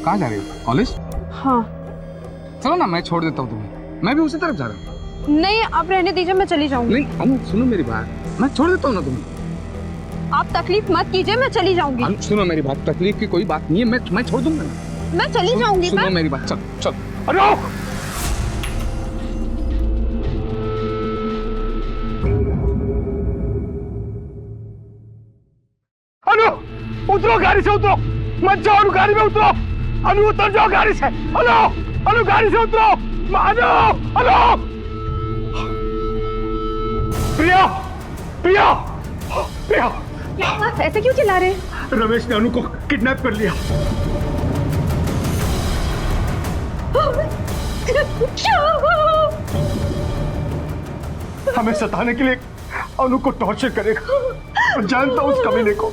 कहाँ जा रही हो? कॉलेज? हाँ। चलो ना, मैं छोड़ देता हूँ तुम्हें। मैं भी उसी तरफ जा रहा हूँ। नहीं, आप रहने दीजिए, मैं चली जाऊंगी। नहीं अनु, सुनो मेरी बात, मैं छोड़ देता हूँ ना तुम्हें। आप तकलीफ मत कीजिए, मैं चली जाऊंगी। अनु सुनो मेरी बात, तकलीफ की कोई बात नहीं है, मैं छोड़ दूंगा ना। मैं चली जाऊंगी। सुनो मेरी बात, चल चल। अनु अनु, उतरो गाड़ी से, उतरो, मत जाओ अनु, गाड़ी में उतरो। अनु उतर जाओ गाड़ी से। अनु, अनु गाड़ी से उतरो। अनु, अनु। प्रिया, प्रिया, प्रिया। आप ऐसे क्यों चिल्ला रहे हैं? रमेश ने अनु को किडनैप कर लिया। हमें सताने के लिए अनु को टॉर्चर करेगा। मैं जानता हूं उस कमीने को।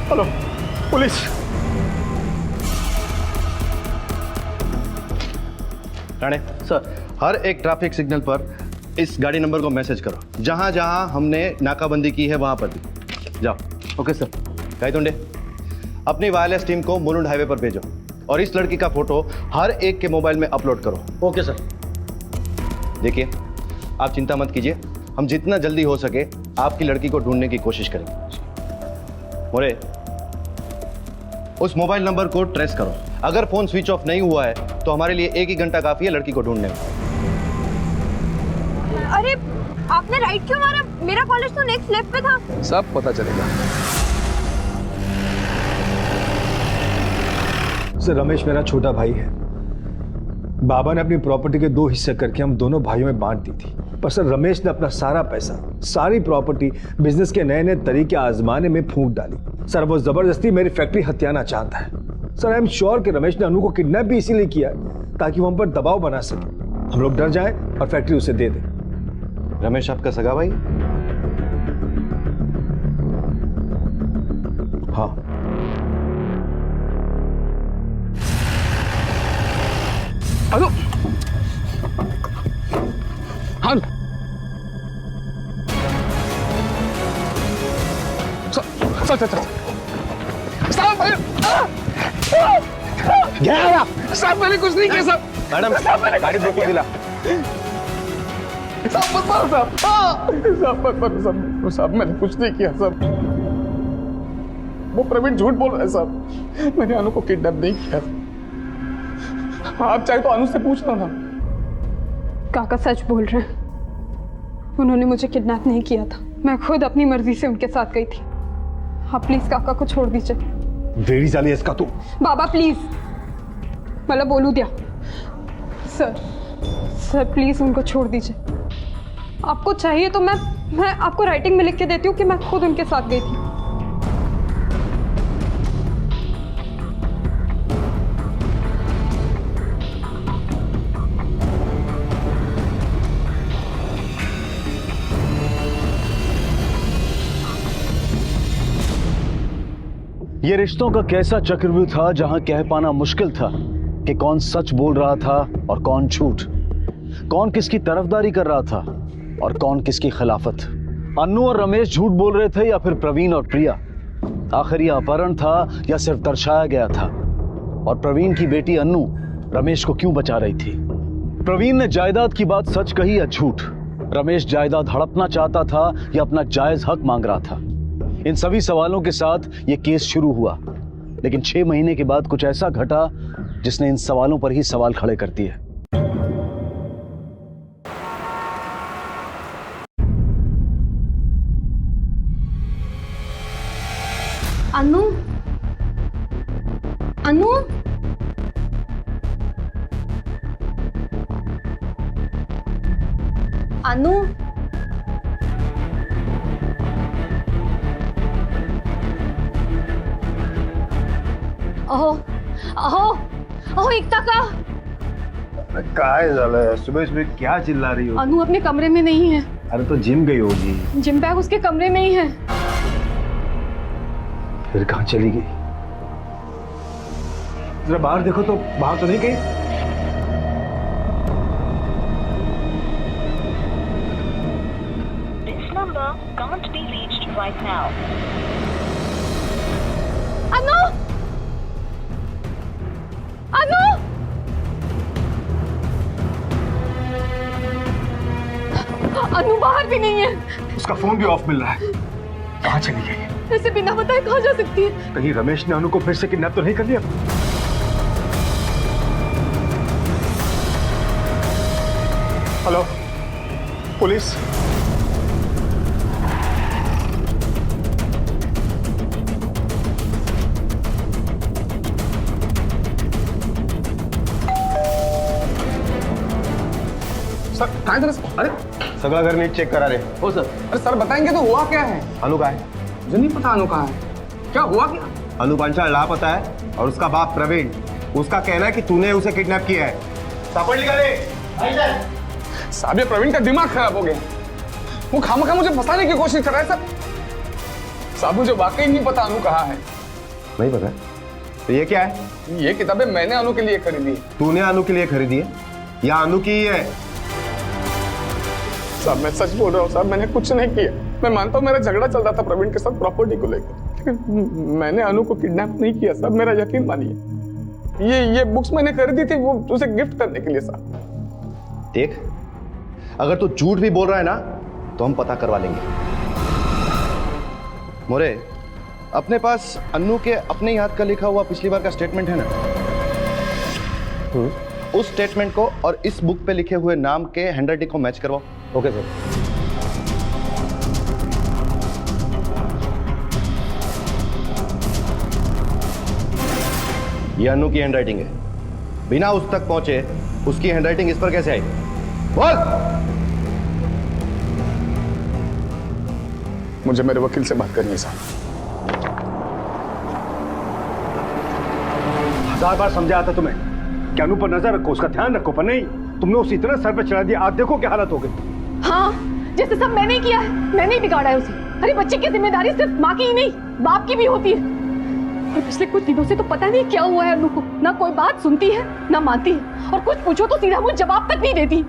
Hello police. राणे सर, हर एक ट्रैफिक सिग्नल पर इस गाड़ी नंबर को मैसेज करो, जहां जहां हमने नाकाबंदी की है वहां पर भी जाओ। Okay sir. गायतोंडे, अपनी वायरलेस टीम को मुलुंड हाईवे पर भेजो और इस लड़की का फोटो हर एक के मोबाइल में अपलोड करो। Okay sir. देखिए, आप चिंता मत कीजिए, हम जितना जल्दी हो सके आपकी लड़की को ढूंढने की कोशिश करेंगे। मोरे, उस मोबाइल नंबर को ट्रेस करो। अगर फोन स्विच ऑफ नहीं हुआ है तो हमारे लिए 1 ही घंटा काफी है लड़की को ढूंढने में। अरे आपने राइट क्यों मारा? मेरा कॉलेज तो नेक्स्ट लेफ्ट पे था। सब पता चलेगा। सर, रमेश मेरा छोटा भाई है। बाबा ने अपनी प्रॉपर्टी के 2 हिस्से करके हम दोनों भाइयों में बांट दी थी, पर सर रमेश ने अपना सारा पैसा, सारी प्रॉपर्टी बिजनेस के नए नए तरीके आजमाने में फूंक डाली। सर, वो जबरदस्ती मेरी फैक्ट्री हथियाना चाहता है। सर, आई एम श्योर कि रमेश ने अनु को किडनैप भी इसीलिए किया है ताकि वो हम पर दबाव बना सके, हम लोग डर जाएं और फैक्ट्री उसे दे दें। रमेश आपका सगा भाई? हाँ। अनु, अनु, चल चल चल। साहब, साहब मैंने कुछ नहीं किया साहब। मैडम, गाड़ी रोक के दिला। साहब मत मारो साहब। साहब मत मारो साहब। साहब मैंने कुछ नहीं किया साहब। वो प्रवीण झूठ बोल रहा है साहब। मैंने अनु को किडनैप नहीं किया। आप चाहे तो अनु से पूछ लो ना। काका सच बोल रहे हैं, उन्होंने मुझे किडनैप नहीं किया था। मैं खुद अपनी मर्जी से उनके साथ गई थी। आप प्लीज काका को छोड़ दीजिए। वेरी जाली इसका तू। बाबा प्लीज, मतलब बोलू दिया। सर, सर प्लीज उनको छोड़ दीजिए। आपको चाहिए तो मैं आपको राइटिंग में लिख के देती हूँ कि मैं खुद उनके साथ गई थी। ये रिश्तों का कैसा चक्रव्यूह था जहां कह पाना मुश्किल था कि कौन सच बोल रहा था और कौन झूठ, कौन किसकी तरफदारी कर रहा था और कौन किसकी खिलाफत। अन्नू और रमेश झूठ बोल रहे थे या फिर प्रवीण और प्रिया? आखिर ये अपहरण था या सिर्फ दर्शाया गया था? और प्रवीण की बेटी अन्नू रमेश को क्यों बचा रही थी? प्रवीण ने जायदाद की बात सच कही या झूठ? रमेश जायदाद हड़पना चाहता था या अपना जायज हक मांग रहा था? इन सभी सवालों के साथ ये केस शुरू हुआ, लेकिन 6 महीने के बाद कुछ ऐसा घटा जिसने इन सवालों पर ही सवाल खड़े कर दिए। अनु, अनु, अनु, अहो अहो अहो एकता का। काय झालं? सुबह सुबह क्या चिल्ला रही हो? अनु अपने कमरे में नहीं है। अरे तो जिम गई होगी। जिम बैग उसके कमरे में ही है। फिर कहाँ चली गई? जरा बाहर देखो तो, बाहर तो नहीं गई? This number can't be reached right now. अनु! अनु! अनु बाहर भी नहीं है। उसका फोन भी ऑफ मिल रहा है। कहाँ चली गई? ऐसे बिना बताए कहाँ जा सकती है? कहीं रमेश ने अनु को फिर से किडनैप तो नहीं कर लिया? Hello, police? सर कहाँ थे? अरे सगला घर नीट चेक करा रहे ओ सर, अरे सर बताएंगे तो हुआ क्या है? अनु का है। मुझे नहीं पता अनु कहाँ है। क्या हुआ क्या? अनु पांचाल लापता है और उसका बाप प्रवीण, उसका कहना है कि तूने उसे किडनैप किया है। सापड़ निकाले। साहब ये प्रवीण का दिमाग खराब हो गया। वो खामखा मुझे फंसाने की कोशिश कर रहा है सर। साहब मुझे वाकई नहीं पता अनु कहाँ है। नहीं पता? तो ये क्या है? ये किताबें मैंने अनु के लिए खरीदी है। तूने अनु के लिए खरीदी है या अनु की ही है? साहब मैं सच बोल रहा हूँ साहब, मैंने कुछ नहीं किया। मैं मानता हूँ मेरा झगड़ा चल रहा था प्रवीण के साथ प्रॉपर्टी को लेकर, लेकिन मैंने अनु को किडनैप नहीं किया साहब, मेरा यकीन मानिए। ये बुक्स मैंने खरीदी थी वो उसे गिफ्ट करने के लिए साहब। देख, अगर तू झूठ भी बोल रहा है ना तो हम पता करवा लेंगे। मोरे, अपने पास अन्नू के अपने ही हाथ का लिखा हुआ पिछली बार का स्टेटमेंट है ना? उस स्टेटमेंट को और इस बुक पे लिखे हुए नाम के हैंडराइटिंग को मैच करवाओ। Okay sir. ये अन्नू की हैंडराइटिंग है। बिना उस तक पहुंचे उसकी हैंडराइटिंग इस पर कैसे आई? बोल। मुझे मेरे वकील से बात करनी है साहब। 1000 बार समझाया था तुम्हें कि अनु पर नजर रखो, उसका ध्यान रखो, पर नहीं, तुमने उसे इतना सर पे चढ़ा दिया। आज देखो क्या हालत हो गई। हाँ, जैसे सब मैंने किया है, मैंने ही बिगाड़ा है उसे। अरे बच्चे की जिम्मेदारी सिर्फ माँ की ही नहीं, बाप की भी होती है। और पिछले कुछ दिनों से तो पता नहीं क्या हुआ है अनु को। ना कोई बात सुनती है, ना मानती है, और कुछ पूछो तो सीधा मुझे जवाब तक नहीं देती।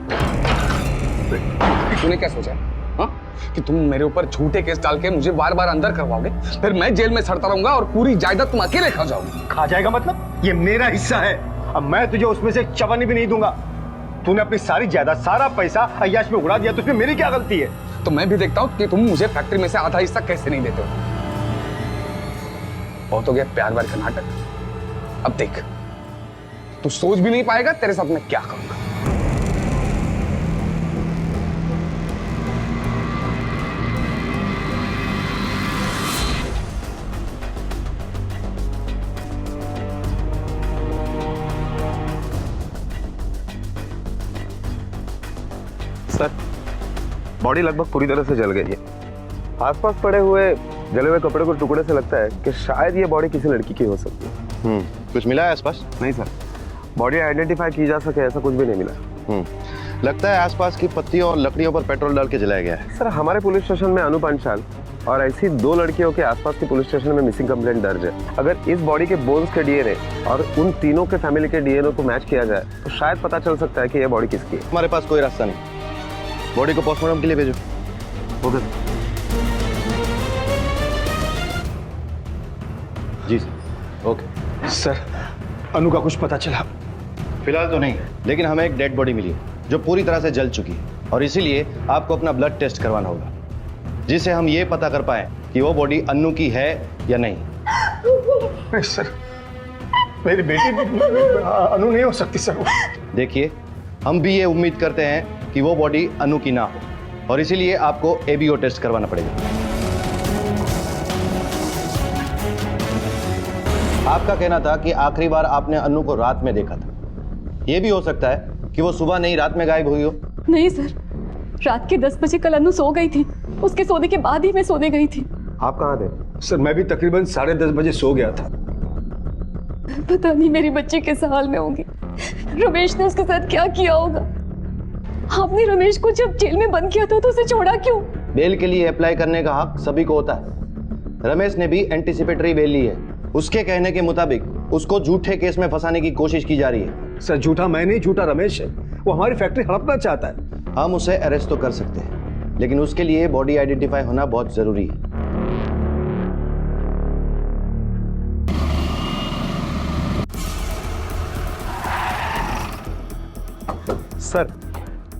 तूने क्या सोचा हाँ? कि तुम मेरे ऊपर झूठे केस डाल के मुझे बार बार अंदर करवाओगे, फिर मैं जेल में सड़ता रहूंगा और पूरी जायदाद तुम अकेले खा जाओगे। खा जाएगा मतलब? ये मेरा हिस्सा है, अब मैं तुझे उसमें से चवन्नी भी नहीं दूंगा। तूने अपनी सारी जायदाद, सारा पैसा अय्याश में उड़ा दिया, तो उसमें मेरी क्या गलती है? तो मैं भी देखता हूँ कि तुम मुझे फैक्ट्री में से आधा हिस्सा कैसे नहीं देते हो। बहुत हो गया प्यार व्यार का नाटक। अब देख, तू सोच भी नहीं पाएगा तेरे साथ मैं क्या करूंगा। सर, बॉडी लगभग पूरी तरह से जल गई है। आसपास पड़े हुए जले हुए कपड़े को टुकड़े से लगता है कि शायद ये बॉडी किसी लड़की की हो सकती है। कुछ मिला है आसपास? नहीं सर, बॉडी आइडेंटिफाई की जा सके ऐसा कुछ भी नहीं मिला। लगता है आसपास की पत्तियों और लकड़ियों पर पेट्रोल डाल के जलाया गया है। सर, हमारे पुलिस स्टेशन में अनु पांचाल और ऐसी 2 लड़कियों के आसपास के पुलिस स्टेशन में मिसिंग कंप्लेंट दर्ज है। अगर इस बॉडी के बोन्स के डीएनए और उन तीनों के फैमिली के डीएनए को मैच किया जाए तो शायद पता चल सकता है कि यह बॉडी किसकी है। हमारे पास कोई रास्ता नहीं, बॉडी को पोस्टमार्टम के लिए भेजो। ओके जी सर। ओके सर, अनु का कुछ पता चला? फिलहाल तो नहीं, लेकिन हमें एक डेड बॉडी मिली है जो पूरी तरह से जल चुकी है, और इसीलिए आपको अपना ब्लड टेस्ट करवाना होगा, जिससे हम ये पता कर पाए कि वो बॉडी अन्नू की है या नहीं। नहीं सर, मेरी बेटी अनु नहीं हो सकती सर। देखिए, हम भी ये उम्मीद करते हैं कि वो बॉडी अनु की ना हो, और इसीलिए आपको एबीओ टेस्ट करवाना पड़ेगा। आपका कहना था कि आखिरी बार आपने अनु को रात में देखा था। यह भी हो सकता है कि वो सुबह नहीं रात में गायब हुई हो। नहीं सर, रात के 10 बजे कल अनु सो गई थी, उसके सोने के बाद ही मैं सोने गई थी। आप कहाँ थे? सर, मैं भी तकरीबन 10:30 बजे सो गया था। पता नहीं मेरी बच्ची किस हाल में होगी, रमेश ने उसके साथ क्या किया होगा। आपने रमेश को जब जेल में बंद किया था तो उसे छोड़ा क्यों? बेल के लिए अप्लाई करने का हक सभी को होता है। रमेश ने भी एंटीसिपेटरी बेल ली है। उसके कहने के मुताबिक उसको झूठे केस में फंसाने की कोशिश की जा रही है। सर, झूठा मैं नहीं, झूठा रमेश है। वो हमारी फैक्ट्री हड़पना चाहता है। हम उसे अरेस्ट तो कर सकते हैं, लेकिन उसके लिए बॉडी आइडेंटिफाई होना बहुत जरूरी है। सर,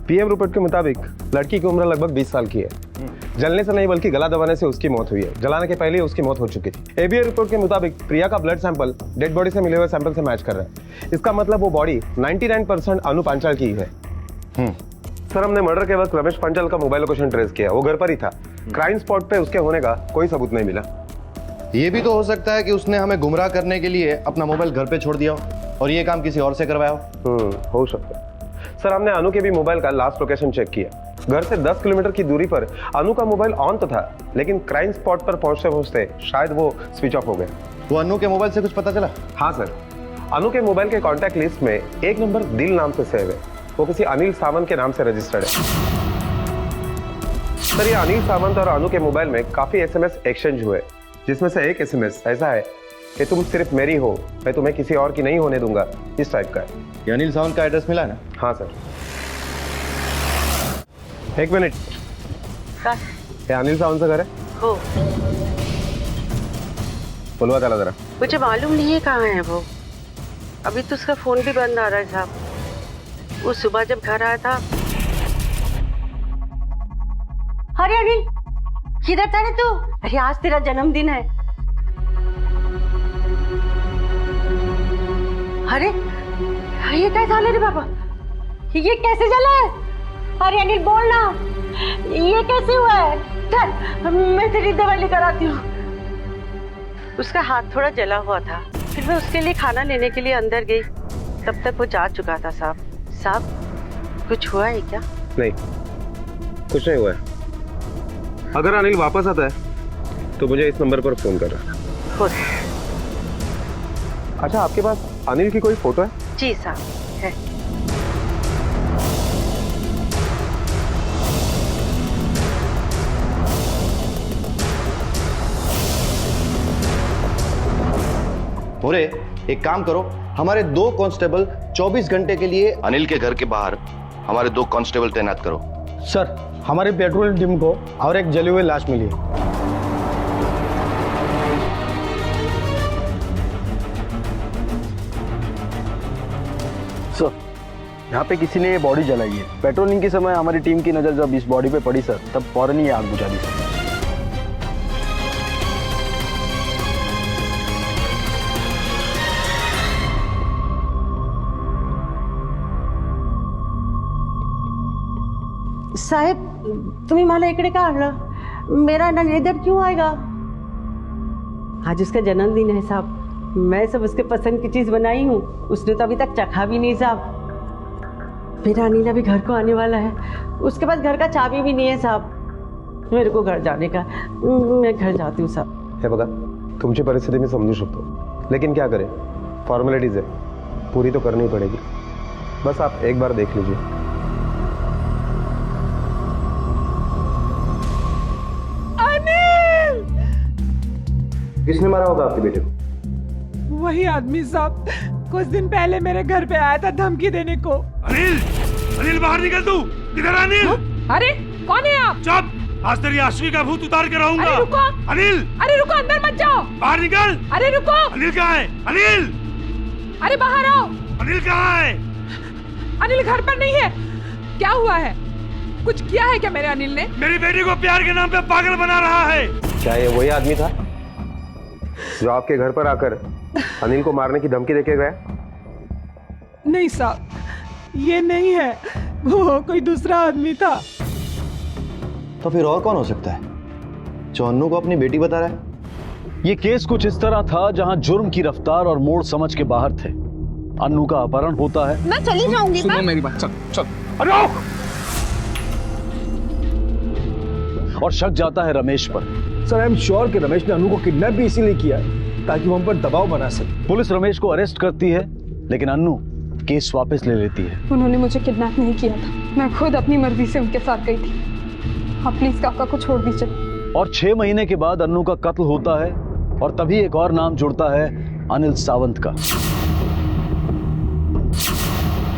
पीएम रिपोर्ट के मुताबिक लड़की की उम्र लगभग 20 साल की है। जलने से नहीं बल्कि गला दबाने से उसकी मौत हुई है। जलाने के पहले उसकी मौत हो चुकी थी। एबीए रिपोर्ट के मुताबिक प्रिया का ब्लड सैंपल डेड बॉडी से मिले हुए सैंपल से मैच कर रहा है। इसका मतलब वो बॉडी 99% अनु पांचाल की है। सर, हमने मर्डर के वक्त रमेश पांचाल का मोबाइल लोकेशन ट्रेस किया। वो घर पर ही था। क्राइम स्पॉट पे उसके होने का कोई सबूत नहीं मिला। ये भी तो हो सकता है कि उसने हमें गुमराह करने के लिए अपना मोबाइल घर पे छोड़ दिया हो और ये काम किसी और से करवाया हो। हो सकता है। सर, हमने अनु के भी मोबाइल का लास्ट लोकेशन चेक किया। घर से 10 किलोमीटर की दूरी पर अनु का मोबाइल ऑन तो था, लेकिन क्राइम स्पॉट पर पहुंचते पहुंचते शायद वो स्विच ऑफ हो गए। वो अनु के मोबाइल से कुछ पता चला? हाँ सर, अनु के मोबाइल के कॉन्टैक्ट लिस्ट में एक नंबर दिल नाम से सेव है। वो किसी अनिल सावंत के नाम से रजिस्टर्ड है। सर, ये अनिल सावंत और अनु के मोबाइल में काफी एसएमएस एक्सचेंज हुए, जिसमें से एक एसएमएस ऐसा है कि तुम सिर्फ मेरी हो, मैं तुम्हें किसी और की नहीं होने दूंगा, इस टाइप का है। ये अनिल सावंत का एड्रेस मिला है ना? हाँ सर। एक मिनट, ये अनिल सावंत का घर है? हो, बोलवा चला जरा। मुझे मालूम नहीं है कहाँ है वो। अभी तो उसका फोन भी बंद आ रहा है साहब। वो सुबह जब घर आया था। अरे अनिल, किधर था रे तू? अरे आज तेरा जन्मदिन है। अरे ये क्या झालं रे बाबा? ये कैसे जला है? अरे अनिल बोलना, ये कैसे हुआ है? चल मैं तेरी दवाई लेकर आती हूँ। उसका हाथ थोड़ा जला हुआ था, फिर मैं उसके लिए खाना लेने के लिए अंदर गई, तब तक वो जा चुका था। साहब साहब, कुछ हुआ है क्या? नहीं, कुछ नहीं हुआ है। अगर अनिल वापस आता है तो मुझे इस नंबर पर फोन कर रहा। अच्छा, आपके पास अनिल की कोई फोटो है? जी साहब है। मोरे, एक काम करो, हमारे 2 कांस्टेबल 24 घंटे के लिए अनिल के घर के बाहर हमारे 2 कांस्टेबल तैनात करो। सर, हमारे पेट्रोल टीम को और एक जली हुई लाश मिली है। सर, यहाँ पे किसी ने ये बॉडी जलाई है। पेट्रोलिंग के समय हमारी टीम की नज़र जब इस बॉडी पे पड़ी सर, तब फौरन ही आग बुझा दी सर। साहेब, तुम्ही मला इकडे का आणलं? मेरा नल इधर क्यों आएगा? आज उसका जन्मदिन है साहब। मैं सब उसके पसंद की चीज बनाई हूँ, उसने तो अभी तक चखा भी नहीं साहब। मेरा अनिल अभी घर को आने वाला है, उसके पास घर का चाबी भी नहीं है साहब। मेरे को घर जाने का, मैं घर जाती हूँ साहब। हे बघा, तुमची परिस्थिती मी समजू शकतो, लेकिन क्या करें, फॉर्मेलिटीज है, पूरी तो करनी पड़ेगी। बस आप एक बार देख लीजिए। किसने मारा होगा आपके बेटे को? वही आदमी साहब, कुछ दिन पहले मेरे घर पे आया था धमकी देने को। अनिल, अनिल बाहर निकल तू। किधर अनिल? अरे कौन है आप? चुप, आज तेरी आश्वी का भूत उतार के रहूंगा। अरे रुको, अनिल, अरे रुको, अंदर मत जाओ। बाहर निकल। अरे रुको। अनिल कहाँ है? अनिल, अरे बाहर आओ। अनिल कहाँ है? अनिल घर पर नहीं है। क्या हुआ है? कुछ किया है क्या मेरे अनिल ने? मेरी बेटी को प्यार के नाम पे पागल बना रहा है। क्या ये वही आदमी था जो आपके घर पर आकर अनिल को मारने की धमकी देके गया? नहीं साहब, ये नहीं है, वो कोई दूसरा आदमी था। तो फिर और कौन हो सकता है जो अन्नू को अपनी बेटी बता रहा है? ये केस कुछ इस तरह था जहां जुर्म की रफ्तार और मोड़ समझ के बाहर थे। अन्नू का अपहरण होता है। मैं चली जाऊंगी। सुनो मेरी बात, चल चल। अरे और शक जाता है रमेश पर। सर, आई एम श्योर कि रमेश ने अनु को किडनैप भी इसीलिए किया ताकि वो हम पर दबाव बना सके। पुलिस रमेश को अरेस्ट करती है, लेकिन अन्नू केस वापस ले लेती है। उन्होंने मुझे किडनैप नहीं किया था, मैं खुद अपनी मर्जी से उनके साथ गई थी। आप प्लीज काका को छोड़ दीजिए। और 6 महीने के बाद अन्नू का कत्ल होता है और तभी एक और नाम जुड़ता है, अनिल सावंत का।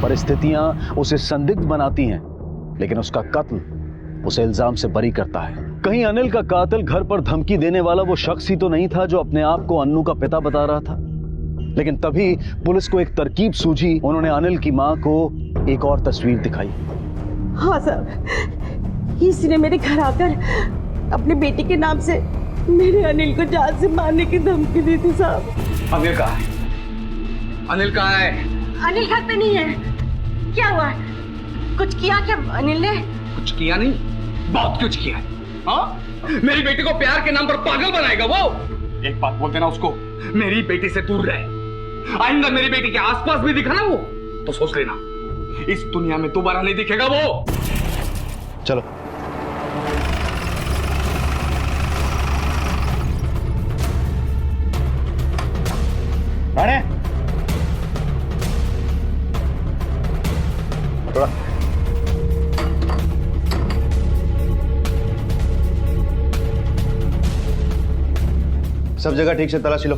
परिस्थितियां उसे संदिग्ध बनाती हैं, लेकिन उसका कत्ल उसे इल्जाम से बरी करता है। कहीं अनिल का कातिल घर पर धमकी देने वाला वो शख्स ही तो नहीं था जो अपने आप को अन्नू का पिता बता रहा था? लेकिन तभी पुलिस को एक तरकीब सूझी। उन्होंने अनिल की मां को एक और तस्वीर दिखाई। हाँ साहब, इसने मेरे घर आकर अपनी बेटी के नाम से मेरे अनिल को जान से मारने की धमकी दी थी साहब। अनिल कहाँ है? अनिल कहाँ है? अनिल घर पे नहीं है। क्या हुआ? कुछ किया क्या अनिल ने? कुछ किया नहीं, बहुत कुछ किया है। हाँ? मेरी बेटी को प्यार के नाम पर पागल बनाएगा वो। एक बात बोल देना उसको, मेरी बेटी से दूर रहे। आइंदा मेरी बेटी के आसपास भी दिखा ना वो, तो सोच लेना इस दुनिया में दोबारा नहीं दिखेगा वो। चलो। राणे, थोड़ा सब जगह ठीक से तलाशी लो।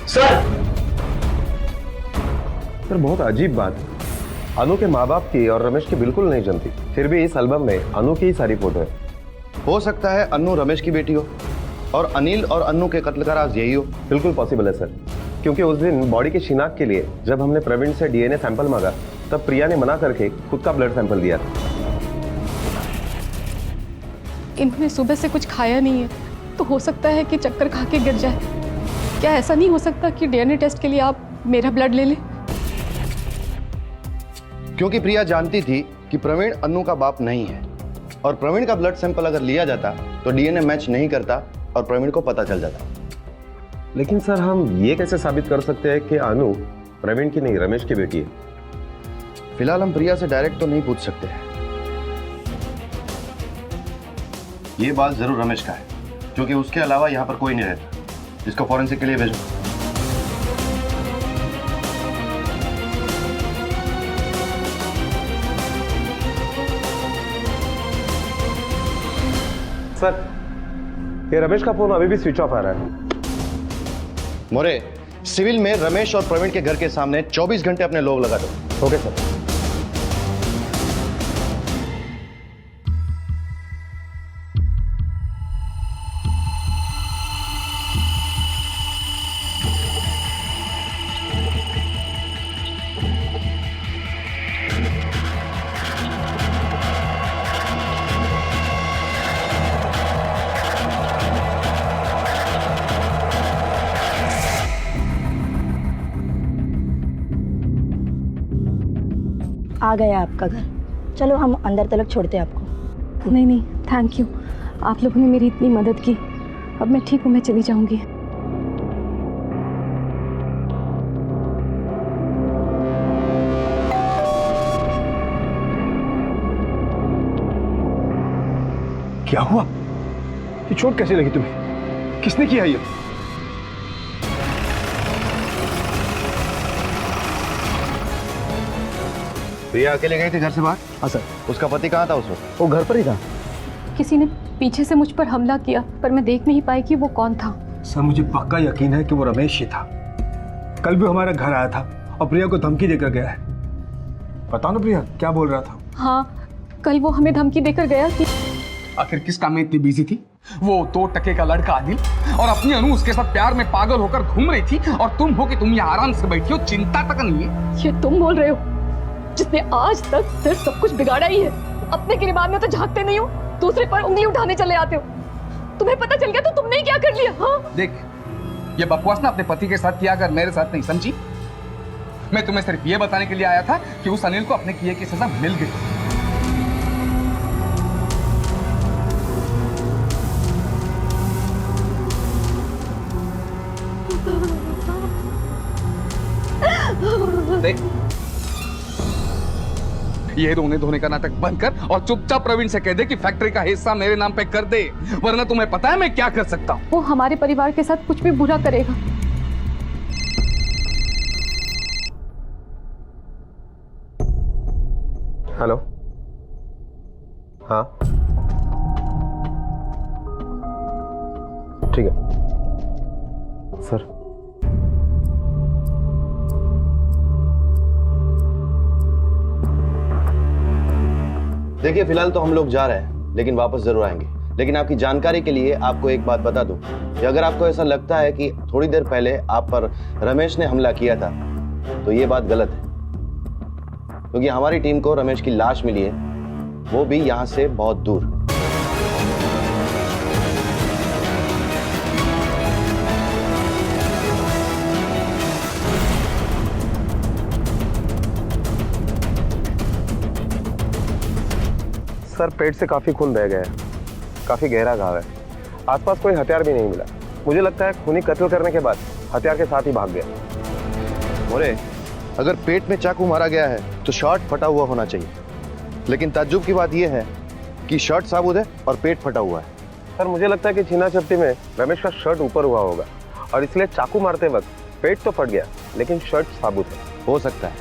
सर, सर बहुत अजीब बात है, अनु के माँ बाप की और रमेश की बिल्कुल नहीं जमती, फिर भी इस एल्बम में अनु की ही सारी फोटो है। हो सकता है अनु रमेश की बेटी हो और अनिल और अनु के कत्ल का राज यही हो। बिल्कुल पॉसिबल है सर, क्योंकि उस दिन बॉडी की शिनाख्त के लिए जब हमने प्रवीण से डीएनए सैंपल मांगा तब प्रिया ने मना करके खुद का ब्लड सैंपल दिया। इन्होंने सुबह से कुछ खाया नहीं है, तो हो सकता है कि चक्कर खा के गिर जाए। क्या ऐसा नहीं हो सकता कि डीएनए टेस्ट के लिए आप मेरा ब्लड ले लें? क्योंकि प्रिया जानती थी कि प्रवीण अनु का बाप नहीं है और प्रवीण का ब्लड सैंपल अगर लिया जाता तो डीएनए मैच नहीं करता और प्रवीण को पता चल जाता। लेकिन सर हम ये कैसे साबित कर सकते हैं कि अनु प्रवीण की नहीं रमेश की बेटी है? फिलहाल हम प्रिया से डायरेक्ट तो नहीं पूछ सकते हैं। ये बात जरूर रमेश का है, क्योंकि उसके अलावा यहाँ पर कोई नहीं रहता। इसको फॉरेंसिक के लिए भेजो। सर, ये रमेश का फोन अभी भी स्विच ऑफ आ रहा है। मोरे, सिविल में रमेश और प्रवीण के घर के सामने 24 घंटे अपने लोग लगा दो। Okay sir. आ गया आपका घर। चलो हम अंदर तक छोड़ते हैं आपको। नहीं नहीं, थैंक यू, आप लोगों ने मेरी इतनी मदद की। अब मैं ठीक हूँ, मैं चली जाऊंगी। क्या हुआ? ये चोट कैसे लगी तुम्हें? किसने किया ये? प्रिया अकेले गई थी घर से बाहर? हाँ सर। उसका पति कहाँ था उस वक्त? वो घर पर ही था। किसी ने पीछे से मुझ पर हमला किया, पर मैं देख नहीं पाई कि वो कौन था। सर मुझे पक्का यकीन है कि वो रमेश ही था। कल भी हमारा घर आया था और प्रिया को धमकी देकर गया है। बताओ ना प्रिया, क्या बोल रहा था? हाँ, कल वो हमें धमकी देकर गया कि आखिर किस काम में इतनी बिजी थी वो 2 टके का लड़का आदिल, और अपनी अनु उसके साथ प्यार में पागल होकर घूम रही थी, और तुम हो कि तुम यहाँ आराम से बैठी हो, चिंता तक नहीं है। ये तुम बोल रहे हो, जिसने आज तक सिर्फ सब कुछ बिगाड़ा ही है। अपने गिरबान में तो झांकते नहीं हो, दूसरे पर उंगली उठाने चले आते हो। तुम्हें पता चल गया तो तुमने क्या कर लिया? हाँ देख, ये बकवास ना अपने पति के साथ किया कर, मेरे साथ नहीं, समझी? मैं तुम्हें सिर्फ ये बताने के लिए आया था कि उस अनिल को अपने किए की सजा मिल गई। देख, ये रोने धोने का नाटक बंद कर और चुपचाप प्रवीण से कह दे कि फैक्ट्री का हिस्सा मेरे नाम पे कर दे, वरना तुम्हें पता है मैं क्या कर सकता हूँ। वो हमारे परिवार के साथ कुछ भी बुरा करेगा। हेलो, हाँ ठीक है सर। देखिए फिलहाल तो हम लोग जा रहे हैं, लेकिन वापस जरूर आएंगे। लेकिन आपकी जानकारी के लिए आपको एक बात बता दूं कि अगर आपको ऐसा लगता है कि थोड़ी देर पहले आप पर रमेश ने हमला किया था, तो ये बात गलत है, क्योंकि हमारी टीम को रमेश की लाश मिली है, वो भी यहां से बहुत दूर। सर पेट से काफी खून बह गया है, काफी गहरा घाव है, आसपास कोई हथियार भी नहीं मिला। मुझे लगता है खूनी कत्ल करने के बाद हथियार के साथ ही भाग गया। मोरे, अगर पेट में चाकू मारा गया है तो शर्ट फटा हुआ होना चाहिए, लेकिन ताज्जुब की बात यह है कि शर्ट साबुत है और पेट फटा हुआ है। सर मुझे लगता है कि छीना झपटी में रमेश का शर्ट ऊपर हुआ होगा और इसलिए चाकू मारते वक्त पेट तो फट गया लेकिन शर्ट साबुत है। हो सकता है,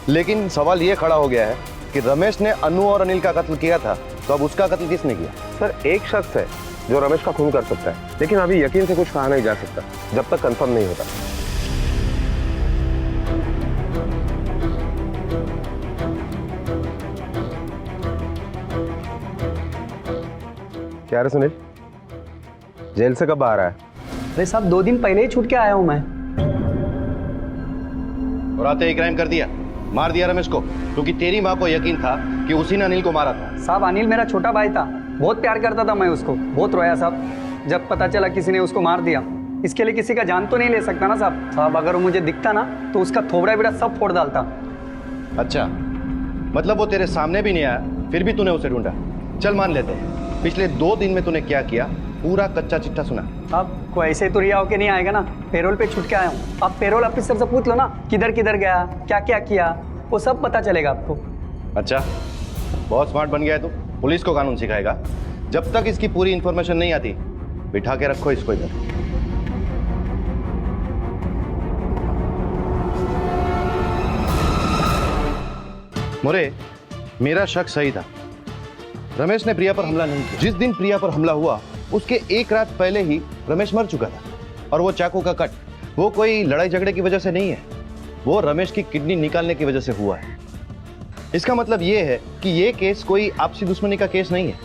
लेकिन सवाल ये खड़ा हो गया है कि रमेश ने अनु और अनिल का कत्ल किया था, तो अब उसका कत्ल किसने किया? सर एक शख्स है जो रमेश का खून कर सकता है, लेकिन अभी यकीन से कुछ कहा नहीं जा सकता जब तक कंफर्म नहीं होता। क्या रे सुनील, जेल से कब आ रहा है? अरे साहब 2 दिन पहले ही छूट के आया हूं मैं। और आते ही क्राइम कर दिया, मार दिया रमेश को, क्योंकि तेरी माँ को यकीन था कि उसी ने अनिल को मारा था। साहब अनिल मेरा छोटा भाई था, बहुत प्यार करता था मैं उसको, बहुत रोया साहब जब पता चला किसी ने उसको मार दिया। इसके लिए किसी का जान तो नहीं ले सकता ना साहब अगर वो मुझे दिखता ना तो उसका थोबड़ा बिड़ा सब फोड़ डालता। अच्छा, मतलब वो तेरे सामने भी नहीं आया, फिर भी तूने उसे ढूंढा। चल मान लेते हैं, पिछले 2 दिन में तूने क्या किया, पूरा कच्चा चिट्ठा सुना। अब कोई ऐसे तो रिया होके नहीं आएगा ना, पेरोल पे छूट के आया हूँ। आप पेरोल ऑफिसर से पूछ लो ना किधर किधर गया, क्या क्या किया, वो सब पता चलेगा आपको। अच्छा, बहुत स्मार्ट बन गया है तू, पुलिस को कानून सिखाएगा। जब तक इसकी पूरी इंफॉर्मेशन नहीं आती, बिठा के रखो इसको इधर। मोरे, मेरा शक सही था, रमेश ने प्रिया पर हमला नहीं किया। जिस दिन प्रिया पर हमला हुआ उसके 1 रात पहले ही रमेश मर चुका था, और वो चाकू का कट वो कोई लड़ाई झगड़े की वजह से नहीं है, वो रमेश की किडनी निकालने की वजह से हुआ है। इसका मतलब ये है कि ये केस कोई आपसी दुश्मनी का केस नहीं है,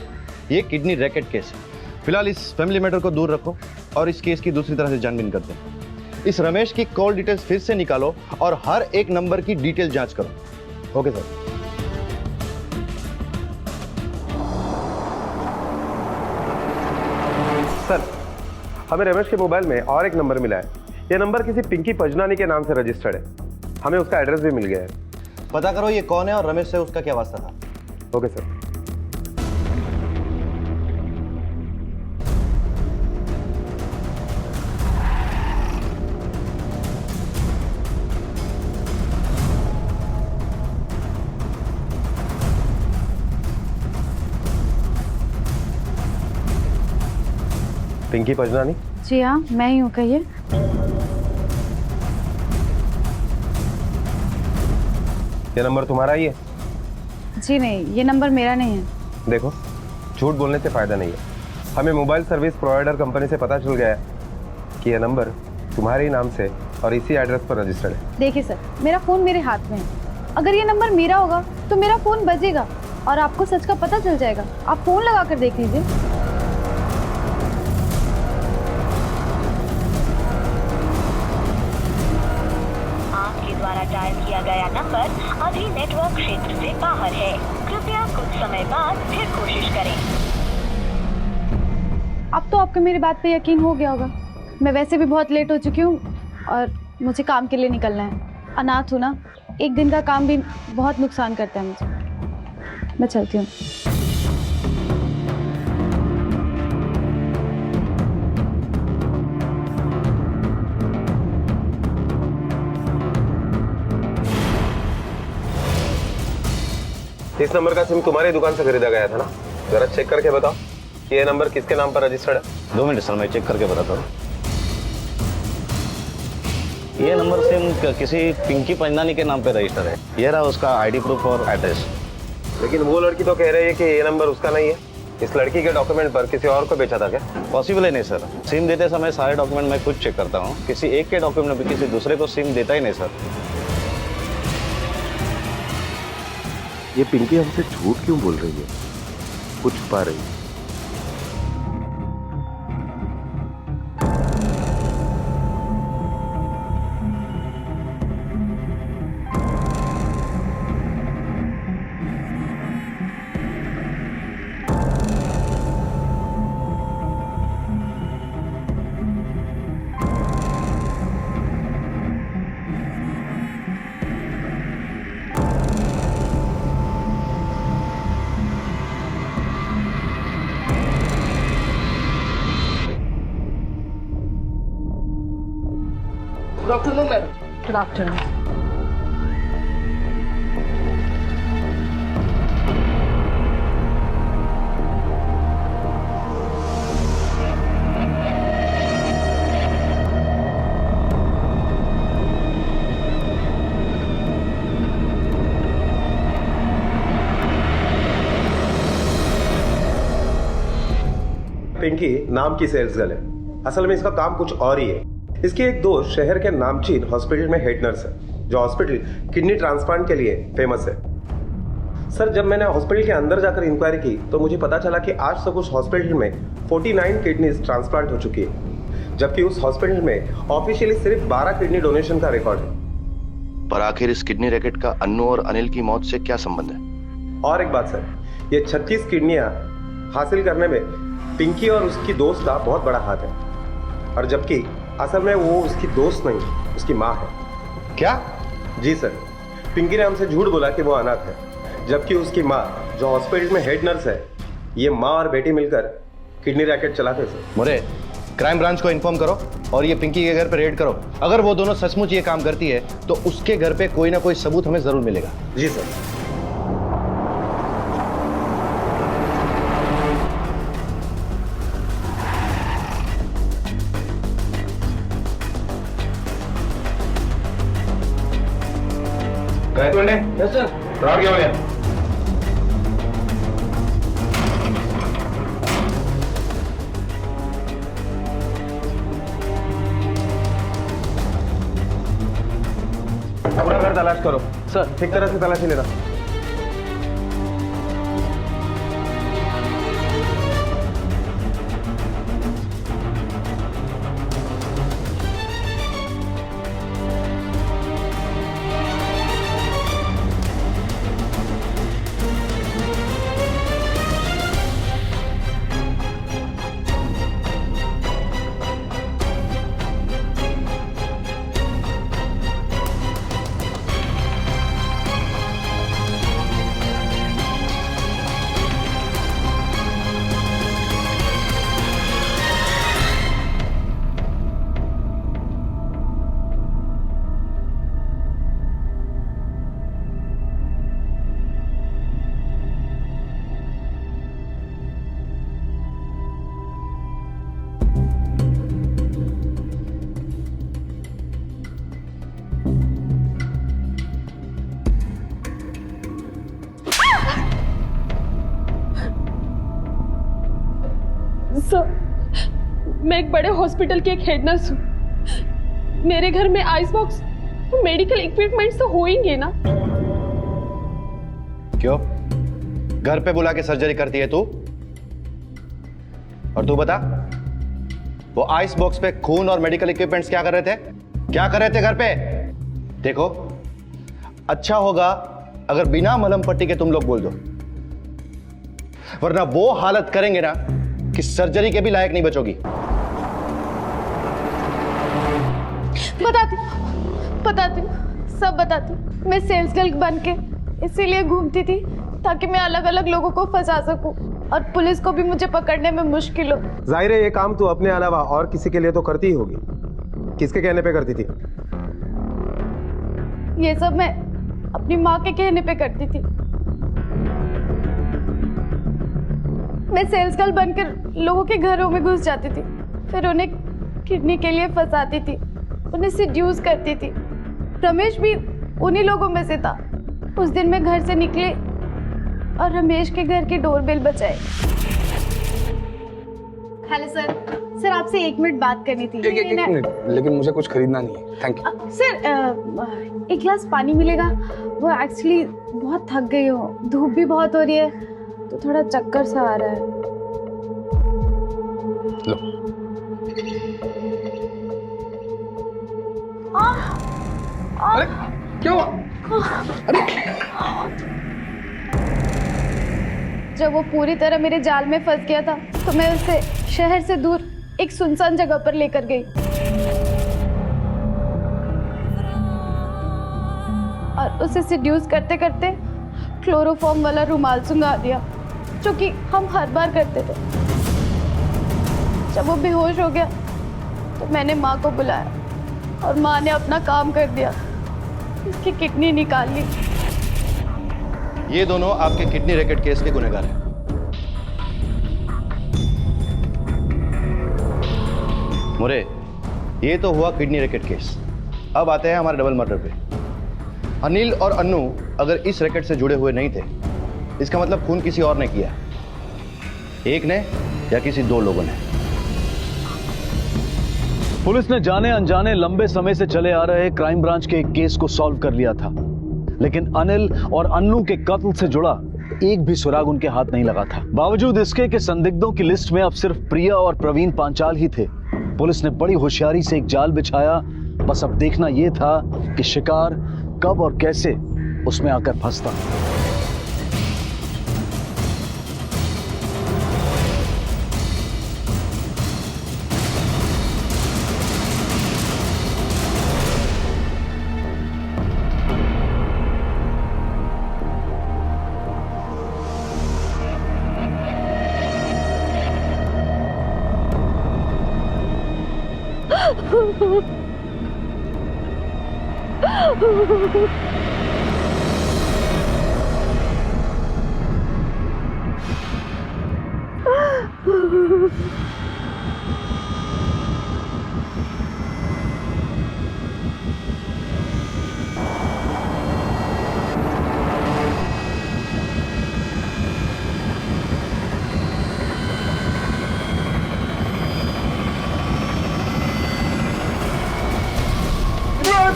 ये किडनी रैकेट केस है। फिलहाल इस फैमिली मैटर को दूर रखो और इस केस की दूसरी तरह से छानबीन करते हैं। इस रमेश की कॉल डिटेल्स फिर से निकालो और हर एक नंबर की डिटेल जांच करो। Okay sir. सर हमें रमेश के मोबाइल में और एक नंबर मिला है, यह नंबर किसी पिंकी पजनानी के नाम से रजिस्टर्ड है, हमें उसका एड्रेस भी मिल गया है। पता करो ये कौन है और रमेश से उसका क्या वास्ता था। Okay sir. पिंकी पजनानी? जी हाँ, मैं ही हूँ, कहिए। ये नंबर तुम्हारा ही है? जी नहीं, ये नंबर मेरा नहीं है। देखो, झूठ बोलने से फायदा नहीं है, हमें मोबाइल सर्विस प्रोवाइडर कंपनी से पता चल गया है कि यह नंबर तुम्हारे ही नाम से और इसी एड्रेस पर रजिस्टर्ड है। देखिए सर, मेरा फ़ोन मेरे हाथ में है, अगर ये नंबर मेरा होगा तो मेरा फ़ोन बजेगा और आपको सच का पता चल जाएगा। आप फ़ोन लगा कर देख लीजिए। द्वारा डायल किया गया नंबर अभी नेटवर्क क्षेत्र से बाहर है, कृपया कुछ समय बाद फिर कोशिश करें। अब तो आपको मेरी बात पे यकीन हो गया होगा। मैं वैसे भी बहुत लेट हो चुकी हूँ और मुझे काम के लिए निकलना है। अनाथ हूँ ना, एक दिन का काम भी बहुत नुकसान करता है मुझे। मैं चलती हूँ। इस नंबर का सिम तुम्हारी दुकान से खरीदा गया था ना? जरा चेक करके बताओ कि ये नंबर किसके नाम पर रजिस्टर्ड है। 2 मिनट सर, मैं चेक करके बताता हूँ। ये नंबर सिम किसी पिंकी पंजनानी के नाम पे रजिस्टर है। ये रहा उसका आईडी प्रूफ और एड्रेस। लेकिन वो लड़की तो कह रही है कि ये नंबर उसका नहीं है। इस लड़की के डॉक्यूमेंट पर किसी और को बेचा था क्या? पॉसिबल ही नहीं सर। सिम देते समय सारे डॉक्यूमेंट मैं खुद चेक करता हूँ, किसी एक के डॉक्यूमेंट में किसी दूसरे को सिम देता ही नहीं सर। ये पिंकी हमसे झूठ क्यों बोल रही है? कुछ छुपा रही है। Good afternoon. पिंकी नाम की सेल्स गर्ल है, असल में इसका काम कुछ और ही है। इसकी एक दोस्त शहर के नामचीन हॉस्पिटल में हेड नर्स है, जो हॉस्पिटल किडनी ट्रांसप्लांट के लिए फेमस है। सर, जब मैंने हॉस्पिटल के अंदर जाकर इंक्वायरी की तो मुझे पता चला कि आज तक उस हॉस्पिटल में 49 किडनीज ट्रांसप्लांट हो चुकी है, जबकि उस हॉस्पिटल में ऑफिशियली सिर्फ 12 किडनी डोनेशन का रिकॉर्ड है। पर आखिर इस किडनी रैकेट का अन्नू और अनिल की मौत से क्या संबंध है? और एक बात सर, ये 36 किडनियां हासिल करने में पिंकी और उसकी दोस्त का बहुत बड़ा हाथ है, और जबकि असल में वो उसकी दोस्त नहीं, उसकी माँ है। क्या? जी सर, पिंकी ने हमसे झूठ बोला कि वो अनाथ है, जबकि उसकी माँ जो हॉस्पिटल में हेड नर्स है, ये माँ और बेटी मिलकर किडनी रैकेट चलाते सर। मोरे, क्राइम ब्रांच को इन्फॉर्म करो और ये पिंकी के घर पे रेड करो। अगर वो दोनों सचमुच ये काम करती है तो उसके घर पे कोई ना कोई सबूत हमें जरूर मिलेगा। जी सर। Yes sir. फ्रॉड क्या हो गया? पूरा घर तलाश करो सर, ठीक तरह से तलाशी लेना। सर, मैं एक बड़े हॉस्पिटल की एक हेड नर्स हूँ। मेरे घर में आइस बॉक्स मेडिकल इक्विपमेंट्स तो होंगे ना? क्यों? घर पे बुला के सर्जरी करती है तू? और तू बता, वो आइस बॉक्स पे खून और मेडिकल इक्विपमेंट्स क्या कर रहे थे? क्या कर रहे थे घर पे? देखो, अच्छा होगा अगर बिना मलहम पट्टी के तुम लोग बोल दो, वरना वो हालत करेंगे ना कि सर्जरी के भी लायक नहीं बचोगी। बताती हूँ, सब बताती हूँ। मैं सेल्स गर्ल बन के इसीलिए घूमती थी ताकि मैं अलग अलग लोगों को फंसा सकूं और पुलिस को भी मुझे पकड़ने में मुश्किल हो। जाहिर है ये काम तू अपने अलावा और किसी के लिए तो करती ही होगी। किसके कहने पे करती थी? ये सब मैं अपनी माँ के कहने पे करती थी। मैं सेल्स गर्ल बनकर लोगों के घरों में घुस जाती थी, फिर उन्हें किडनी के लिए फंसाती थी, उन्हें सेड्यूस करती थी। रमेश भी उन्हीं लोगों में से था। उस दिन मैं घर से निकले और रमेश के घर की डोरबेल बजाई। Hello sir. सर आपसे 1 मिनट बात करनी थी। एक मिनट, लेकिन मुझे कुछ खरीदना नहीं है, थैंक यू। सर 1 गिलास पानी मिलेगा? वो एक्चुअली बहुत थक गई हो, धूप भी बहुत हो रही है तो थोड़ा चक्कर सा आ रहा है। लो। अरे क्या हुआ? अरे जब वो पूरी तरह मेरे जाल में फंस गया था तो मैं उसे शहर से दूर एक सुनसान जगह पर लेकर गई और उसे सिड्यूस करते करते क्लोरोफॉर्म वाला रुमाल सुंघा दिया, जो कि हम हर बार करते थे। जब वो बेहोश हो गया तो मैंने माँ को बुलाया और माँ ने अपना काम कर दिया, उसकी किडनी निकाल ली। ये दोनों आपके किडनी रैकेट केस के गुनहगार हैं। मुरे, ये तो हुआ किडनी रैकेट केस। अब आते हैं हमारे डबल मर्डर पे। अनिल और अन्नू अगर इस रैकेट से जुड़े हुए नहीं थे, इसका मतलब खून किसी और ने किया, एक ने या किसी 2 लोगों ने। पुलिस ने जाने अनजाने लंबे समय से चले आ रहे क्राइम ब्रांच के एक केस को सॉल्व कर लिया था, लेकिन अनिल और अन्नू के कत्ल से जुड़ा एक भी सुराग उनके हाथ नहीं लगा था। बावजूद इसके कि संदिग्धों की लिस्ट में अब सिर्फ प्रिया और प्रवीण पांचाल ही थे, पुलिस ने बड़ी होशियारी से एक जाल बिछाया। बस अब देखना यह था कि शिकार कब और कैसे उसमें आकर फंसता।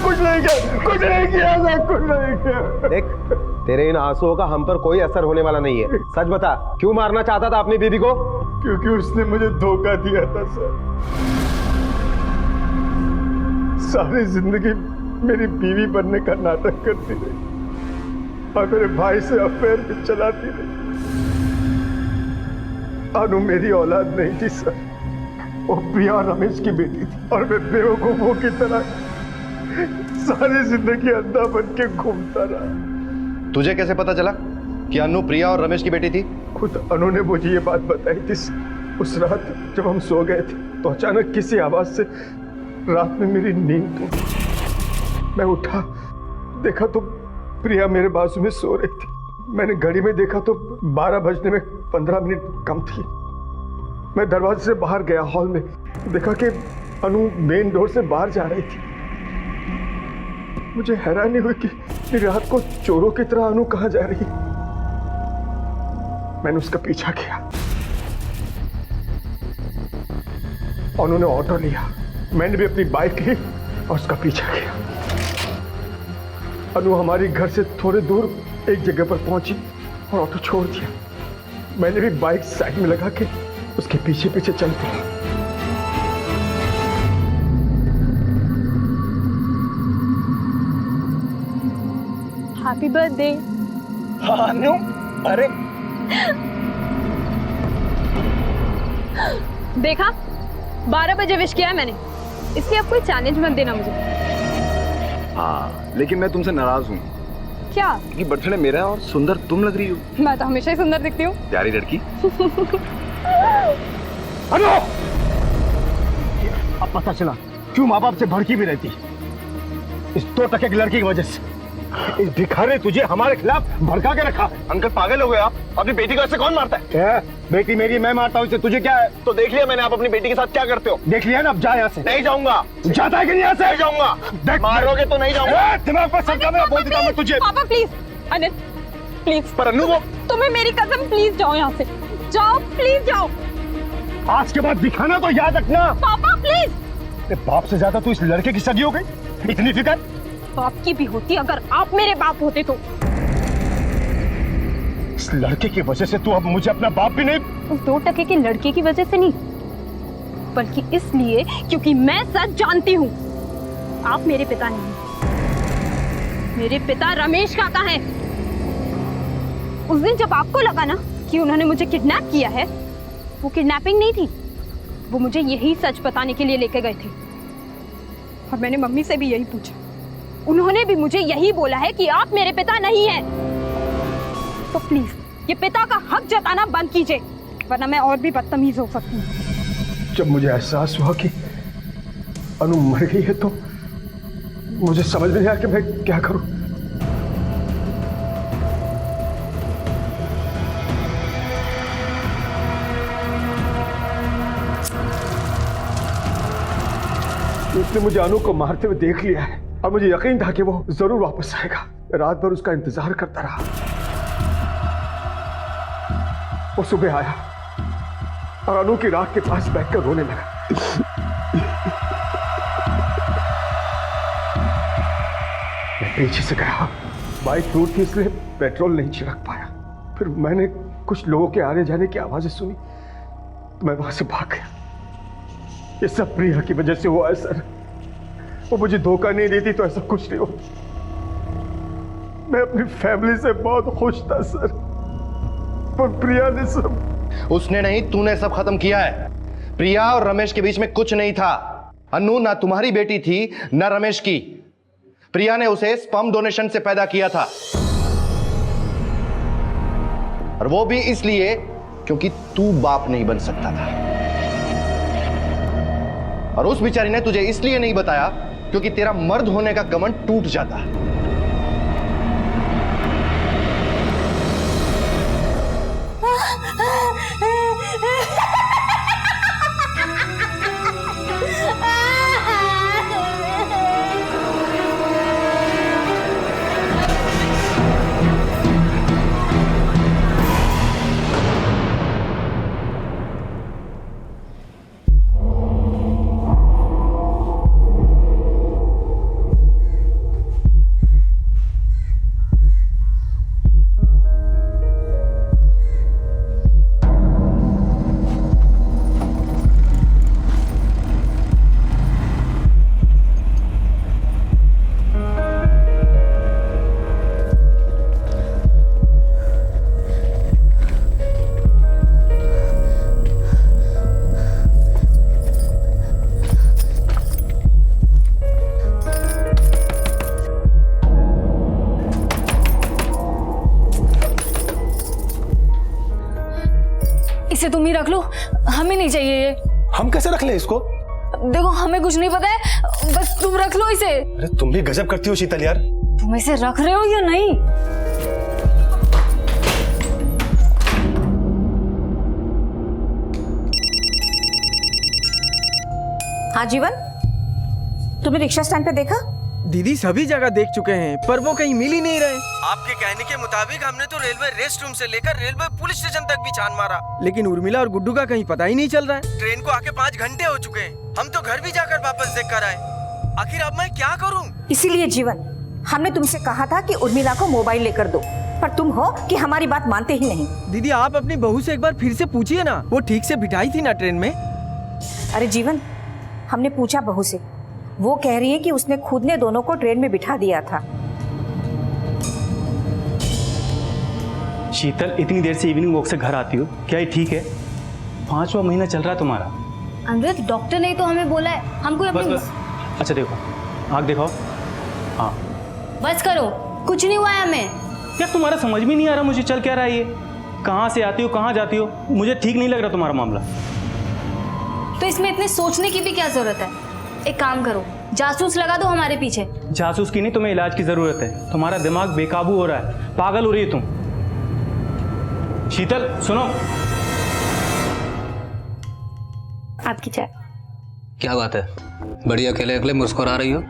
कुछ नहीं किया, कुछ नहीं किया। देख, तेरे इन आंसुओं का हम पर कोई असर होने वाला नहीं है। सच बता, क्यों मारना चाहता था अपनी बीवी को? क्योंकि उसने मुझे धोखा दिया था सर। सारी जिंदगी मेरी बीवी बनने का नाटक करती रही और मेरे भाई से अफेयर भी चलाती रही। अनु मेरी औलाद नहीं थी सर, वो प्रिया और रमेश की बेटी थी और मैं बेवकूफों की तरह सारी जिंदगी अंधा बन के घूमता रहा। तुझे कैसे पता चला कि अनु प्रिया और रमेश की बेटी थी? खुद अनु ने मुझे ये बात बताई थी। उस रात जब हम सो गए थे तो अचानक किसी आवाज से रात में मेरी नींद टूटी। मैं उठा, देखा तो प्रिया मेरे बाजू में सो रही थी। मैंने घड़ी में देखा तो 12 बजने में 15 मिनट कम थी। मैं दरवाजे से बाहर गया, हॉल में देखा कि अनु मेन डोर से बाहर जा रही थी। मुझे हैरानी हुई कि रात को चोरों की तरह अनु कहां जा रही। मैंने उसका पीछा किया। अनु ने ऑटो लिया, मैंने भी अपनी बाइक ली और उसका पीछा किया। अनु हमारी घर से थोड़े दूर एक जगह पर पहुंची और ऑटो छोड़ दिया। मैंने भी बाइक साइड में लगा के उसके पीछे पीछे चल पड़ा। Happy birthday. अनु, अरे देखा, 12 बजे विश किया है मैंने, इसलिए आप कोई चैलेंज मत देना मुझे। हाँ, लेकिन मैं तुमसे नाराज हूँ। क्या? कि बर्थडे मेरा है और सुंदर तुम लग रही हो। मैं तो हमेशा ही सुंदर दिखती हूँ। प्यारी लड़की। अनु! अब पता चला क्यों माँ बाप से भड़की भी रहती, इस 2 टके की लड़की की वजह से। इस भिखारी ने तुझे हमारे खिलाफ भड़का के रखा। अंकल पागल हो गए आप? अपनी बेटी को ऐसे कौन मारता है? बेटी मेरी, मैं मारता हूँ इसे, तुझे क्या है? तो देख लिया मैंने, आप अपनी बेटी के साथ क्या करते हो। देख लिया ना, अब जा यहाँ से। नहीं जाऊंगा। जाता है कि नहीं यहाँ से? नहीं जाऊंगा। देख, मारोगे तो नहीं जाऊंगा। दिमाग पर सबका मैं बोल देता हूँ तुझे। पापा प्लीज, अनिल प्लीज। पर अन्नू, वो तुम्हें मेरी कसम, प्लीज जाओ यहाँ से, जाओ प्लीज जाओ। आज के बाद दिखाना तो याद रखना। पापा प्लीज। तेरे बाप से ज्यादा तू इस लड़के की सगी हो गई, इतनी फिक्र? बाप की भी होती अगर आप मेरे बाप होते तो। इस लड़के की वजह से तू अब मुझे अपना बाप भी नहीं। उस 2 टके के लड़के की वजह से नहीं, बल्कि इसलिए क्योंकि मैं सच जानती हूँ। आप मेरे पिता नहीं, मेरे पिता रमेश काका हैं। उस दिन जब आपको लगा ना कि उन्होंने मुझे किडनैप किया है, वो किडनैपिंग नहीं थी, वो मुझे यही सच बताने के लिए लेके गए थे। और मैंने मम्मी से भी यही पूछा, उन्होंने भी मुझे यही बोला है कि आप मेरे पिता नहीं हैं। तो प्लीज ये पिता का हक जताना बंद कीजिए, वरना मैं और भी बदतमीज हो सकती हूँ। जब मुझे एहसास हुआ कि अनु मर गई है तो मुझे समझ नहीं आया कि मैं क्या करूं। उसने मुझे अनु को मारते हुए देख लिया है और मुझे यकीन था कि वो जरूर वापस आएगा। रात भर उसका इंतजार करता रहा। वो सुबह आया और अनु की राख के पास बैठकर रोने लगा। मैं पीछे से गया, बाइक टूट थी इसलिए पेट्रोल नहीं छिड़क पाया। फिर मैंने कुछ लोगों के आने जाने की आवाजें सुनी तो मैं वहां से भाग गया। ये सब प्रिया की वजह से हुआ है सर। वो मुझे धोखा नहीं देती तो ऐसा कुछ नहीं होता। मैं अपनी फैमिली से बहुत खुश था सर, पर प्रिया ने सब। उसने नहीं, तूने सब खत्म किया है। प्रिया और रमेश के बीच में कुछ नहीं था। अनु ना तुम्हारी बेटी थी ना रमेश की। प्रिया ने उसे स्पर्म डोनेशन से पैदा किया था, और वो भी इसलिए क्योंकि तू बाप नहीं बन सकता था। और उस बेचारी ने तुझे इसलिए नहीं बताया क्योंकि तेरा मर्द होने का घमंड टूट जाता। इसे तुम ही रख लो, हमें नहीं चाहिए ये। हम कैसे रख ले इसको? देखो हमें कुछ नहीं पता है, बस तुम रख लो इसे। अरे तुम भी गजब करती हो शीतल यार। तुम इसे रख रहे हो या नहीं? हाँ जीवन, तुमने रिक्शा स्टैंड पे देखा? दीदी सभी जगह देख चुके हैं पर वो कहीं मिल ही नहीं रहे। आपके कहने के मुताबिक हमने तो रेलवे रेस्ट रूम से लेकर रेलवे पुलिस स्टेशन तक भी छान मारा, लेकिन उर्मिला और गुड्डू का कहीं पता ही नहीं चल रहा है। ट्रेन को आके 5 घंटे हो चुके हैं, हम तो घर भी जाकर वापस देख कर आए। आखिर अब मैं क्या करूं? इसीलिए जीवन, हमने तुमसे कहा था कि उर्मिला को मोबाइल लेकर दो, पर तुम हो कि हमारी बात मानते ही नहीं। दीदी आप अपनी बहू से एक बार फिर से पूछिए ना, वो ठीक से बिठाई थी ना ट्रेन में। अरे जीवन, हमने पूछा बहू से, वो कह रही है कि उसने खुद ने दोनों को ट्रेन में बिठा दिया था। शीतल, इतनी देर से इवनिंग वॉक से घर आती हो, क्या ये ठीक है? 5वां महीना चल रहा है तुम्हारा। अमृत, डॉक्टर ने तो हमें बोला है हमको अपनी बस। अच्छा देखो, आँख दिखाओ। हाँ बस करो, कुछ नहीं हुआ है हमें। यार तुम्हारा समझ में नहीं आ रहा मुझे चल क्या रहा है ये। कहाँ से आती हो, कहाँ जाती हो, मुझे ठीक नहीं लग रहा तुम्हारा मामला। तो इसमें इतने सोचने की भी क्या जरूरत है? एक काम करो, जासूस लगा दो हमारे पीछे। जासूस की नहीं, तुम्हें इलाज की जरूरत है। तुम्हारा दिमाग बेकाबू हो रहा है, पागल हो रही है तुम। शीतल सुनो, आपकी चाय। क्या बात है, बड़ी अकेले अकेले मुस्कुरा रही हो?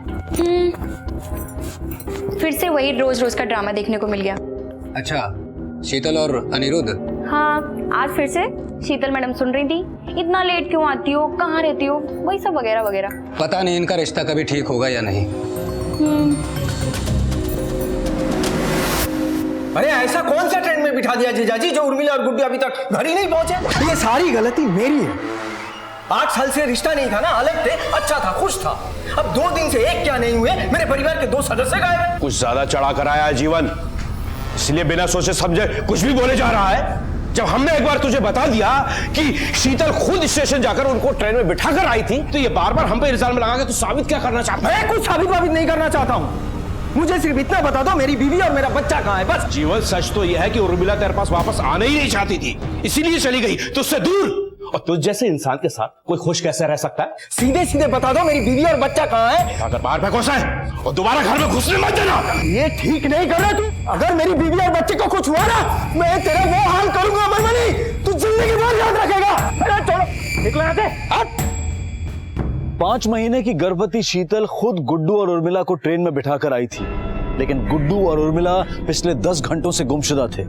फिर से वही रोज रोज का ड्रामा देखने को मिल गया। अच्छा, शीतल और अनिरुद्ध? हाँ, आज फिर से शीतल मैडम सुन रही थी, इतना लेट क्यों आती हो, कहाँ रहती हो, वही सब वगैरह वगैरह। पता नहीं इनका रिश्ता कभी ठीक होगा या नहीं। अरे ऐसा कौन सा ट्रेन में बिठा दिया जीजाजी जो उर्मिला और गुड्डू अभी तक घर ही नहीं पहुंचे? ये सारी गलती मेरी है। 8 साल से रिश्ता नहीं था ना, अलग थे, अच्छा था, खुश था। अब 2 दिन से एक क्या नहीं हुए, मेरे परिवार के 2 सदस्य गायब हैं। कुछ ज्यादा चढ़ा कर आया है जीवन, इसलिए बिना सोचे समझे कुछ भी बोले जा रहा है। जब हमने एक बार तुझे बता दिया कि शीतल खुद स्टेशन जाकर उनको ट्रेन में बिठा कर आई थी, तो ये बार बार हम पे इल्जाम लगा के तू साबित क्या करना चाहता है? मैं कुछ साबित नहीं करना चाहता हूँ। मुझे सिर्फ इतना बता दो, मेरी बीवी और मेरा बच्चा कहाँ है, बस। जीवन सच तो यह है कि उर्मिला तेरे पास वापस आना ही नहीं चाहती थी, इसीलिए चली गई तुझसे दूर। और तुझ जैसे इंसान के साथ कोई खुश कैसे रह सकता है? सीधे सीधे बता दो, मेरी बीवी और बच्चा कहाँ है? अगर बाहर पे घुसा है और दोबारा घर में घुसने मत देना। ये ठीक नहीं कर रहा तू। अगर मेरी बीवी और बच्चे को कुछ हुआ ना, मैं तेरा वो हाल करूंगा अमरमणि, तू जिंदगी भर याद रखेगा। अरे छोड़ो, निकलो यहाँ से। 5 महीने की गर्भवती शीतल खुद गुड्डू और उर्मिला को ट्रेन में बिठाकर आई थी, लेकिन गुड्डू और उर्मिला पिछले 10 घंटों से गुमशुदा थे।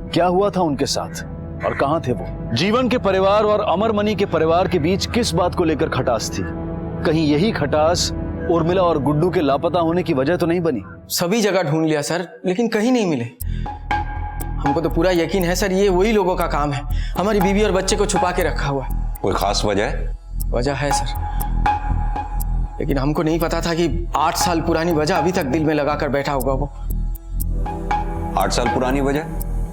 क्या हुआ था उनके साथ और कहां थे वो? जीवन के परिवार और अमरमणि के परिवार के बीच किस बात को लेकर खटास थी? कहीं यही खटास उर्मिला और गुड्डू के लापता होने की वजह तो नहीं बनी? सभी जगह ढूंढ लिया सर, लेकिन कहीं नहीं मिले। हमको तो पूरा यकीन है सर, ये वही लोगों का काम है, हमारी बीवी और बच्चे को छुपा के रखा हुआ है। कोई खास वजह है? वजह है सर, लेकिन हमको नहीं पता था कि 8 साल पुरानी वजह अभी तक दिल में लगाकर बैठा होगा वो। 8 साल पुरानी वजह?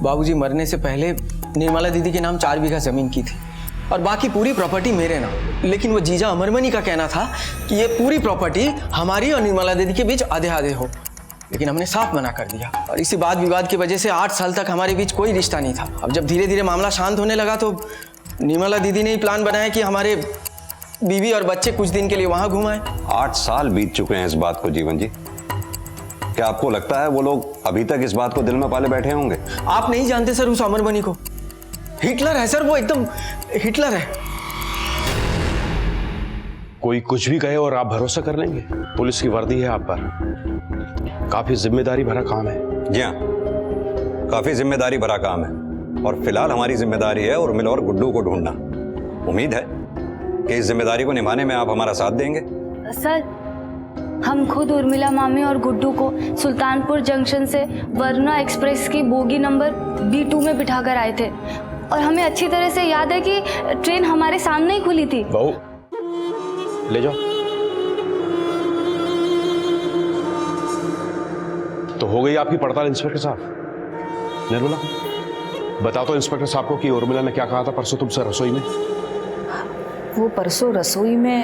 बाबूजी मरने से पहले निर्मला दीदी के नाम 4 बीघा जमीन की थी और बाकी पूरी प्रॉपर्टी मेरे नाम। लेकिन वो जीजा अमरमणि का कहना था कि ये पूरी प्रॉपर्टी हमारी और निर्मला दीदी के बीच आधे आधे हो, लेकिन हमने साफ मना कर दिया। और इसी वाद विवाद की वजह से 8 साल तक हमारे बीच कोई रिश्ता नहीं था। अब जब धीरे धीरे मामला शांत होने लगा तो निर्मला दीदी ने ही प्लान बनाया कि हमारे बीवी और बच्चे कुछ दिन के लिए वहां घुमाएं। 8 साल बीत चुके हैं इस बात को जीवन जी। क्या आपको लगता है वो लोग अभी तक इस बात को दिल में पाले बैठे होंगे? आप नहीं जानते सर उस अमरमणि को, हिटलर है सर, वो एकदम हिटलर है। कोई कुछ भी कहे और आप भरोसा कर लेंगे? पुलिस की वर्दी है आप पर, काफी जिम्मेदारी भरा काम है। जी हाँ, काफी जिम्मेदारी भरा काम है और फिलहाल हमारी जिम्मेदारी है उर्मिला और गुड्डू को ढूंढना। उम्मीद है कि इस जिम्मेदारी को निभाने में आप हमारा साथ देंगे। सर, हम खुद उर्मिला मामी और गुड्डू को सुल्तानपुर जंक्शन से वरुणा एक्सप्रेस की बोगी नंबर B2 में बिठाकर आए थे और हमें अच्छी तरह से याद है कि ट्रेन हमारे सामने ही खुली थी। बहू ले जाओ। तो हो गई आपकी पड़ताल इंस्पेक्टर साहब। निर्मला, बताओ तो इंस्पेक्टर साहब को कि उर्मिला ने क्या कहा था परसों तुमसे रसोई में? वो परसों रसोई में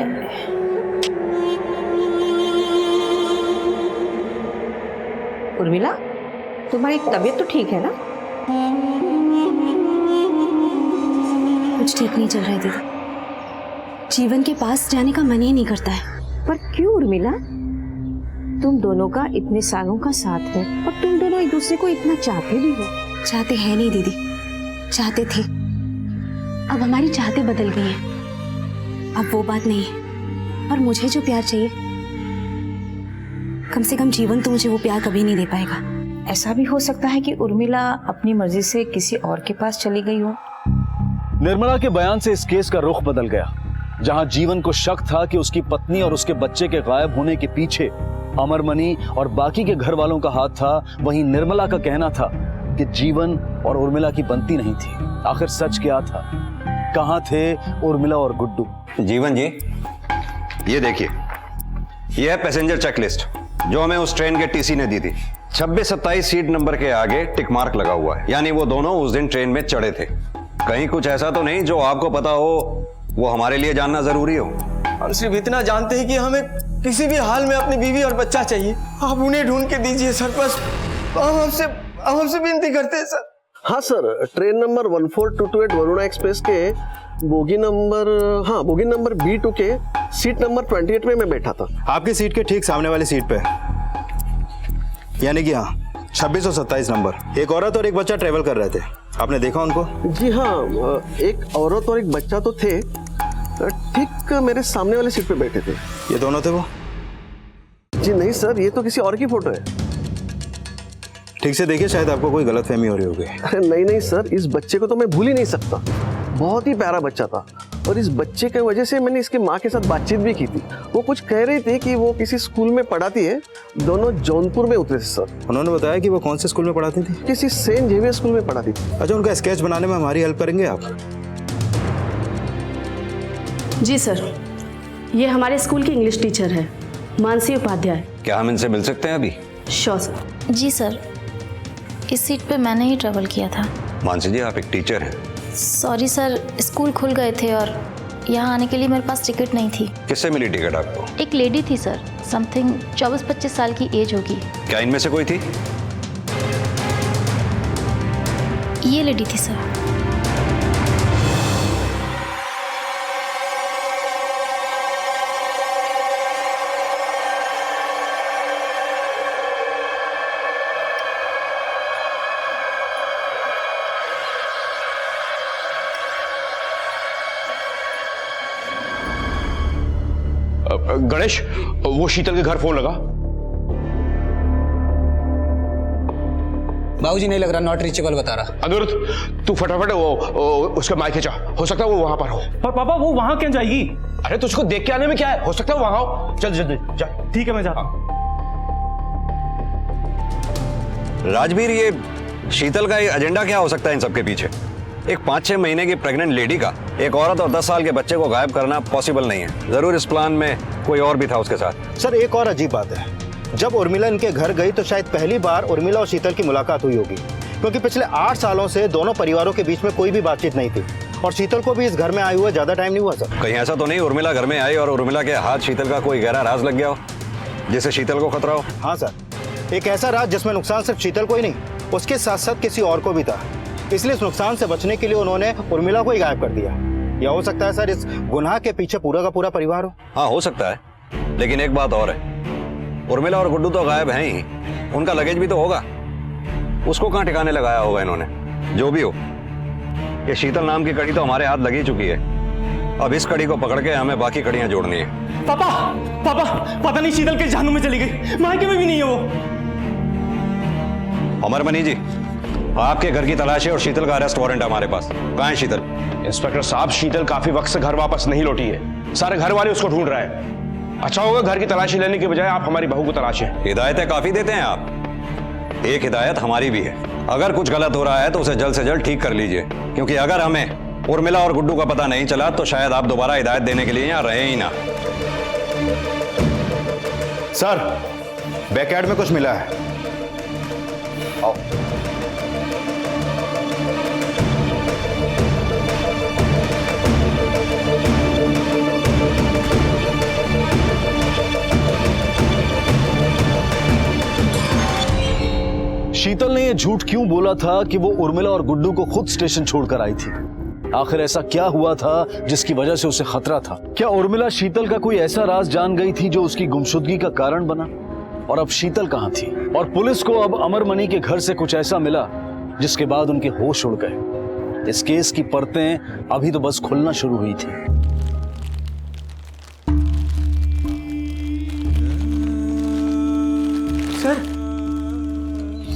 उर्मिला, तुम्हारी तबीयत तो ठीक है ना? कुछ ठीक नहीं चल रहा है दीदी, जीवन के पास जाने का मन ही नहीं करता है। पर क्यों उर्मिला? तुम दोनों का इतने सालों का साथ है और तुम दोनों एक दूसरे को इतना चाहते भी हो। चाहते हैं नहीं दीदी, चाहते थे, अब हमारी चाहते बदल गई हैं। अब वो बात नहीं है, और मुझे जो प्यार चाहिए, कम से कम जीवन तो मुझे वो प्यार कभी नहीं दे पाएगा। ऐसा भी हो सकता है कि उर्मिला अपनी मर्जी से किसी और के पास चली गई हो। निर्मला के बयान से इस केस का रुख बदल गया। जहां जीवन को शक था कि उसकी पत्नी और उसके बच्चे के गायब होने के पीछे अमरमणि और बाकी के घर वालों का हाथ था, वहीं निर्मला का कहना था कि जीवन और उर्मिला की बनती नहीं थी। आखिर सच क्या था? कहां थे उर्मिला और गुड्डू? जीवन जी, ये देखिए, ये है पैसेंजर चेकलिस्ट जो हमें उस ट्रेन के टीसी ने दी थी। 26-27 सीट नंबर के आगे टिक मार्क लगा हुआ है, यानी वो दोनों उस दिन ट्रेन में चढ़े थे। कहीं कुछ ऐसा तो नहीं जो आपको पता हो, वो हमारे लिए जानना जरूरी हो? हम सिर्फ इतना जानते हैं कि हमें किसी भी हाल में अपनी बीवी और बच्चा चाहिए। आप उन्हें ढूंढ के दीजिए सर, बस हम हमसे विनती करते हैं सर। हाँ sir, train number 14228 Varuna express के बोगी नंबर B2 के सीट नंबर 28 में मैं बैठा था। आपकी सीट के ठीक सामने वाली सीट पे, यानी कि हाँ 26 और 27 नंबर, एक औरत और एक बच्चा ट्रेवल कर रहे थे। आपने देखा उनको? जी हाँ, एक औरत और एक बच्चा तो थे, ठीक मेरे सामने वाली सीट पे बैठे थे। ये दोनों थे वो? जी नहीं सर, ये तो किसी और की फोटो है। ठीक से देखिए, शायद आपको कोई गलतफहमी हो रही होगी। अरे नहीं नहीं सर, इस बच्चे को तो मैं भूल ही नहीं सकता। बहुत ही प्यारा बच्चा था और इस बच्चे की वजह से मैंने इसकी माँ के साथ बातचीत भी की थी। वो कुछ कह रही थी कि वो किसी स्कूल में पढ़ाती है। दोनों जौनपुर में उतरे थे सर। उन्होंने बताया कि वो कौन से स्कूल में पढ़ाती थी? किसी सेंट जेवियर स्कूल में पढ़ाती थी। अच्छा, उनका स्केच बनाने में हमारी हेल्प करेंगे आप? जी सर, ये हमारे स्कूल की इंग्लिश टीचर है, मानसी उपाध्याय। क्या हम इनसे मिल सकते हैं अभी? Sure sir. जी सर, इस सीट पे मैंने ही ट्रेवल किया था। मानसी जी, आप एक टीचर हैं। सॉरी सर, स्कूल खुल गए थे और यहाँ आने के लिए मेरे पास टिकट नहीं थी। किससे मिली टिकट आपको? एक लेडी थी सर, समथिंग 24-25 साल की एज होगी। क्या इनमें से कोई थी? ये लेडी थी सर। गणेश, वो शीतल के घर फोन लगा। बाबूजी नहीं लग रहा, नॉट रीचेबल बता रहा। अनिरुद्ध, तू फटाफट उसका माइक खींचा, हो सकता है वो वहां पर हो। पर पापा वो वहां क्यों जाएगी? अरे तुझको देख के आने में क्या है, हो सकता है वो वहां हो। चल जल्दी जा। ठीक है, मैं जाता हूं। राजवीर, ये शीतल का एजेंडा क्या हो सकता है इन सबके पीछे? एक 5-6 महीने की प्रेग्नेंट लेडी का एक औरत और 10 साल के बच्चे को गायब करना पॉसिबल नहीं है। जरूर इस प्लान में कोई और भी था उसके साथ। सर, एक और अजीब बात है, जब उर्मिला इनके घर गई तो शायद पहली बार उर्मिला और शीतल की मुलाकात हुई होगी, क्योंकि पिछले 8 सालों से दोनों परिवारों के बीच में कोई भी बातचीत नहीं थी और शीतल को भी इस घर में आए हुए ज्यादा टाइम नहीं हुआ। सर, कहीं ऐसा तो नहीं उर्मिला घर में आई और उर्मिला के हाथ शीतल का कोई गहरा राज लग गया हो जिससे शीतल को खतरा हो? हाँ सर, एक ऐसा राज जिसमें नुकसान सिर्फ शीतल को ही नहीं, उसके साथ साथ किसी और को भी था। इसलिए इस नुकसान से बचने के लिए उन्होंने उर्मिला को ही गायब कर दिया। या हो सकता है सर, इस गुनाह के पीछे पूरा का पूरा परिवार हो। हाँ, हो सकता है, लेकिन एक बात और है, उर्मिला और गुड्डू तो गायब हैं ही, उनका लगेज भी तो होगा। उसको कहाँ ठिकाने लगाया होगा इन्होंने? जो भी हो, ये शीतल नाम की कड़ी तो हमारे हाथ लगी चुकी है। अब इस कड़ी को पकड़ के हमें बाकी कड़ियां जोड़नी है। पापा पापा, पता नहीं शीतल के जहन्नुम में चली गई, मायके में भी नहीं है वो। अमरमणि जी, आपके घर की तलाशी और शीतल का अरेस्ट वारंट हमारे पास। कहाँ है शीतल? इंस्पेक्टर साहब, शीतल काफी वक्त से घर वापस नहीं लौटी है। सारे घर वाले उसको ढूंढ रहे हैं। अच्छा होगा घर की तलाशी लेने के बजाय आप हमारी बहू को तलाशें। हिदायतें काफी देते हैं आप। एक हिदायत हमारी भी है, अगर कुछ गलत हो रहा है तो उसे जल्द से जल्द ठीक कर लीजिए, क्योंकि अगर हमें उर्मिला और गुड्डू का पता नहीं चला तो शायद आप दोबारा हिदायत देने के लिए यहाँ रहे ही ना। सर, बैकयार्ड में कुछ मिला है। आओ। शीतल ने यह झूठ क्यों बोला था कि वो उर्मिला और गुड्डू को खुद स्टेशन छोड़कर आई थी? आखिर ऐसा क्या हुआ था जिसकी वजह से उसे खतरा था? क्या उर्मिला शीतल का कोई ऐसा राज जान गई थी जो उसकी गुमशुदगी का कारण बना? और अब शीतल कहां थी? और पुलिस को अब अमरमणि के घर से कुछ ऐसा मिला जिसके बाद उनके होश उड़ गए। इस केस की परतें अभी तो बस खुलना शुरू हुई थी।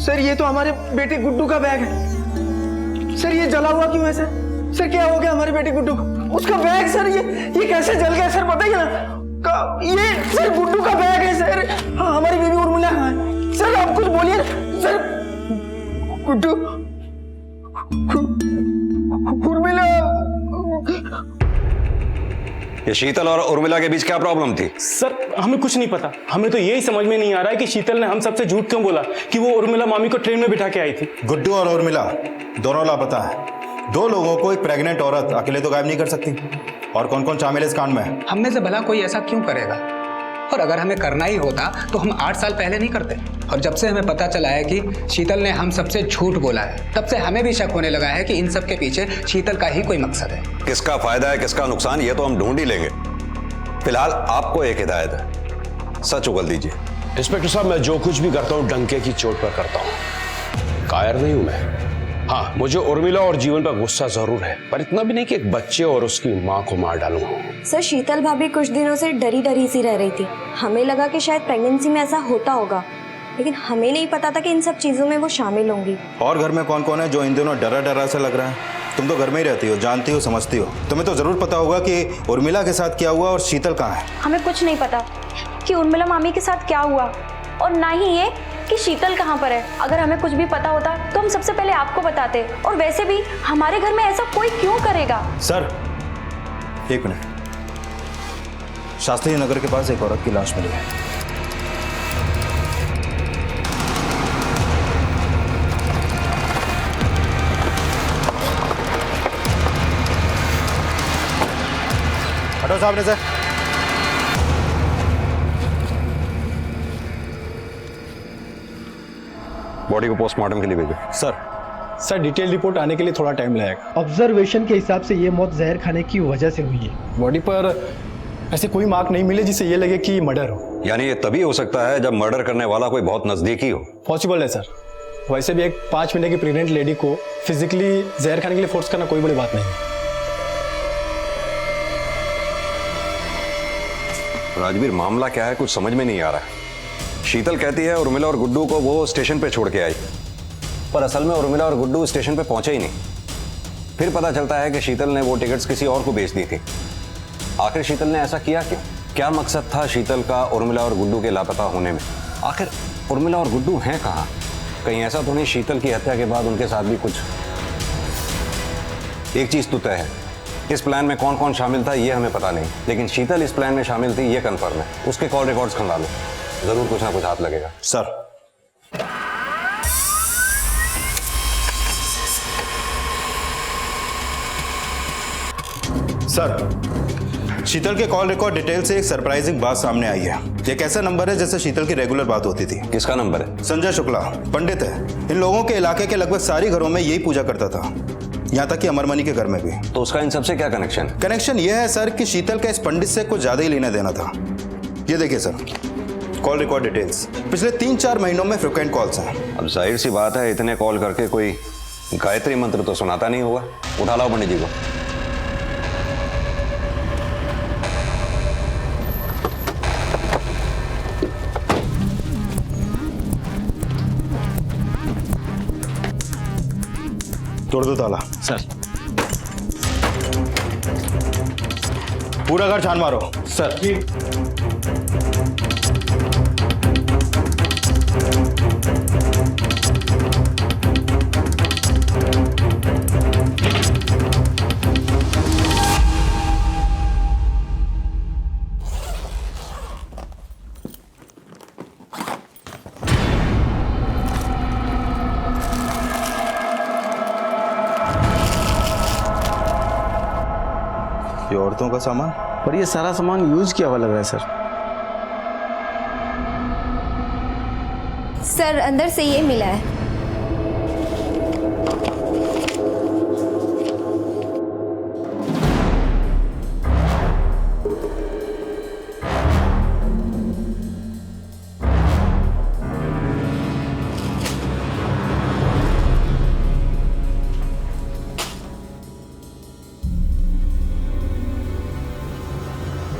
सर, ये तो हमारे बेटे गुड्डू का बैग है। सर, ये जला हुआ क्यों है सर? सर, क्या हो गया हमारे बेटे गुड्डू को? उसका बैग सर, ये कैसे जल गया सर, बताइए ना। ये सर गुड्डू का बैग है सर। हाँ, हमारी बेबी उर्मिला कहाँ है? सर, आप कुछ बोलिए सर। गुड्डू, उर्मिला। ये शीतल और उर्मिला के बीच क्या प्रॉब्लम थी? सर, हमें कुछ नहीं पता। हमें तो यही समझ में नहीं आ रहा है कि शीतल ने हम सबसे झूठ क्यों बोला कि वो उर्मिला मामी को ट्रेन में बिठा के आई थी। गुड्डू और उर्मिला दोनों लापता है। 2 लोगों को एक प्रेग्नेंट औरत अकेले तो गायब नहीं कर सकती। और कौन कौन शामिल है इस कांड में? हम में से भला कोई ऐसा क्यों करेगा? और अगर हमें करना ही होता तो हम 8 साल पहले नहीं करते। और जब से हमें पता चला है कि शीतल ने हम सबसे झूठ बोला है, तब से हमें भी शक होने लगा है कि इन सब के पीछे शीतल का ही कोई मकसद है। किसका फायदा है, किसका नुकसान, ये तो हम ढूंढ ही लेंगे। फिलहाल आपको एक हिदायत है, सच उगल दीजिए। इंस्पेक्टर साहब, मैं जो कुछ भी करता हूँ डंके की चोट पर करता हूँ, कायर नहीं हूं मैं। हाँ, मुझे उर्मिला और जीवन पर गुस्सा जरूर है, पर इतना भी नहीं कि एक बच्चे और उसकी माँ को मार डालूं। सर, शीतल भाभी कुछ दिनों से डरी डरी सी रह रही थी। हमें लगा कि शायद प्रेगनेंसी में ऐसा होता होगा, लेकिन हमें नहीं पता था कि इन सब चीज़ों में वो शामिल होंगी। और घर में कौन कौन है जो इन दिनों डरा डरा सा लग रहा है? तुम तो घर में ही रहती हो, जानती हो, समझती हो। तुम्हें तो जरूर पता होगा कि उर्मिला के साथ क्या हुआ और शीतल कहाँ है। हमें कुछ नहीं पता कि उर्मिला मामी के साथ क्या हुआ, और ना ही ये कि शीतल कहाँ पर है। अगर हमें कुछ भी पता होता तो हम सबसे पहले आपको बताते, और वैसे भी हमारे घर में ऐसा कोई क्यों करेगा। सर एक मिनट, शास्त्री नगर के पास एक औरत की लाश मिली है। हटो सामने से। बॉडी को पोस्टमार्टम के लिए भेजो। सर डिटेल रिपोर्ट आने के लिए थोड़ा टाइम लगेगा। ऑब्जर्वेशन के हिसाब से ये मौत जहर खाने की वजह से हुई है। बॉडी पर ऐसे कोई मार्क नहीं मिले जिससे ये लगे कि मर्डर हो। यानी ये तभी हो सकता है जब मर्डर करने वाला कोई बहुत नजदीकी हो। पॉसिबल है सर। वैसे भी एक 5 महीने की प्रेग्नेंट लेडी को फिजिकली जहर खाने के लिए फोर्स करना कोई बड़ी बात नहीं है। राजवीर, मामला क्या है कुछ समझ में नहीं आ रहा है। शीतल कहती है उर्मिला और गुड्डू को वो स्टेशन पे छोड़ के आई, पर असल में उर्मिला और गुड्डू स्टेशन पे पहुंचे ही नहीं। फिर पता चलता है कि शीतल ने वो टिकट्स किसी और को बेच दी थी। आखिर शीतल ने ऐसा किया क्यों? क्या मकसद था शीतल का उर्मिला और गुड्डू के लापता होने में? आखिर उर्मिला और गुड्डू हैं कहाँ? कहीं ऐसा तो नहीं शीतल की हत्या के बाद उनके साथ भी कुछ? एक चीज तो तय है, इस प्लान में कौन कौन शामिल था ये हमें पता नहीं, लेकिन शीतल इस प्लान में शामिल थी ये कंफर्म है। उसके कॉल रिकॉर्ड्स खंगालो, जरूर कुछ ना कुछ हाथ लगेगा। सर शीतल के कॉल रिकॉर्ड डिटेल से एक सरप्राइजिंग बात सामने आई है। एक ऐसा नंबर है जिससे शीतल की रेगुलर बात होती थी। किसका नंबर है? संजय शुक्ला, पंडित है। इन लोगों के इलाके के लगभग सारी घरों में यही पूजा करता था, यहाँ तक कि अमरमणि के घर में भी। तो उसका इन सबसे क्या कनेक्शन? कनेक्शन यह है सर कि शीतल का इस पंडित से कुछ ज्यादा ही लेना देना था। ये देखिए सर, कॉल रिकॉर्ड डिटेल्स पिछले 3-4 महीनों में फ्रिक्वेंट कॉल्स हैं। अब जाहिर सी बात है इतने कॉल करके कोई गायत्री मंत्र तो सुनाता नहीं होगा। उठा लाओ पंडित जी को। तोड़ दो ताला। सर पूरा घर छान मारो। सर ये औरतों का सामान, पर ये सारा सामान यूज किया हुआ लग रहा है सर। सर अंदर से ये मिला है।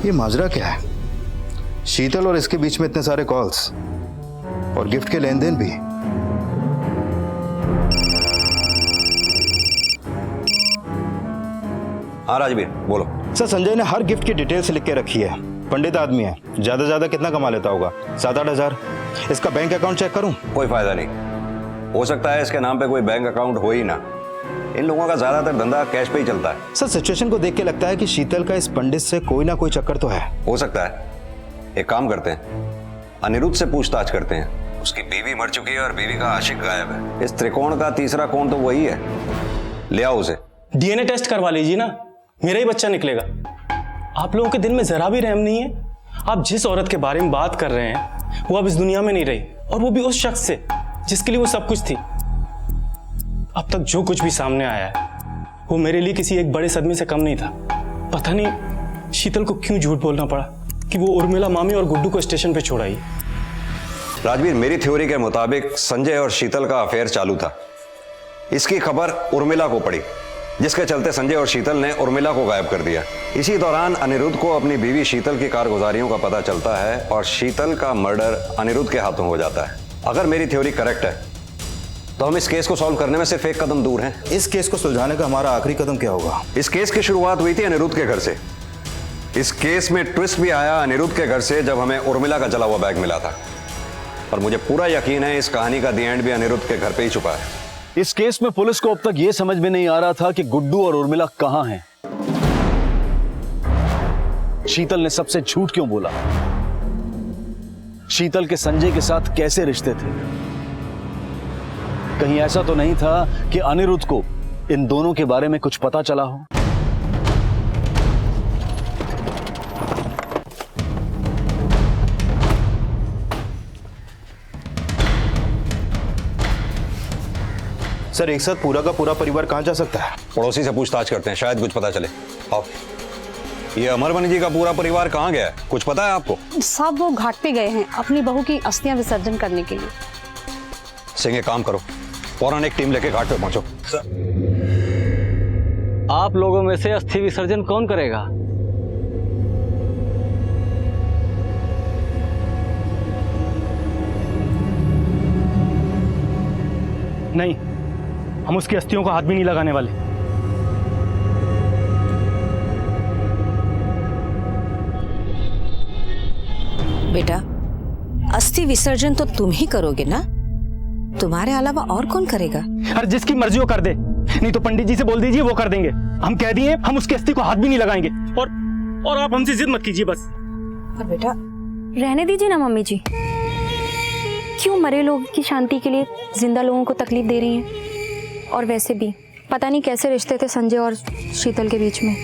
ये माजरा क्या है? शीतल और इसके बीच में इतने सारे कॉल्स और गिफ्ट के लेन देन भी। हाँ राजवीर बोलो। सर संजय ने हर गिफ्ट की डिटेल्स लिख के रखी है। पंडित आदमी है, ज्यादा ज्यादा कितना कमा लेता होगा? 7-8 हजार। इसका बैंक अकाउंट चेक करूं? कोई फायदा नहीं, हो सकता है इसके नाम पे कोई बैंक अकाउंट हो ही ना। इन लोगों का ज्यादातर धंधा कैश पे ही चलता है। सर सिचुएशन को देख के लगता है कि शीतल का इस पंडित से कोई ना कोई चक्कर तो है। हो सकता है। एक काम करते हैं, अनिरुद्ध से पूछताछ करते हैं। उसकी बीवी मर चुकी है और बीवी का आशिक गायब है। इस त्रिकोण का तीसरा कोण तो वही है। ले आओ उसे। डीएनए टेस्ट करवा लीजिए ना, मेरा ही बच्चा निकलेगा। आप लोगों के दिल में जरा भी रहम नहीं है? आप जिस औरत के बारे में बात कर रहे हैं वो अब इस दुनिया में नहीं रही, और वो भी उस शख्स से जिसके लिए वो सब कुछ थी। अब तक जो कुछ भी सामने आया है वो मेरे लिए किसी एक बड़े सदमे से कम नहीं था। पता नहीं शीतल को क्यों झूठ बोलना पड़ा कि वो उर्मिला मामी और गुड्डू को स्टेशन पे छोड़ आई। राजवीर, मेरी थ्योरी के मुताबिक संजय और शीतल का अफेयर चालू था। इसकी खबर उर्मिला को पड़ी, जिसके चलते संजय और शीतल ने उर्मिला को गायब कर दिया। इसी दौरान अनिरुद्ध को अपनी बीवी शीतल की कारगुजारियों का पता चलता है और शीतल का मर्डर अनिरुद्ध के हाथों हो जाता है। अगर मेरी थ्योरी करेक्ट है तो हम इस केस को सॉल्व करने में सिर्फ एक कदम दूर हैं। इस केस को सुलझाने का हमारा आखिरी कदम क्या होगा? इस केस की शुरुआत हुई थी अनिरुद्ध के घर से। इस केस में ट्विस्ट भी आया अनिरुद्ध के घर से जब हमें उर्मिला का जला हुआ बैग मिला था। और मुझे पूरा यकीन है इस कहानी का दी एंड भी अनिरुद्ध के घर पे ही छुपा है। इस केस में पुलिस को अब तक यह समझ में नहीं आ रहा था कि गुड्डू और उर्मिला कहां हैं। शीतल ने सबसे झूठ क्यों बोला? शीतल के संजय के साथ कैसे रिश्ते थे? कहीं ऐसा तो नहीं था कि अनिरुद्ध को इन दोनों के बारे में कुछ पता चला हो? सर एक साथ पूरा का पूरा परिवार कहां जा सकता है? पड़ोसी से पूछताछ करते हैं, शायद कुछ पता चले। आओ। ये अमरमणि जी का पूरा परिवार कहां गया है, कुछ पता है आपको? साहब वो घाट पे गए हैं अपनी बहू की अस्थियां विसर्जन करने के लिए। सिंह एक काम करो, फौरन एक टीम लेके घाट पे पहुंचो। आप लोगों में से अस्थि विसर्जन कौन करेगा? नहीं, हम उसकी अस्थियों को हाथ भी नहीं लगाने वाले। बेटा, अस्थि विसर्जन तो तुम ही करोगे ना? तुम्हारे अलावा और कौन करेगा? अरे जिसकी मर्जी हो कर दे, नहीं तो पंडित जी से बोल दीजिए, वो कर देंगे। हम कह दिए हम उसकी अस्थि को हाथ भी नहीं लगाएंगे। और आप हमसे जिद मत कीजिए बस। पर बेटा रहने दीजिए ना मम्मी जी, क्यों मरे लोगों की शांति के लिए जिंदा लोगों को तकलीफ दे रही हैं? और वैसे भी पता नहीं कैसे रिश्ते थे संजय और शीतल के बीच में।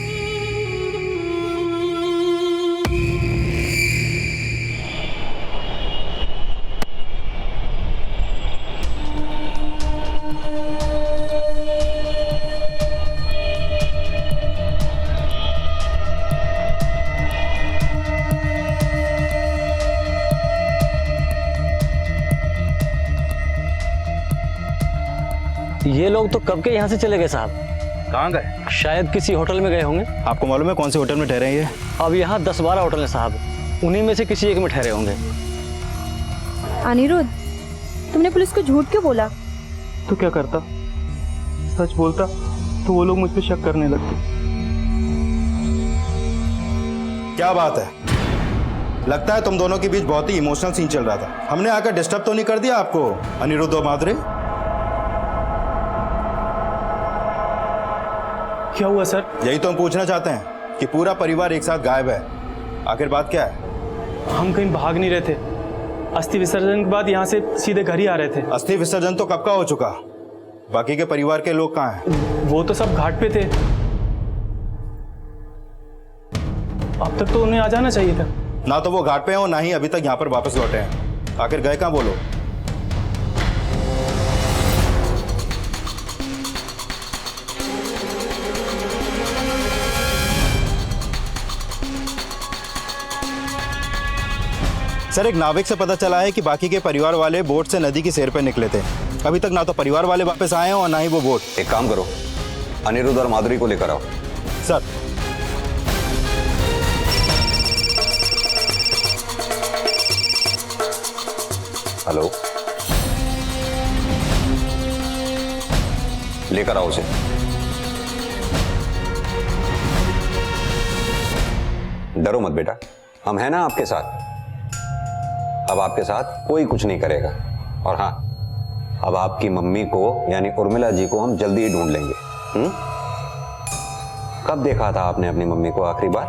ये लोग तो कब के यहाँ से चले गए साहब। कहाँ गए? शायद किसी होटल में गए होंगे। आपको मालूम है कौन से होटल में ठहरे हैं ये? अब यहाँ 10-12 होटल हैं साहब, उन्हीं में से किसी एक में ठहरे होंगे। अनिरुद्ध, तुमने पुलिस को झूठ क्यों बोला? तो क्या करता, सच बोलता तो वो लोग मुझ पे शक करने लगते। क्या बात है, लगता है तुम दोनों के बीच बहुत ही इमोशनल सीन चल रहा था। हमने आकर डिस्टर्ब तो नहीं कर दिया आपको अनिरुद्ध और माधुरी? क्या हुआ सर? यही तो हम पूछना चाहते हैं कि पूरा परिवार एक साथ गायब है, आखिर बात क्या है? हम कहीं भाग नहीं रहे थे, अस्थि विसर्जन के बाद यहाँ से सीधे घर ही आ रहे थे। अस्थि विसर्जन तो कब का हो चुका, बाकी के परिवार के लोग कहाँ हैं? वो तो सब घाट पे थे, अब तक तो उन्हें आ जाना चाहिए था। ना तो वो घाट पे हैं और ना ही अभी तक यहाँ पर वापस लौटे हैं। आखिर गए कहाँ वो लोग? सर एक नाविक से पता चला है कि बाकी के परिवार वाले बोट से नदी की सैर पर निकले थे। अभी तक ना तो परिवार वाले वापस आए हैं और ना ही वो बोट। एक काम करो, अनिरुद्ध और माधुरी को लेकर आओ। सर हेलो, लेकर आओ उसे। डरो मत बेटा, हम हैं ना आपके साथ। अब आपके साथ कोई कुछ नहीं करेगा। और हाँ, अब आपकी मम्मी को यानी उर्मिला जी को हम जल्दी ही ढूंढ लेंगे। कब देखा था आपने अपनी मम्मी को आखिरी बार?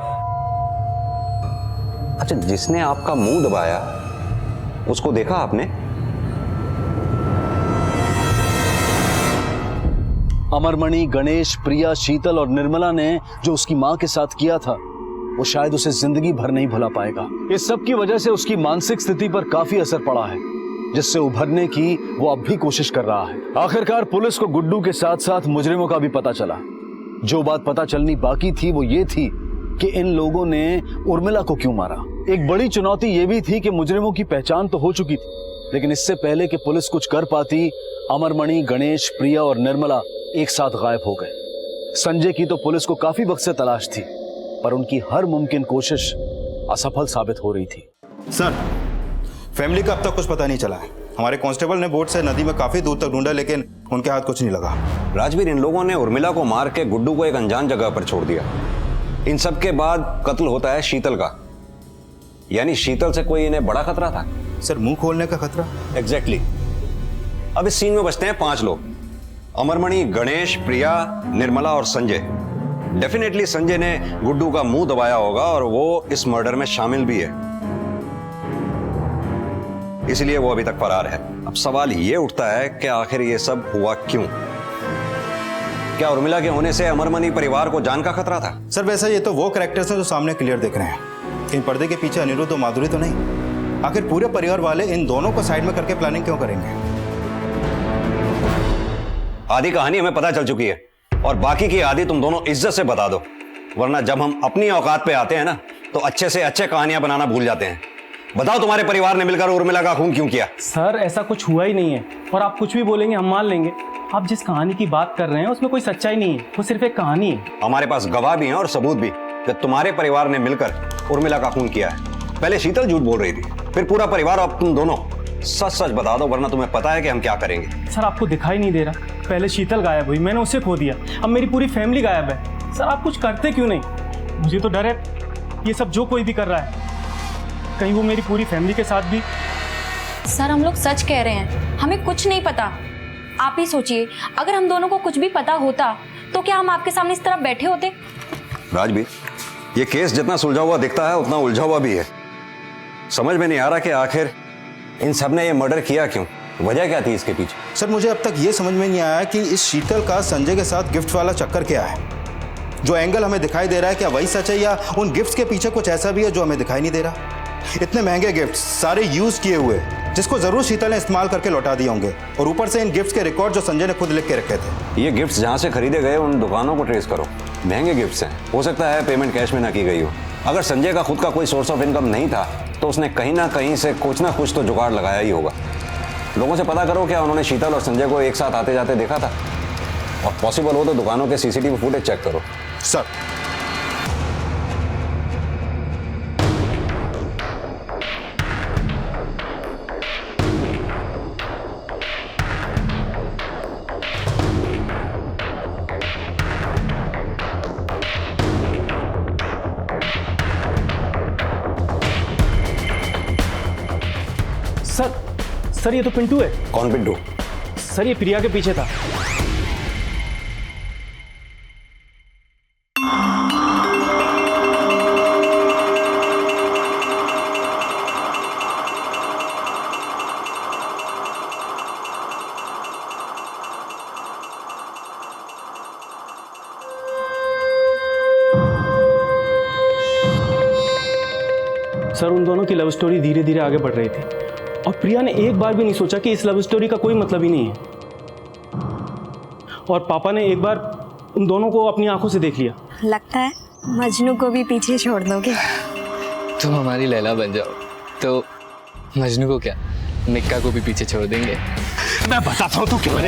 अच्छा, जिसने आपका मुंह दबाया उसको देखा आपने? अमरमणि, गणेश, प्रिया, शीतल और निर्मला ने जो उसकी मां के साथ किया था वो शायद उसे जिंदगी भर नहीं भुला पाएगा। इस सब की वजह से उसकी मानसिक स्थिति पर काफी असर पड़ा है, जिससे उभरने की वो अब भी कोशिश कर रहा है। आखिरकार पुलिस को गुड्डू के साथ साथ मुजरिमों का भी पता चला। जो बात पता चलनी बाकी थी वो ये थी कि इन लोगों ने उर्मिला को क्यों मारा। एक बड़ी चुनौती ये भी थी कि मुजरिमों की पहचान तो हो चुकी थी, लेकिन इससे पहले कि पुलिस कुछ कर पाती, अमरमणि, गणेश, प्रिया और निर्मला एक साथ गायब हो गए। संजय की तो पुलिस को काफी वक्त से तलाश थी, पर उनकी हर मुमकिन कोशिश असफल साबित हो रही थी। सर, फैमिली का अब तक कुछ पता नहीं चला है। हमारे कांस्टेबल ने बोट से नदी में काफी दूर तक ढूंढा, लेकिन उनके हाथ कुछ नहीं लगा। राजवीर, इन लोगों ने उर्मिला को मार के गुड्डू को एक अनजान जगह पर छोड़ दिया। इन सब के बाद कत्ल होता है शीतल का, यानी शीतल से कोई इन्हें बड़ा खतरा था। सर, मुंह खोलने का खतरा? एग्जैक्टली। अब इस सीन में बचते हैं 5 लोग, अमरमणि, गणेश, प्रिया, निर्मला और संजय। डेफिनेटली संजय ने गुड्डू का मुंह दबाया होगा और वो इस मर्डर में शामिल भी है, इसलिए वो अभी तक फरार है। अब सवाल ये उठता है कि आखिर ये सब हुआ क्यों? क्या उर्मिला के होने से अमरमणि परिवार को जान का खतरा था? सर, वैसे ये तो वो कैरेक्टर्स हैं जो सामने क्लियर दिख रहे हैं, इन पर्दे के पीछे अनिरुद्ध और माधुरी तो नहीं। आखिर पूरे परिवार वाले इन दोनों को साइड में करके प्लानिंग क्यों करेंगे? आधी कहानी हमें पता चल चुकी है और बाकी की आधी तुम दोनों इज्जत से बता दो, वरना जब हम अपनी औकात पे आते हैं ना तो अच्छे से अच्छे कहानियां बनाना भूल जाते हैं। बताओ, तुम्हारे परिवार ने मिलकर उर्मिला का खून क्यों किया? सर, ऐसा कुछ हुआ ही नहीं है और आप कुछ भी बोलेंगे हम मान लेंगे। आप जिस कहानी की बात कर रहे हैं उसमें कोई सच्चाई नहीं है, वो सिर्फ एक कहानी है। हमारे पास गवाह भी हैं और सबूत भी कि तुम्हारे परिवार ने मिलकर उर्मिला का खून किया है। पहले शीतल झूठ बोल रही थी, फिर पूरा परिवार, अब तुम दोनों सच सच बता दो, वरना तुम्हें पता है कि हम क्या करेंगे। सर, आपको दिखाई नहीं दे रहा? पहले शीतल गायब हुई, मैंने उसे खो दिया, अब मेरी पूरी फैमिली गायब है। सर, आप कुछ करते क्यों नहीं? मुझे तो डर है ये सब जो कोई भी कर रहा है कहीं वो मेरी पूरी फैमिली के साथ भी। सर, हम लोग सच कह रहे हैं, हमें कुछ नहीं पता। आप ही सोचिए, अगर हम दोनों को कुछ भी पता होता तो क्या हम आपके सामने इस तरह बैठे होते? राजवीर, ये केस जितना सुलझा हुआ दिखता है उतना उलझा हुआ भी है। समझ में नहीं आ रहा कि आखिर इन सब ने ये मर्डर किया क्यों, वजह क्या थी इसके पीछे? सर, मुझे अब तक ये समझ में नहीं आया कि इस शीतल का संजय के साथ गिफ्ट वाला चक्कर क्या है। जो एंगल हमें दिखाई दे रहा है क्या वही सच है, या उन गिफ्ट्स के पीछे कुछ ऐसा भी है जो हमें दिखाई नहीं दे रहा? इतने महंगे गिफ्ट्स, सारे यूज किए हुए, जिसको जरूर शीतल ने इस्तेमाल करके लौटा दिए होंगे, और ऊपर से इन गिफ्ट्स के रिकॉर्ड जो संजय ने खुद लिख के रखे थे। ये गिफ्ट्स जहां से खरीदे गए उन दुकानों को ट्रेस करो, महंगे गिफ्ट्स हैं, हो सकता है पेमेंट कैश में ना की गई हो। अगर संजय का खुद का कोई सोर्स ऑफ इनकम नहीं था तो उसने कहीं ना कहीं से कुछ ना कुछ तो जुगाड़ लगाया ही होगा। लोगों से पता करो क्या उन्होंने शीतल और संजय को एक साथ आते जाते देखा था, और पॉसिबल हो तो दुकानों के सीसीटीवी फुटेज चेक करो। सर, सर, ये तो पिंटू है। कौन पिंटू? सर, ये प्रिया के पीछे था। सर, उन दोनों की लव स्टोरी धीरे धीरे आगे बढ़ रही थी और प्रिया ने एक बार भी नहीं सोचा कि इस लव स्टोरी का कोई मतलब ही नहीं है, और पापा ने एक बार उन दोनों को अपनी आंखों से देख लिया। लगता है मजनू को भी पीछे छोड़ दोगे। तुम हमारी लैला बन जाओ तो मजनू को क्या, मिक्का को भी पीछे छोड़ देंगे। मैं बताता हूँ तू क्यों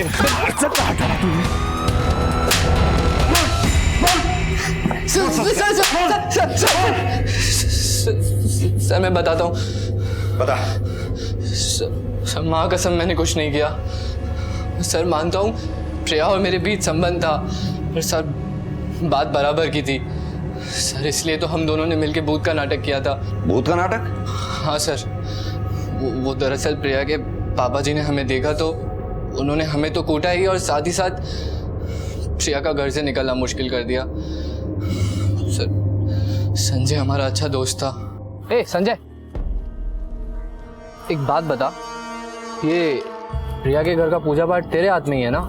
सर, मैं बताता हूँ। बता। सर, माँ कसम मैंने कुछ नहीं किया। सर, मानता हूँ प्रिया और मेरे बीच संबंध था, पर सर बात बराबर की थी सर, इसलिए तो हम दोनों ने मिलकर भूत का नाटक किया था। भूत का नाटक? हाँ सर, वो दरअसल प्रिया के पापा जी ने हमें देखा तो उन्होंने हमें तो कूटा ही और साथ ही साथ प्रिया का घर से निकलना मुश्किल कर दिया। सर, संजय हमारा अच्छा दोस्त था। ए संजय, एक बात बता, ये प्रिया के घर का पूजा पाठ तेरे हाथ में ही है ना?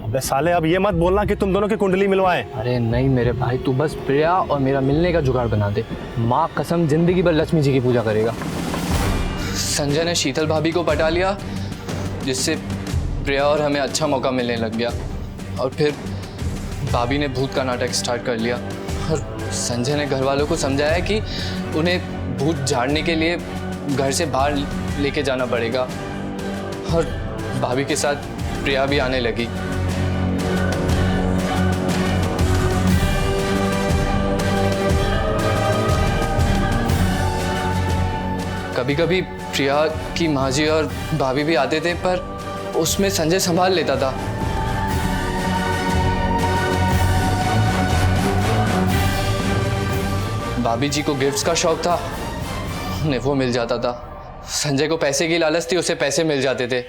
अबे साले, अब ये मत बोलना कि तुम दोनों की कुंडली मिलवाएं। अरे नहीं मेरे भाई, तू बस प्रिया और मेरा मिलने का जुगाड़ बना दे। माँ कसम जिंदगी भर लक्ष्मी जी की पूजा करेगा। संजय ने शीतल भाभी को पटा लिया, जिससे प्रिया और हमें अच्छा मौका मिलने लग गया, और फिर भाभी ने भूत का नाटक स्टार्ट कर लिया, और संजय ने घर वालों को समझाया कि उन्हें भूत झाड़ने के लिए घर से बाहर लेके जाना पड़ेगा, और भाभी के साथ प्रिया भी आने लगी। कभी कभी प्रिया की माँ जी और भाभी भी आते थे, पर उसमें संजय संभाल लेता था। भाभी जी को गिफ्ट्स का शौक था, उन्हें वो मिल जाता था। संजय को पैसे की लालच थी, उसे पैसे मिल जाते थे।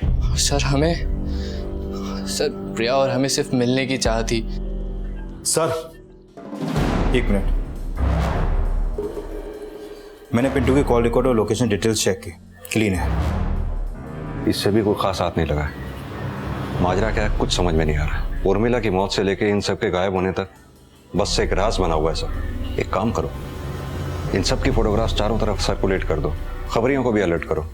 सर प्रिया और हमें सिर्फ मिलने की चाह थी। सर 1 मिनट, मैंने पिंटू की कॉल रिकॉर्ड और लोकेशन डिटेल्स चेक की, क्लीन है। इससे भी कोई खास हाथ नहीं लगा है। माजरा क्या है कुछ समझ में नहीं आ रहा। उर्मिला की मौत से लेके इन सब के गायब होने तक बस से एक राज बना हुआ है सब। एक काम करो, इन सब की फोटोग्राफ्स चारों तरफ सर्कुलेट कर दो, खबरियों को भी अलर्ट करो।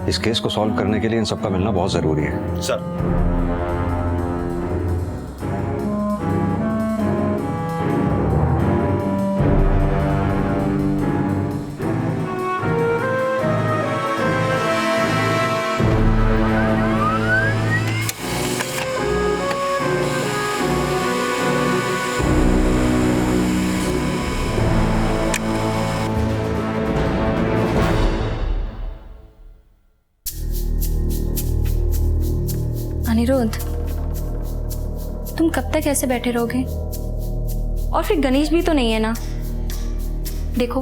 इस केस को सॉल्व करने के लिए इन सब का मिलना बहुत जरूरी है। सर अनिरुद्ध, तुम कब तक ऐसे बैठे रहोगे? और फिर गणेश भी तो नहीं है ना। देखो,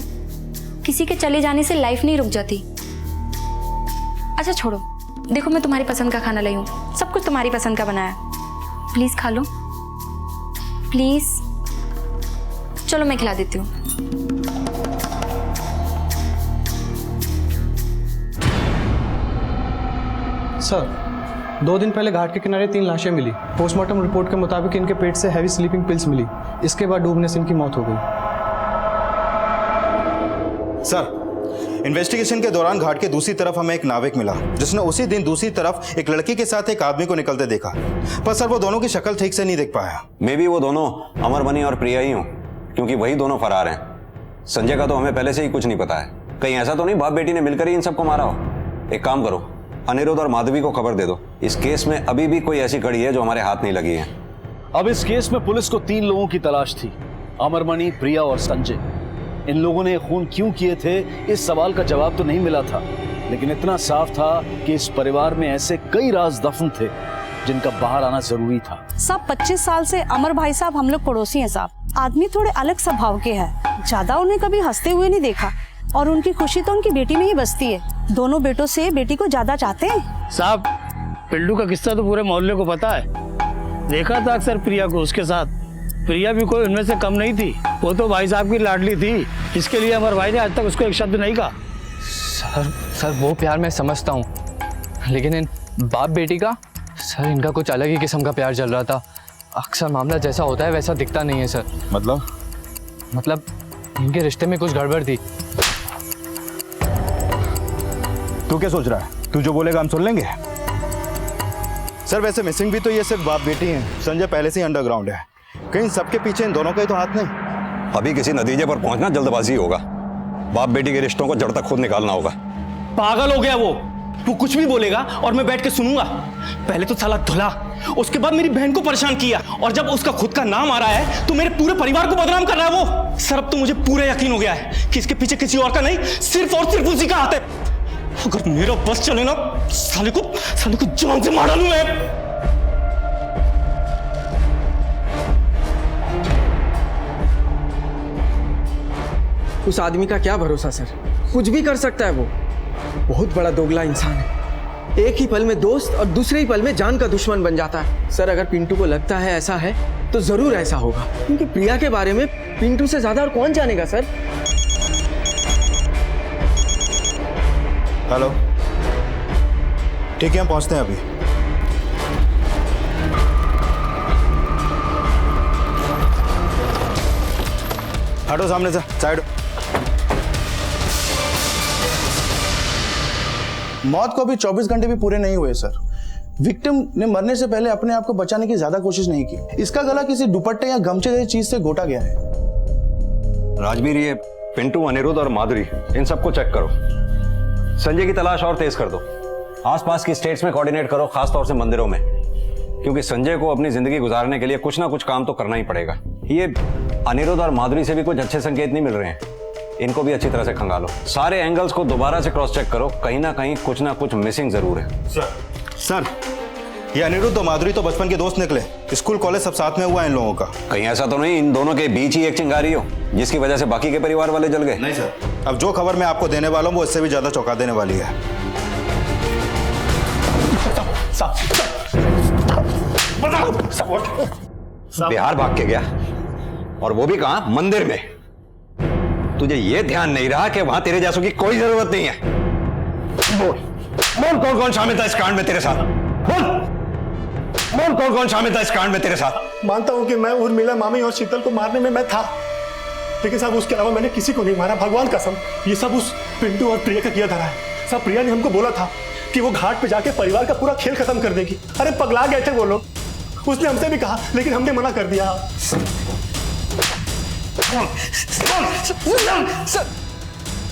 किसी के चले जाने से लाइफ नहीं रुक जाती। अच्छा छोड़ो, देखो मैं तुम्हारी पसंद का खाना लाई हूँ, सब कुछ तुम्हारी पसंद का बनाया। प्लीज खा लो, प्लीज। चलो मैं खिला देती हूँ। सर 2 दिन पहले घाट के किनारे 3 लाशें मिली। पोस्टमार्टम रिपोर्ट के मुताबिक इनके पेट से हैवी स्लीपिंग पिल्स मिली। इसके बाद डूबने से इनकी मौत हो गई। सर, इन्वेस्टिगेशन के दौरान घाट के दूसरी तरफ हमें एक नाविक मिला जिसने उसी दिन दूसरी तरफ एक लड़की के साथ एक आदमी को निकलते देखा। पर सर वो दोनों की शक्ल ठीक से नहीं देख पाया। मे बी वो दोनों अमरमणि और प्रिया ही हों, क्योंकि वही दोनों फरार हैं। संजय का तो हमें पहले से ही कुछ नहीं पता है। कहीं ऐसा तो नहीं बाप बेटी ने मिलकर ही इन सबको मारा हो। एक काम करो, अनिरुद्ध और माधवी को खबर दे दो। इस केस में अभी भी कोई ऐसी कड़ी है जो हमारे हाथ नहीं लगी है। अब इस केस में पुलिस को 3 लोगों की तलाश थी, अमरमणि, प्रिया और संजय। इन लोगों ने खून क्यों किए थे, इस सवाल का जवाब तो नहीं मिला था, लेकिन इतना साफ था कि इस परिवार में ऐसे कई राज दफन थे जिनका बाहर आना जरूरी था। साहब 25 साल से अमर भाई साहब हम लोग पड़ोसी हैं साहब। आदमी थोड़े अलग स्वभाव के हैं, ज्यादा उन्हें कभी हंसते हुए नहीं देखा, और उनकी खुशी तो उनकी बेटी में ही बसती है। दोनों बेटों से बेटी को ज्यादा चाहते हैं। साहब पिल्लू का किस्सा तो पूरे मोहल्ले को पता है। देखा था अक्सर प्रिया को उसके साथ। प्रिया भी कोई उनमें से कम नहीं थी, वो तो भाई साहब की लाडली थी। इसके लिए अमर भाई ने आज तक उसको एक शब्द नहीं कहा। सर वो प्यार मैं समझता हूँ, लेकिन इन बाप बेटी का, सर इनका कुछ अलग ही किस्म का प्यार चल रहा था। अक्सर मामला जैसा होता है वैसा दिखता नहीं है सर। मतलब इनके रिश्ते में कुछ गड़बड़ थी। तू क्या सोच रहा है? तू जो बोलेगा हम सुन लेंगे। सर वैसे मिसिंग भी तो ये सिर्फ बाप बेटी हैं। संजय पहले से ही अंडरग्राउंड है। कहीं सबके पीछे इन दोनों का ही तो हाथ नहीं। अभी किसी नतीजे पर पहुंचना जल्दबाजी होगा। बाप बेटी के रिश्तों को जड़ तक खुद निकालना होगा। पागल हो गया वो कुछ भी बोलेगा और मैं बैठ के सुनूंगा। पहले तो साला धुला, उसके बाद मेरी बहन को परेशान किया, और जब उसका खुद का नाम आ रहा है तो मेरे पूरे परिवार को बदनाम कर रहा है वो। सर अब तो मुझे पूरा यकीन हो गया है कि इसके पीछे किसी और का नहीं, सिर्फ और सिर्फ उसी का हाथ है। अगर मेरा बस चले ना, साले को जान से मार डालूं मैं। उस आदमी का क्या भरोसा सर, कुछ भी कर सकता है वो। बहुत बड़ा दोगला इंसान है। एक ही पल में दोस्त और दूसरे ही पल में जान का दुश्मन बन जाता है। सर अगर पिंटू को लगता है ऐसा है तो जरूर ऐसा होगा, क्योंकि प्रिया के बारे में पिंटू से ज्यादा और कौन जानेगा सर। हेलो, ठीक है हम पहुंचते हैं अभी। हटो सामने से, साइड। मौत को अभी 24 घंटे भी पूरे नहीं हुए सर। विक्टिम ने मरने से पहले अपने आप को बचाने की ज्यादा कोशिश नहीं की। इसका गला किसी दुपट्टे या गमछे जैसी चीज से घोटा गया है। राजवीर, ये पिंटू, अनिरुद्ध और माधुरी, इन सबको चेक करो। संजय की तलाश और तेज कर दो। आसपास की स्टेट्स में कोऑर्डिनेट करो, खासतौर से मंदिरों में, क्योंकि संजय को अपनी जिंदगी गुजारने के लिए कुछ ना कुछ काम तो करना ही पड़ेगा। ये अनिरुद्ध और माधुरी से भी कुछ अच्छे संकेत नहीं मिल रहे हैं। इनको भी अच्छी तरह से खंगालो, सारे एंगल्स को दोबारा से क्रॉस चेक करो, कहीं ना कुछ मिसिंग जरूर है। सर ये अनिरुद्ध और माधुरी तो बचपन के दोस्त निकले, स्कूल कॉलेज सब साथ में हुआ इन लोगों का। कहीं ऐसा तो नहीं इन दोनों के बीच ही एक चिंगारी हो जिसकी वजह से बाकी के परिवार वाले जल गए? नहीं सर, अब जो खबर मैं आपको देने वाला हूँ वो इससे भी ज्यादा चौंका देने वाली है। बिहार भाग के गया और वो भी कहां? मंदिर में। तुझे ये ध्यान नहीं रहा कि वहां तेरे जैसों की कोई जरूरत नहीं है। बोल कौन शामिल था इस कांड में तेरे साथ? बोल कौन शामिल था इस कांड में तेरे साथ? मानता हूं कि मैं उर्मिला मामी और शीतल को मारने में मैं था, लेकिन साहब उसके अलावा मैंने किसी को नहीं मारा, भगवान कसम। ये सब उस पिंटू और प्रिया का किया धरा है। साहब प्रिया ने हमको बोला था कि वो घाट पे जाके परिवार का पूरा खेल खत्म कर देगी। अरे पगला गए थे वो लोग, उसने हमसे भी कहा लेकिन हमने मना कर दिया।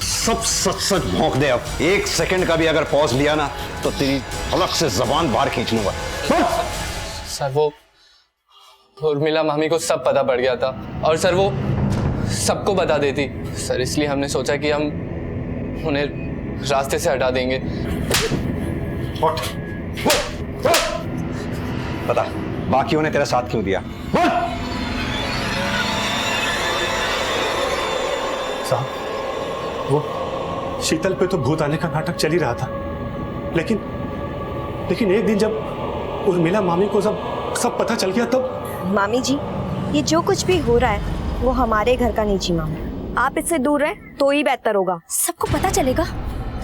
सब सच भौंक दे। अब एक सेकंड का भी अगर पॉज लिया ना तो तेरी अलग से जबान बाहर खींच लूंगा। सर वो उर्मिला मामी को सब पता पड़ गया था और सर वो सबको बता देती सर, इसलिए हमने सोचा कि हम उन्हें रास्ते से हटा देंगे। बता बाकियों ने तेरा साथ क्यों दिया? साहब वो शीतल पे तो भूत आने का नाटक चल ही रहा था, लेकिन एक दिन जब उर्मिला मामी को सब पता चल गया तब। मामी जी ये जो कुछ भी हो रहा है वो हमारे घर का निजी मामला, आप इससे दूर रहे तो ही बेहतर होगा। सबको पता चलेगा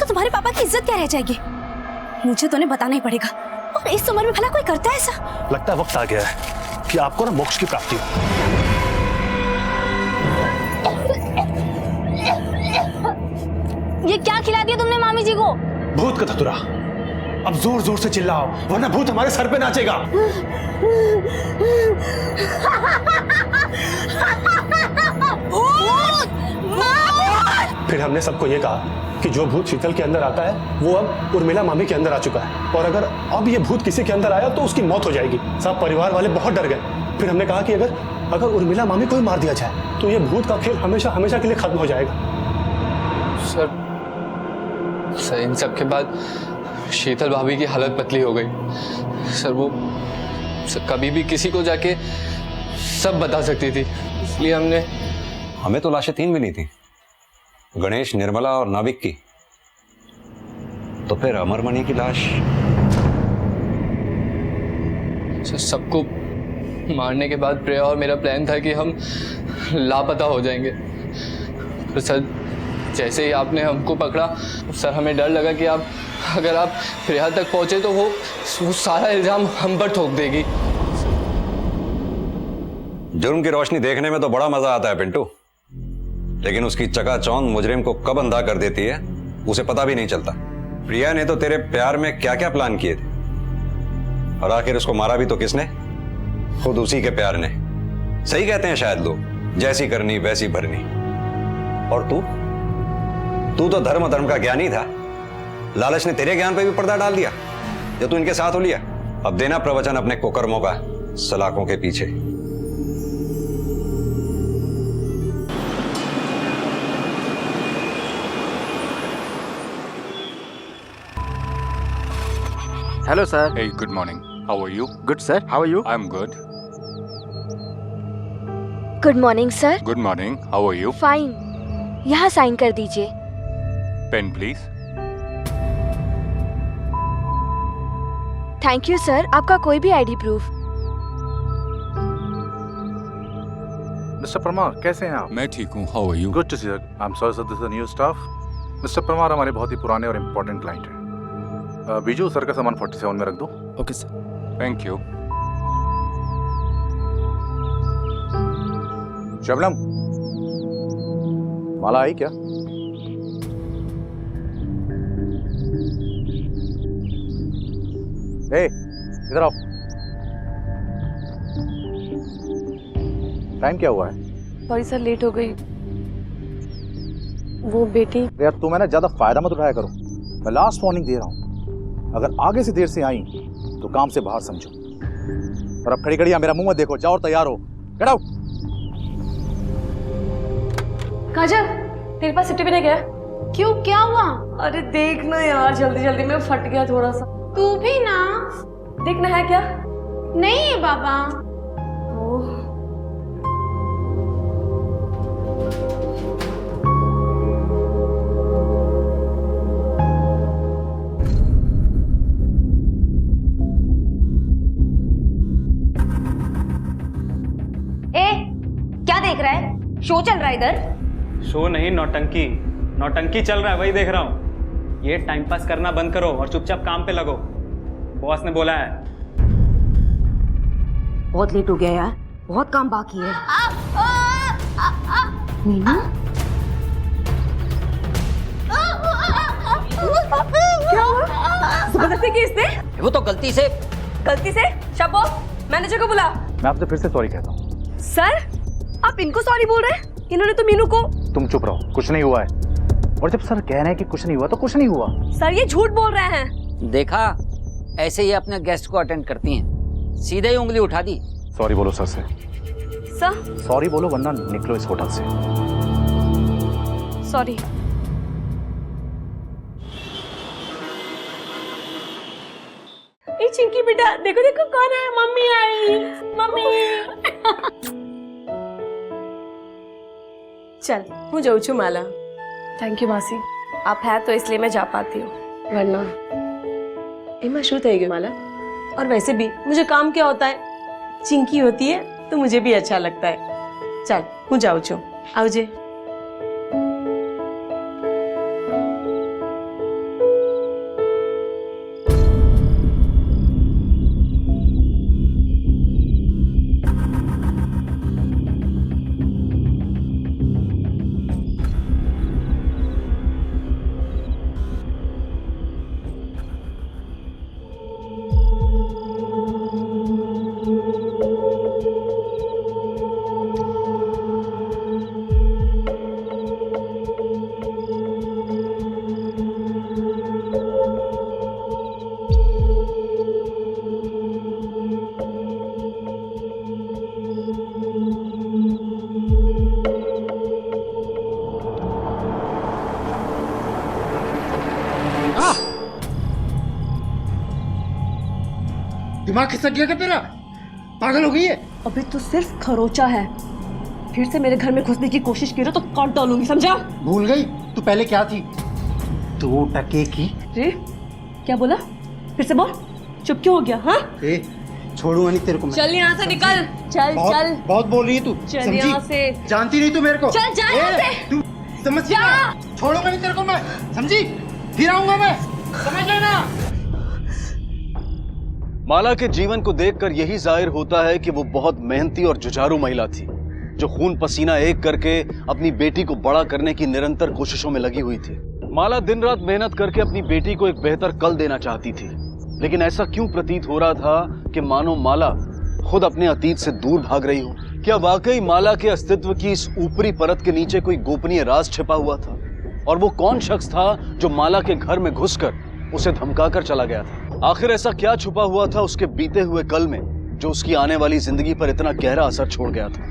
तो तुम्हारे पापा की इज्जत क्या रह जाएगी? मुझे तो उन्हें बताना ही पड़ेगा। और इस उम्र में भला कोई करता है ऐसा? लगता है वक्त आ गया है कि आपको ना मोक्ष की प्राप्ति हो। ये क्या खिला दिया तुमने मामी जी को? भूत का धतुरा। अब जोर जोर से चिल्लाओ वरना भूत हमारे सर पे नाचेगा। फिर हमने सबको ये कहा कि जो भूत शीतल के अंदर आता है वो अब उर्मिला मामी के अंदर आ चुका है, और अगर अब ये भूत किसी के अंदर आया तो उसकी मौत हो जाएगी। सब परिवार वाले बहुत डर गए। फिर हमने कहा कि अगर उर्मिला मामी को ही मार दिया जाए तो ये भूत का खेल हमेशा हमेशा के लिए खत्म हो जाएगा। सर इन सब के बाद शीतल भाभी की हालत पतली हो गई। सर वो कभी भी किसी को जाके सब बता सकती थी, इसलिए हमें तो लाशें 3 मिली थी, गणेश, निर्मला और नाविक की। तो फिर अमरमणि की लाश? सबको मारने के बाद प्रिया और मेरा प्लान था कि हम लापता हो जाएंगे। तो सर जैसे ही आपने हमको पकड़ा सर हमें डर लगा कि अगर आप प्रिया तक पहुंचे तो वो सारा इल्जाम हम पर ठोक देगी। जुर्म की रोशनी देखने में तो बड़ा मजा आता है पिंटू, लेकिन उसकी चकाचौंध मुजरिम को कब अंधा कर देती है उसे पता भी नहीं चलता। प्रिया ने तो तेरे प्यार में क्या क्या प्लान किए थे, और आखिर उसको मारा भी तो किसने? खुद उसी के प्यार ने। सही कहते हैं शायद लोग, जैसी करनी वैसी भरनी। और तू तो धर्म का ज्ञानी था, लालच ने तेरे ज्ञान पे भी पर्दा डाल दिया जो तू इनके साथ हो लिया। अब देना प्रवचन अपने कुकर्मों का सलाखों के पीछे। Hello, sir. Hey, good morning. How are you? Good, sir. How are you? I'm good. Good morning sir. Good morning. How are you? Fine. यहाँ साइन कर दीजिए। Pen, please. Thank you sir. आपका कोई भी आईडी प्रूफ? Mr. Parmar, कैसे हैं आप? मैं ठीक हूँ. How are you? Good to see you. I'm sorry sir, this is a new staff. Mr. Parmar हमारे बहुत ही पुराने और इम्पोर्टेंट क्लाइंट हैं। बीजू सर का सामान 47 में रख दो। Okay, sir. Thank you. Shabnam, माला आई क्या? इधर आओ। टाइम क्या हुआ है? सॉरी सर, लेट हो गई। वो बेटी। यार तुम है ना ज्यादा फायदा मत उठाया करो। मैं लास्ट वार्निंग दे रहा हूँ, अगर आगे से देर से आई तो काम से बाहर समझो। और अब खड़ी खड़ी मेरा मुंह मत देखो, जाओ और तैयार हो। Get out. काजल, तेरे पास सिटी भी नहीं गया? क्यों, क्या हुआ? अरे देख ना यार, जल्दी जल्दी में फट गया थोड़ा सा। तू भी ना। देखना है क्या? नहीं है बाबा। क्या देख रहा है? शो चल रहा है इधर। शो नहीं, नौटंकी। नौटंकी चल रहा है, वही देख रहा हूँ। ये टाइम पास करना बंद करो और चुपचाप काम पे लगो। बॉस ने बोला है। बहुत लेट हो गया यार, बहुत काम बाकी है। मीनू, क्या हुआ? जबरदस्ती की इसने? वो तो गलती से शाबो, मैनेजर को बुला। मैं आपसे फिर से सॉरी कहता हूँ। सर, आप इनको सॉरी बोल रहे हैं? इन्होंने तो मीनू को। तुम चुप रहो, कुछ नहीं हुआ है। और जब सर कह रहे हैं कि कुछ नहीं हुआ तो कुछ नहीं हुआ। सर ये झूठ बोल रहे हैं। देखा, ऐसे ही अपने गेस्ट को अटेंड करती हैं। सीधे ही उंगली उठा दी। सॉरी बोलो सर से। सर सॉरी बोलो वरना निकलो इस होटल से। सॉरी। ए चिंकी बेटा, देखो देखो कौन है। मम्मी आई। मम्मी। चल, હું जाऊँ છું माला। थैंक यू मासी, आप है तो इसलिए मैं जा पाती हूँ, वरना एमा शू થઈ ગયું माला। और वैसे भी मुझे काम क्या होता है, चिंकी होती है तो मुझे भी अच्छा लगता है। चल, હું जाऊँ છું, आवजे। दिमाग खिसक गया क्या तेरा? पागल हो गई है? अभी तो सिर्फ खरोचा है, फिर से मेरे घर में घुसने की कोशिश की तो काट डालूंगी, समझा? भूल गई तू पहले क्या थी? 2 टके की। रे, क्या बोला? फिर से बोल। चुप क्यों हो गया? हाँ, छोड़ूंगा नहीं तेरे को मैं। चल यहाँ से निकल। चल चल, बहुत बोल रही है तू। चल यहाँ से। जानती नहीं तू मेरे को। चल जा यहाँ से। तू समझ जा। छोड़ूंगा नहीं तेरे को मैं, समझी? फिर आऊंगा मैं, समझ लेना। माला के जीवन को देखकर यही जाहिर होता है कि वो बहुत मेहनती और जुझारू महिला थी, जो खून पसीना एक करके अपनी बेटी को बड़ा करने की निरंतर कोशिशों में लगी हुई थी। माला दिन रात मेहनत करके अपनी बेटी को एक बेहतर कल देना चाहती थी, लेकिन ऐसा क्यों प्रतीत हो रहा था कि मानो माला खुद अपने अतीत से दूर भाग रही हो। क्या वाकई माला के अस्तित्व की इस ऊपरी परत के नीचे कोई गोपनीय राज छिपा हुआ था? और वो कौन शख्स था जो माला के घर में घुसकर उसे धमकाकर चला गया था? आखिर ऐसा क्या छुपा हुआ था उसके बीते हुए कल में जो उसकी आने वाली जिंदगी पर इतना गहरा असर छोड़ गया था?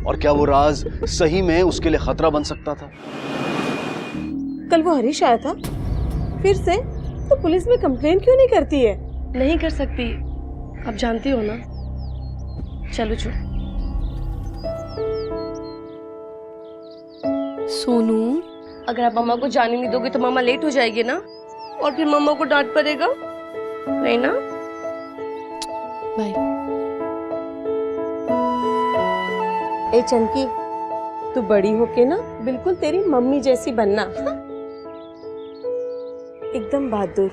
और क्या वो राज सही में उसके लिए खतरा बन सकता था? कल वो हरीश आया था फिर से, तो पुलिस में कंप्लेन क्यों नहीं करती है? नहीं कर सकती, आप जानती हो ना। चलो चलो। सोनू, अगर आप मम्मा को जाने नहीं दोगे तो मम्मा लेट हो जाएगी ना, और फिर मम्मा को डांट पड़ेगा, नहीं ना? बाय। ए चंकी, तू बड़ी होके ना बिल्कुल तेरी मम्मी जैसी बनना, एकदम बहादुर।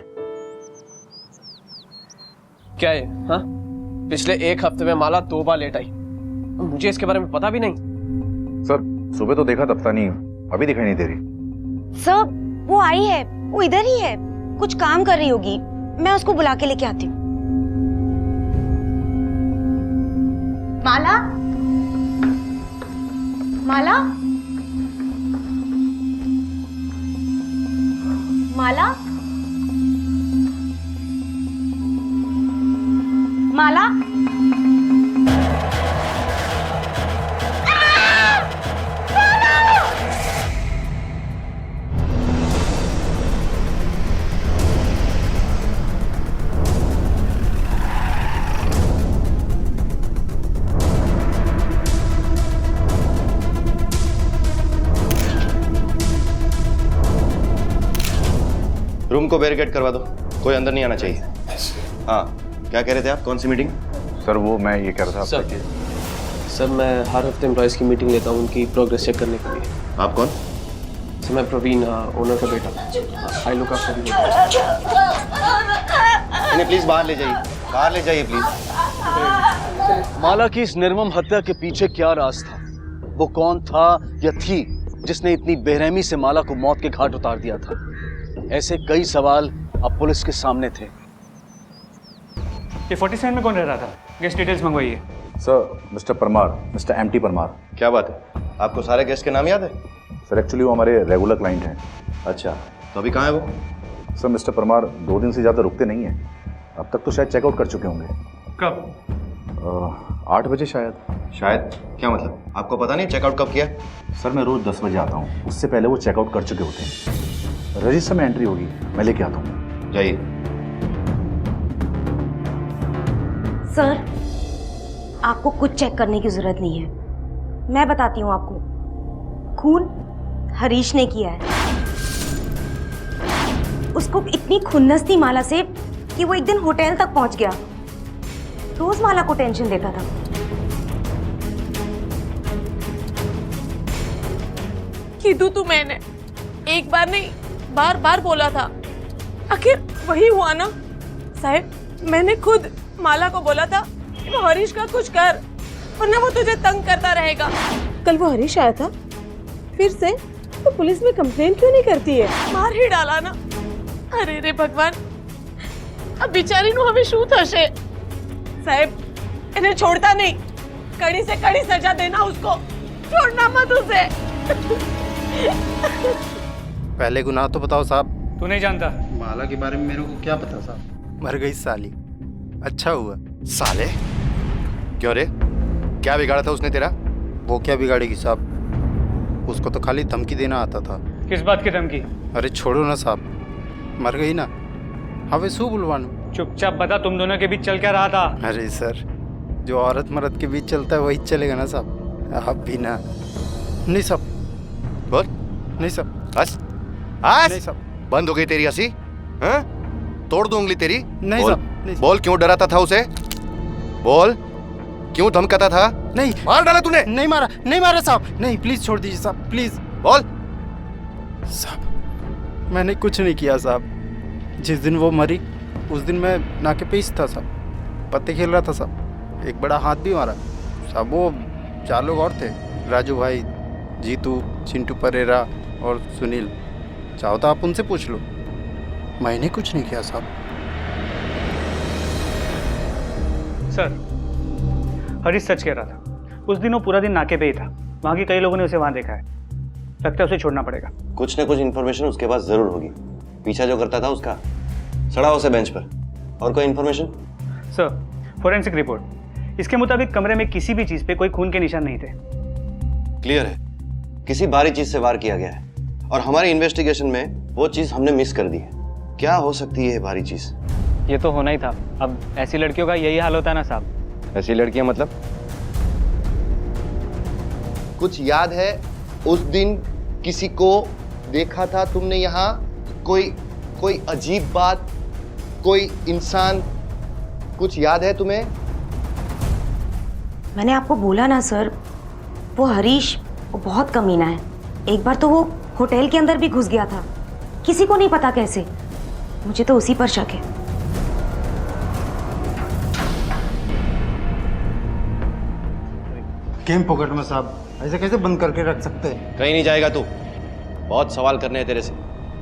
क्या है? हाँ, पिछले 1 हफ्ते में माला 2 बार लेट आई, मुझे इसके बारे में पता भी नहीं। सर सुबह तो देखा तब नहीं, अभी दिखाई नहीं दे रही। सर वो आई है, वो इधर ही है, कुछ काम कर रही होगी, मैं उसको बुला के लेके आती हूँ। माला, माला, माला, माला, रूम को बैरिकेड करवा दो, कोई अंदर नहीं आना चाहिए। हाँ, क्या कह रहे थे आप? कौन सी मीटिंग? सर वो मैं ये कह रहा था सर मैं हर हफ्ते एम्प्लॉयज़ की मीटिंग लेता हूँ उनकी प्रोग्रेस चेक करने के लिए। आप कौन? सर मैं प्रवीण, ओनर का बेटा। I look after you. इन्हें प्लीज बाहर ले जाइए, बाहर ले जाइए प्लीज। माला की इस निर्मम हत्या के पीछे क्या राज था? वो कौन था या थी जिसने इतनी बेरहमी से माला को मौत के घाट उतार दिया था? ऐसे कई सवाल अब पुलिस के सामने थे। ये 47 में कौन रह रहा था? गेस्ट डिटेल्स मंगवाइए। Sir mister Parmar, mister MT Parmar. क्या बात है, आपको सारे गेस्ट के नाम याद है? सर एक्चुअली वो हमारे रेगुलर क्लाइंट हैं। अच्छा, तो अभी कहाँ है वो? सर मिस्टर परमार 2 दिन से ज़्यादा रुकते नहीं हैं। अब तक तो शायद चेकआउट कर चुके होंगे। कब? 8 बजे शायद। शायद क्या मतलब? आपको पता नहीं चेकआउट कब किया? सर मैं रोज़ 10 बजे आता हूँ, उससे पहले वो चेकआउट कर चुके होते हैं। रजिस्टर में एंट्री होगी, मैं लेके आता हूँ। जाइए। सर, आपको कुछ चेक करने की जरूरत नहीं है, मैं बताती हूँ आपको। खून हरीश ने किया है। उसको इतनी खुन्नस थी माला से कि वो एक दिन होटल तक पहुंच गया। रोज माला को टेंशन देता था। कीधु तो मैंने एक बार नहीं बार बार बोला था, आखिर वही हुआ ना। साहब, मैंने खुद माला को बोला था कि वो हरीश का कुछ कर, वरना वो तुझे तंग करता रहेगा। कल वो हरीश आया था फिर से, तो पुलिस में कंप्लेन क्यों नहीं करती है? मार ही डाला ना। अरे रे भगवान, अब बेचारी नु हमें शू थशे। साहब, इन्हें छोड़ता नहीं, कड़ी से कड़ी सजा देना उसको, छोड़ना मत उसे। पहले गुनाह तो बताओ साहब। तू नहीं जानता? माला के बारे में मेरे को क्या पता साहब? मर गई साली, अच्छा हुआ। साले? क्यों रे, क्या बिगाड़ा था उसने तेरा? वो क्या बिगाड़ेगी साहब, उसको तो खाली धमकी देना आता था। किस बात की धमकी? अरे छोड़ो ना साहब, मर गई ना, हमें शू बुलवानो। चुपचाप बता, तुम दोनों के बीच चल क्या रहा था? अरे सर, जो औरत मर्द के बीच चलता है वही चलेगा ना साहब, आप भी ना। नहीं साहब। बोल। नहीं साहब। बस आज नहीं साहब। बंद हो गई तेरी हंसी? हाँ? तोड़ दूं उंगली तेरी? नहीं बोल, साहब। बोल क्यों डराता था उसे? बोल, क्यों धमकाता था? नहीं। मार डाला तूने? नहीं मारा, नहीं मारा साहब, नहीं, प्लीज छोड़ दीजिए साहब, प्लीज। बोल। साहब मैंने कुछ नहीं किया साहब, जिस दिन वो मरी उस दिन मैं नाके पे ही था साहब, पत्ते खेल रहा था साहब, एक बड़ा हाथ भी मारा साहब। वो 4 लोग और थे, राजू भाई, जीतू, चिंटू परेरा और सुनील। चाहो तो आप उनसे पूछ लो, मैंने कुछ नहीं किया साहब। सर, हरीश सच कह रहा था, उस दिन वो पूरा दिन नाके पे ही था, वहाँ के कई लोगों ने उसे वहाँ देखा है, लगता है उसे छोड़ना पड़ेगा। कुछ न कुछ इन्फॉर्मेशन उसके पास जरूर होगी, पीछा जो करता था उसका। सड़ा उसे बेंच पर। और कोई इन्फॉर्मेशन? सर, फोरेंसिक रिपोर्ट, इसके मुताबिक कमरे में किसी भी चीज पे कोई खून के निशान नहीं थे। क्लियर है, किसी भारी चीज से वार किया गया है, और हमारी इन्वेस्टिगेशन में वो चीज हमने मिस कर दी है। क्या हो सकती है ये भारी चीज? ये तो होना ही था, अब ऐसी लड़कियों का यही हाल होता है ना साहब। ऐसी लड़कियां मतलब? कुछ याद है उस दिन किसी को देखा था तुमने यहाँ? कोई अजीब बात, कोई इंसान, कुछ याद है तुम्हें? मैंने आपको बोला ना सर, वो हरीश वो बहुत कमीना है। एक बार तो वो होटल के अंदर भी घुस गया था, किसी को नहीं पता कैसे। मुझे तो उसी पर शक है। गेम पॉकेट में साहब, ऐसे कैसे बंद करके रख सकते हैं? कहीं नहीं जाएगा तू, बहुत सवाल करने हैं तेरे से।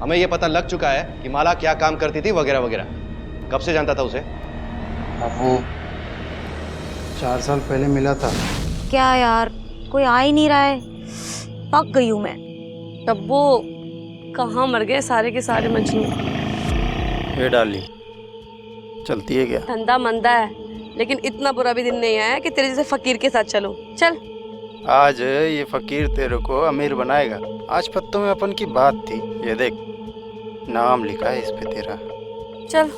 हमें ये पता लग चुका है कि माला क्या काम करती थी वगैरह वगैरह। कब से जानता था उसे? वो 4 साल पहले मिला था। क्या यार, कोई आ ही नहीं रहा है, पक गई हूँ मैं। तब वो कहाँ मर गए सारे के सारे मजनू। ये डाली चलती है क्या? धंधा मंदा है, लेकिन इतना बुरा भी दिन नहीं आया कि तेरे जैसे फकीर के साथ चलो। चल। आज ये फकीर तेरे को अमीर बनाएगा। आज पत्तों में अपन की बात थी, ये देख नाम लिखा है इस पे तेरा। चल।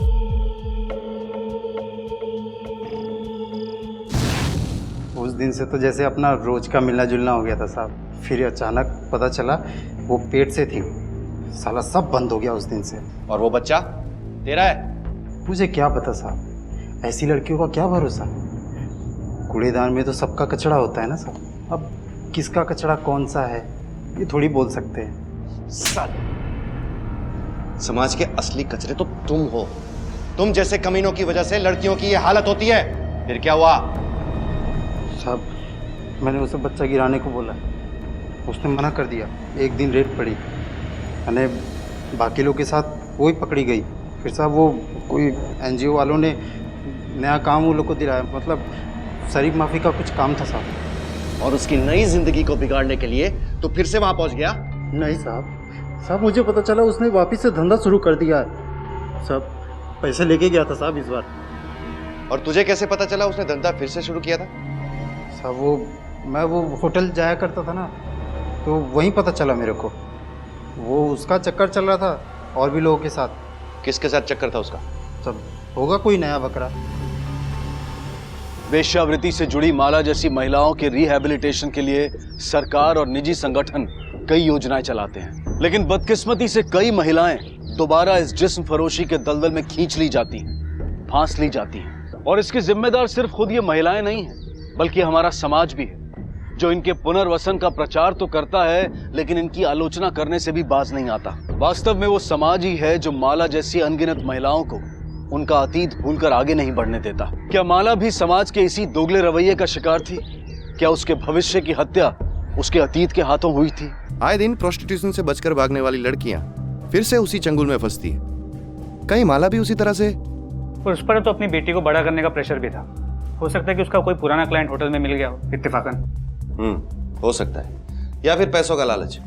उस दिन से तो जैसे अपना रोज का मिलना जुलना हो गया था साहब। फिर अचानक पता चला वो पेट से थी, साला सब बंद हो गया उस दिन से। और वो बच्चा तेरा है? मुझे क्या पता साहब, ऐसी लड़कियों का क्या भरोसा। कूड़ेदान में तो सबका कचरा होता है ना साहब। अब किसका कचरा कौन सा है ये थोड़ी बोल सकते हैं। समाज के असली कचरे तो तुम हो। तुम जैसे कमीनों की वजह से लड़कियों की ये हालत होती है। फिर क्या हुआ? साहब मैंने उसे बच्चा गिराने को बोला, उसने मना कर दिया। एक दिन रेड पड़ी, मैंने बाकी लोग के साथ वो ही पकड़ी गई। फिर साहब वो कोई एनजीओ वालों ने नया काम वो लोग को दिलाया, मतलब शरीफ माफी का कुछ काम था साहब। और उसकी नई जिंदगी को बिगाड़ने के लिए तो फिर से वहां पहुंच गया? नहीं साहब मुझे पता चला उसने वापस से धंधा शुरू कर दिया है। साहब पैसे लेके गया था साहब इस बार। और तुझे कैसे पता चला उसने धंधा फिर से शुरू किया था? साहब मैं वो होटल जाया करता था ना, तो वहीं पता चला मेरे को। वो उसका चक्कर चल रहा था और भी लोगों के साथ। किसके साथ चक्कर था उसका? सब होगा कोई नया बकरा। वेश्यावृत्ति से जुड़ी माला जैसी महिलाओं के रिहैबिलिटेशन के लिए सरकार और निजी संगठन कई योजनाएं चलाते हैं, लेकिन बदकिस्मती से कई महिलाएं दोबारा इस जिस्म फरोशी के दलदल में खींच ली जाती हैं, फांस ली जाती हैं। और इसकी जिम्मेदार सिर्फ खुद ये महिलाएं नहीं हैं, बल्कि हमारा समाज भी है, जो इनके पुनर्वसन का प्रचार तो करता है लेकिन इनकी आलोचना करने से भी बाज नहीं आता। वास्तव में वो समाज ही है जो माला जैसी अनगिनत महिलाओं को उनका अतीत भूलकर आगे नहीं बढ़ने देता। क्या माला भी समाज के इसी दोगले रवैये का शिकार थी? क्या उसके भविष्य की हत्या उसके अतीत के हाथों हुई थी? आए दिन प्रोस्टिट्यूशन से बचकर भागने वाली लड़कियां फिर से उसी चंगुल में फंसती है। कहीं माला भी उसी तरह से? और उस पर तो अपनी बेटी को बड़ा करने का प्रेशर भी था। हो सकता है कि उसका कोई पुराना क्लाइंट होटल में मिल गया हो इत्तेफाकन। हो सकता है, या फिर पैसों का लालच।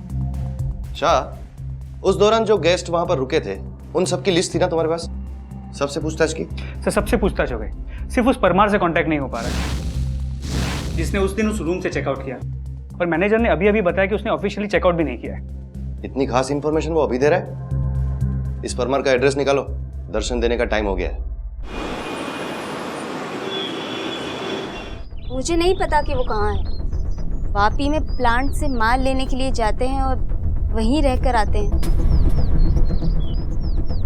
शाह, उस दौरान जो गेस्ट वहां पर रुके थे उन सबकी लिस्ट थी ना तुम्हारे पास? सबसे पूछताछ की? सर सबसे पूछताछ हो गई, सिर्फ उस परमार से कांटेक्ट नहीं हो पा रहा जिसने उस दिन उस रूम से चेकआउट किया। और मैनेजर ने अभी अभी बताया कि उसने ऑफिशियली चेकआउट भी नहीं किया है। इतनी खास इंफॉर्मेशन वो अभी दे रहा है? इस परमार का एड्रेस निकालो, दर्शन देने का टाइम हो गया है। मुझे नहीं पता कि वो कहाँ है। वापी में प्लांट से माल लेने के लिए जाते हैं और वहीं रहकर आते हैं।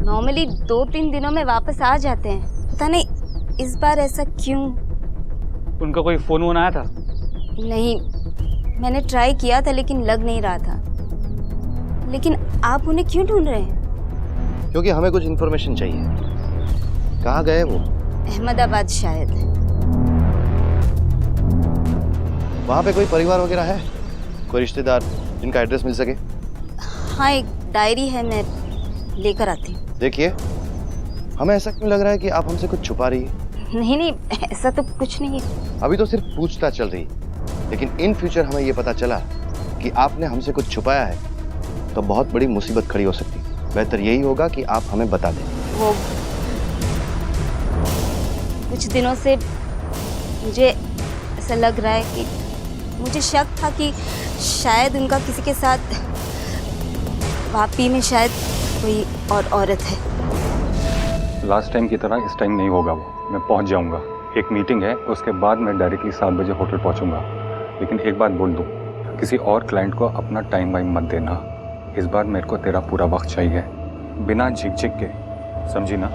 नॉर्मली 2-3 दिनों में वापस आ जाते हैं। पता नहीं इस बार ऐसा क्यों। उनका कोई फोन वोन आया था? नहीं, मैंने ट्राई किया था लेकिन लग नहीं रहा था। लेकिन आप उन्हें क्यों ढूंढ रहे हैं? क्योंकि हमें कुछ इन्फॉर्मेशन चाहिए। कहाँ गए वो? अहमदाबाद शायद। वहाँ पे कोई परिवार वगैरह है? कोई रिश्तेदार जिनका एड्रेस मिल सके? हाँ, एक डायरी है, मैं लेकर आती हूँ। देखिए, हमें ऐसा क्यों लग रहा है कि आप हमसे कुछ छुपा रही है? नहीं, ऐसा तो कुछ नहीं है। अभी तो सिर्फ पूछताछ चल रही, लेकिन इन फ्यूचर हमें ये पता चला कि आपने हमसे कुछ छुपाया है तो बहुत बड़ी मुसीबत खड़ी हो सकती है। बेहतर यही होगा कि आप हमें बता दें। वो कुछ दिनों से मुझे ऐसा लग रहा है कि मुझे शक था कि शायद उनका किसी के साथ वापी में शायद कोई और औरत है। लास्ट टाइम की तरह इस टाइम नहीं होगा वो। मैं पहुंच जाऊंगा। एक मीटिंग है, उसके बाद मैं डायरेक्टली 7 बजे होटल पहुंचूंगा। लेकिन एक बात बोल दूं, किसी और क्लाइंट को अपना टाइम वाइम मत देना। इस बार मेरे को तेरा पूरा वक्त चाहिए, बिना झिक-झिक के, समझी ना?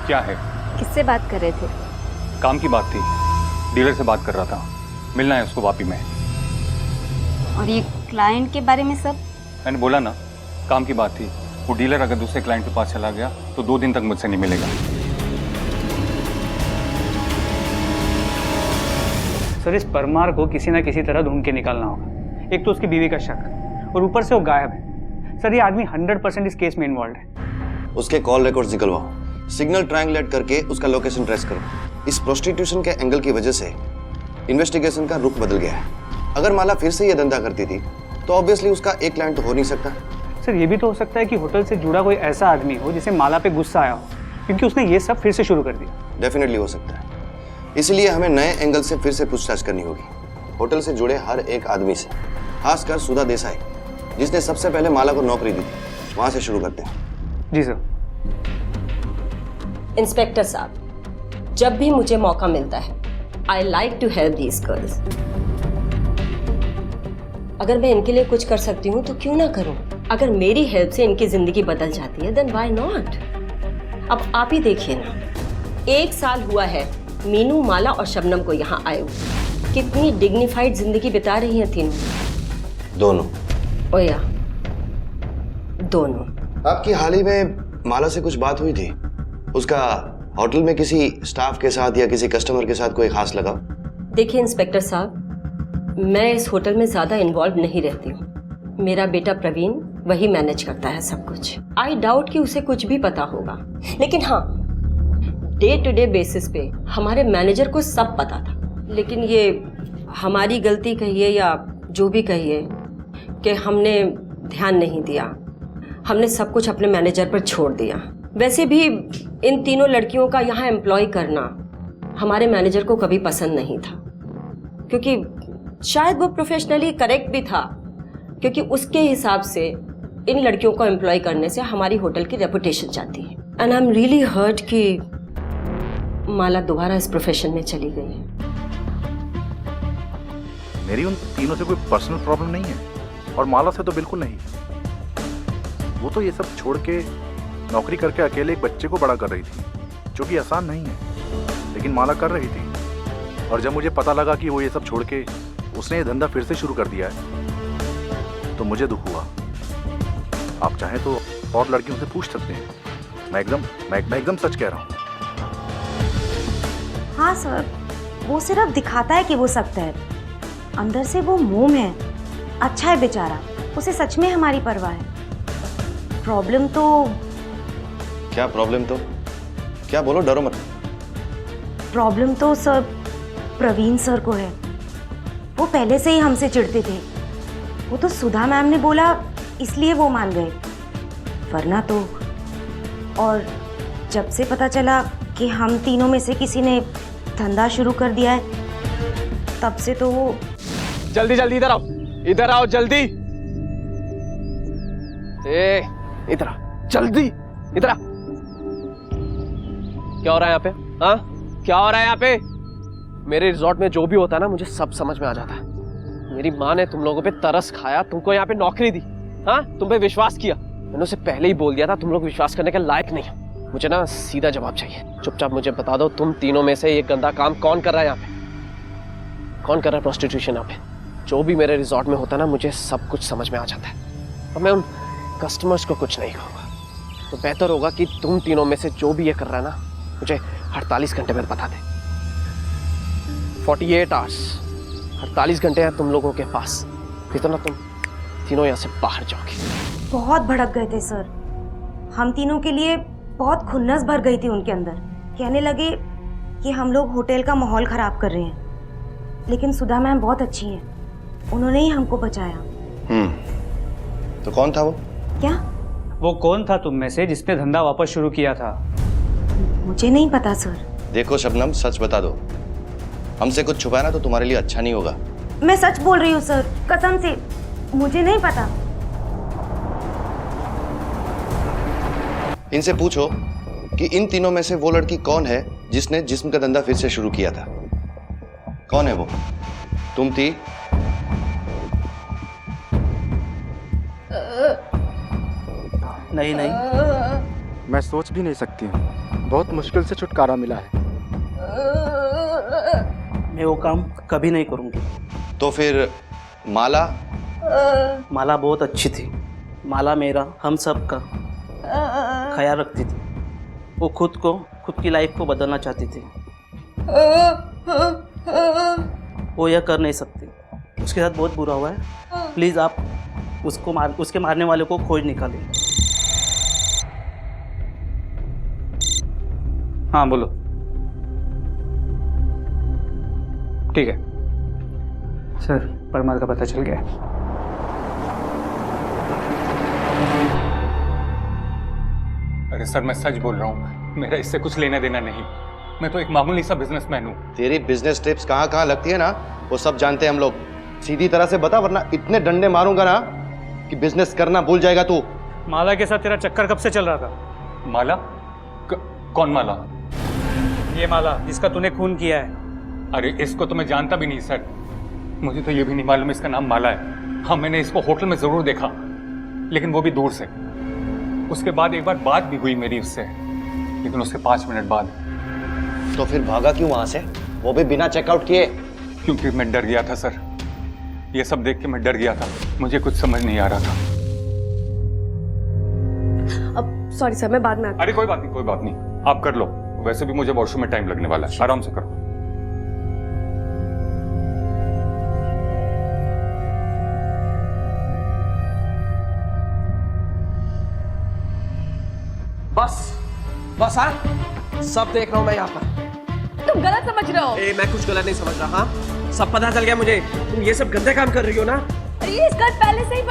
क्या है? किससे बात कर रहे थे? काम की बात थी, डीलर से बात कर रहा था। मिलना है उसको वापी में। और ये क्लाइंट के बारे में सब? मैंने बोला ना, काम की बात थी। वो डीलर अगर दूसरे क्लाइंट के पास चला गया तो 2 दिन तक मुझसे नहीं मिलेगा। सर इस परमार को किसी ना किसी तरह ढूंढ के निकालना होगा। एक तो उसकी बीवी का शक, और ऊपर से वो गायब है। सर ये आदमी 100% इस केस में इन्वॉल्व है। उसके कॉल रिकॉर्ड्स निकलवाओ, सिग्नल ट्रायंगुलेट करके उसका लोकेशन ट्रेस करो। इस प्रोस्टिट्यूशन के एंगल की वजह से इन्वेस्टिगेशन का रुख बदल गया है। अगर माला फिर से ये धंधा करती थी तो ऑब्वियसली उसका एक क्लाइंट तो हो नहीं सकता। सर ये भी तो हो सकता है कि होटल से जुड़ा कोई ऐसा आदमी हो जिसे माला पे गुस्सा आया हो, क्योंकि उसने ये सब फिर से शुरू कर दिया। डेफिनेटली हो सकता है, इसलिए हमें नए एंगल से फिर से पूछताछ करनी होगी। होटल से जुड़े हर एक आदमी से, खासकर सुधा देसाई जिसने सबसे पहले माला को नौकरी दी थी, वहां से शुरू करते हैं। जी सर। इंस्पेक्टर साहब, जब भी मुझे मौका मिलता है I like to help these girls. अगर मैं इनके लिए कुछ कर सकती हूँ तो क्यों ना करूँ? अगर मेरी हेल्प से इनकी जिंदगी बदल जाती है देन व्हाई नॉट? अब आप ही देखिए ना, 1 साल हुआ है मीनू, माला और शबनम को यहाँ आए हुए। कितनी डिग्निफाइड जिंदगी बिता रही हैं तीनों। दोनों? ओया, दोनों। आपकी हाल ही में माला से कुछ बात हुई थी? उसका होटल में किसी स्टाफ के साथ या किसी कस्टमर के साथ कोई खास लगाव? देखिए इंस्पेक्टर साहब, मैं इस होटल में ज्यादा इन्वॉल्व नहीं रहती हूँ। मेरा बेटा प्रवीण वही मैनेज करता है सब कुछ। आई डाउट कि उसे कुछ भी पता होगा, लेकिन हाँ, डे टू डे बेसिस पे हमारे मैनेजर को सब पता था। लेकिन ये हमारी गलती कहिए या जो भी कहिए कि हमने ध्यान नहीं दिया, हमने सब कुछ अपने मैनेजर पर छोड़ दिया। वैसे भी इन तीनों लड़कियों का यहाँ एम्प्लॉय करना हमारे मैनेजर को कभी पसंद नहीं था, क्योंकि शायद वो प्रोफेशनली करेक्ट भी था, क्योंकि उसके हिसाब से इन लड़कियों को एम्प्लॉय करने से हमारी होटल की रेपुटेशन जाती है। And I am really hurt कि माला दोबारा इस प्रोफेशन में चली गई है। मेरी उन तीनों से कोई पर्सनल प्रॉब्लम नहीं है, और माला से तो बिल्कुल नहीं। वो तो ये सब छोड़ के नौकरी करके अकेले एक बच्चे को बड़ा कर रही थी, जो कि आसान नहीं है, लेकिन माला कर रही थी। और जब मुझे पता लगा कि वो ये सब छोड़ के उसने ये धंधा फिर से शुरू कर दिया है, तो मुझे दुख हुआ। आप चाहें तो और लड़कियों से पूछ सकते हैं, मैं एकदम सच कह रहा हूँ। हाँ सर, वो सिर्फ दिखाता है कि वो सख्त है, अंदर से वो मोम है। अच्छा है बेचारा, उसे सच में हमारी परवाह है। प्रॉब्लम तो क्या प्रॉब्लम? तो क्या? बोलो, डरो मत। प्रॉब्लम तो सर प्रवीण सर को है। वो पहले से ही हमसे चिढ़ते थे। वो तो सुधा मैम ने बोला इसलिए वो मान गए, वरना तो। और जब से पता चला कि हम तीनों में से किसी ने धंधा शुरू कर दिया है, तब से तो वो। जल्दी जल्दी इधर आओ, इधर आओ जल्दी। इधर आओ जल्दी, इधर आ। क्या हो रहा है यहाँ पे? हाँ, क्या हो रहा है यहाँ पे? मेरे रिजॉर्ट में जो भी होता है ना, मुझे सब समझ में आ जाता है। मेरी माँ ने तुम लोगों पे तरस खाया, तुमको यहाँ पे नौकरी दी, हाँ, तुम पे विश्वास किया। मैंने उसे पहले ही बोल दिया था तुम लोग विश्वास करने के लायक नहीं हो। मुझे ना सीधा जवाब चाहिए। चुपचाप मुझे बता दो, तुम तीनों में से ये गंदा काम कौन कर रहा है यहाँ पे? कौन कर रहा है प्रोस्टिट्यूशन यहाँ पे? जो भी मेरे रिजॉर्ट में होता है ना, मुझे सब कुछ समझ में आ जाता है। और मैं उन कस्टमर्स को कुछ नहीं कहूँगा। तो बेहतर होगा कि तुम तीनों में से जो भी ये कर रहा है ना, मुझे 48 घंटे में बता दे। 48 आवर्स, 48 घंटे हैं तुम लोगों के पास, फिर तो ना तुम तीनों यहाँ से बाहर जाओगे। बहुत भड़क गए थे सर। हम तीनों के लिए बहुत खुन्नस भर गई थी उनके अंदर। कहने लगे कि हम लोग होटल का माहौल खराब कर रहे हैं, लेकिन सुधा मैम बहुत अच्छी हैं, उन्होंने ही हमको बचाया। तो कौन था वो? क्या? वो कौन था तुम में से जिसने धंधा वापस शुरू किया था? मुझे नहीं पता सर। देखो शबनम, सच बता दो। हमसे कुछ छुपाना तो तुम्हारे लिए अच्छा नहीं होगा। मैं सच बोल रही हूँ सर, कसम से, मुझे नहीं पता। इनसे पूछो कि इन तीनों में से वो लड़की कौन है जिसने जिस्म का धंधा फिर से शुरू किया था। कौन है वो? तुम थी? नहीं नहीं, मैं सोच भी नहीं सकती हूँ। बहुत मुश्किल से छुटकारा मिला है। मैं वो काम कभी नहीं करूँगी। तो फिर माला? माला बहुत अच्छी थी। माला मेरा, हम सब का ख्याल रखती थी। वो खुद की लाइफ को बदलना चाहती थी। वो यह कर नहीं सकती। उसके साथ बहुत बुरा हुआ है। प्लीज़ आप उसके मारने वाले को खोज निकालें। हाँ बोलो। ठीक है सर, परमार का पता चल गया। अरे सर, मैं सच बोल रहा हूँ, मेरा इससे कुछ लेना देना नहीं। मैं तो एक मामूली सा बिजनेसमैन हूँ। तेरी बिजनेस टिप्स कहाँ कहाँ लगती है ना, वो सब जानते हैं हम लोग। सीधी तरह से बता, वरना इतने डंडे मारूंगा ना कि बिजनेस करना भूल जाएगा तू। माला के साथ तेरा चक्कर कब से चल रहा था? माला? कौन माला? ये माला जिसका तूने खून किया है। अरे इसको तो मैं जानता भी नहीं सर, मुझे तो ये भी नहीं मालूम इसका नाम माला है। हाँ मैंने इसको होटल में जरूर देखा, लेकिन वो भी दूर से। उसके बाद एक बार बात भी हुई मेरी उससे, लेकिन उसके 5 मिनट बाद। तो फिर भागा क्यों वहां से, वो भी बिना चेकआउट किए? क्योंकि मैं डर गया था सर, ये सब देख के मैं डर गया था, मुझे कुछ समझ नहीं आ रहा था। अब सॉरी सर, मैं बाद में आती। अरे कोई बात नहीं, कोई बात नहीं, आप कर लो। वैसे भी मुझे वॉशरूम में टाइम लगने वाला है, आराम से करो। बस हाँ, सब देख रहा हूँ मैं यहाँ पर। तुम गलत समझ रहे हो। मैं कुछ गलत नहीं समझ रहा। हाँ सब पता चल गया मुझे, तुम ये सब गंदे काम कर रही हो ना। अरे ये स्कर्ट पहले से ही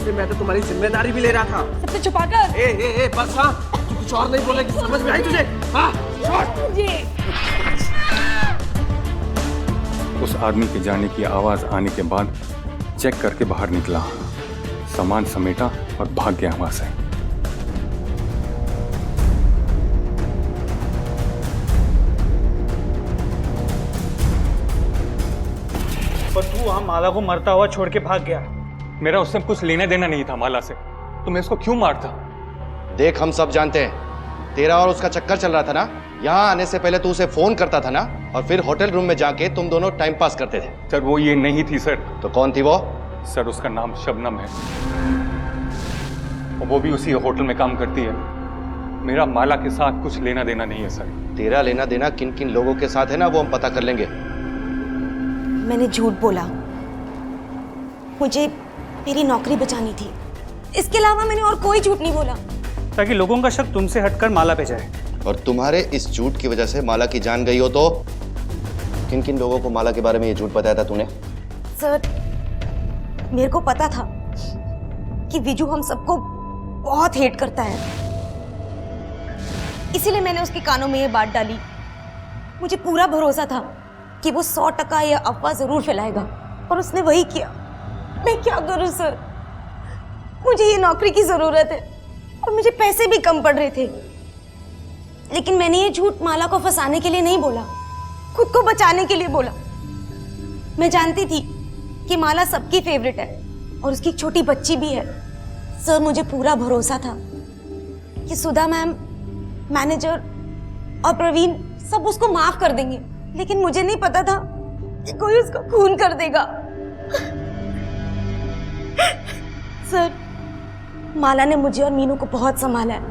अरे मैं तो तुम्हारी जिम्मेदारी भी ले रहा था। सबसे छुपाकर। ए बस हाँ, तू कुछ और नहीं बोलेगी, समझ में आई तुझे? हाँ उस आदमी के जाने की आवाज आने के बाद चेक करके बाहर निकला, सामान समेटा और भाग गया वहां से। पर तू वहां माला को मरता हुआ छोड़ के भाग गया। मेरा उससे कुछ लेना देना नहीं था माला से, तो मैं उसको क्यों मारता? देख हम सब जानते हैं, तेरा और उसका चक्कर चल रहा था ना। यहाँ आने से पहले तू उसे फोन करता था ना, और फिर होटल रूम में जाके तुम दोनों टाइम पास करते थे। सर वो ये नहीं थी सर। तो कौन थी वो? सर उसका नाम शबनम है, और वो भी उसी होटल में काम करती है। मेरा माला के साथ कुछ लेना देना नहीं है सर। तेरा लेना देना किन किन लोगों के साथ है ना, वो हम पता कर लेंगे। मैंने झूठ बोला, मुझे मेरी नौकरी बचानी थी, इसके अलावा मैंने और कोई झूठ नहीं बोला। ताकि लोगों का शक तुमसे हटकर माला पे जाए। और तुम्हारे इस झूठ की वजह से माला की जान गई हो तो किन किन लोगों को माला के बारे में ये झूठ बताया था तूने? सर मेरे को पता था कि विजू हम सबको बहुत हेट करता है, इसीलिए मैंने उसके कानों में ये बात डाली। मुझे पूरा भरोसा था कि वो 100% यह अफवाह जरूर फैलाएगा, और उसने वही किया। मैं क्या करूं सर, मुझे ये नौकरी की जरूरत है और मुझे पैसे भी कम पड़ रहे थे, लेकिन मैंने ये झूठ माला को फंसाने के लिए नहीं बोला, खुद को बचाने के लिए बोला। मैं जानती थी कि माला सबकी फेवरेट है और उसकी एक छोटी बच्ची भी है। सर मुझे पूरा भरोसा था कि सुधा मैम, मैनेजर और प्रवीण सब उसको माफ कर देंगे, लेकिन मुझे नहीं पता था कि कोई उसको खून कर देगा। सर माला ने मुझे और मीनू को बहुत संभाला है,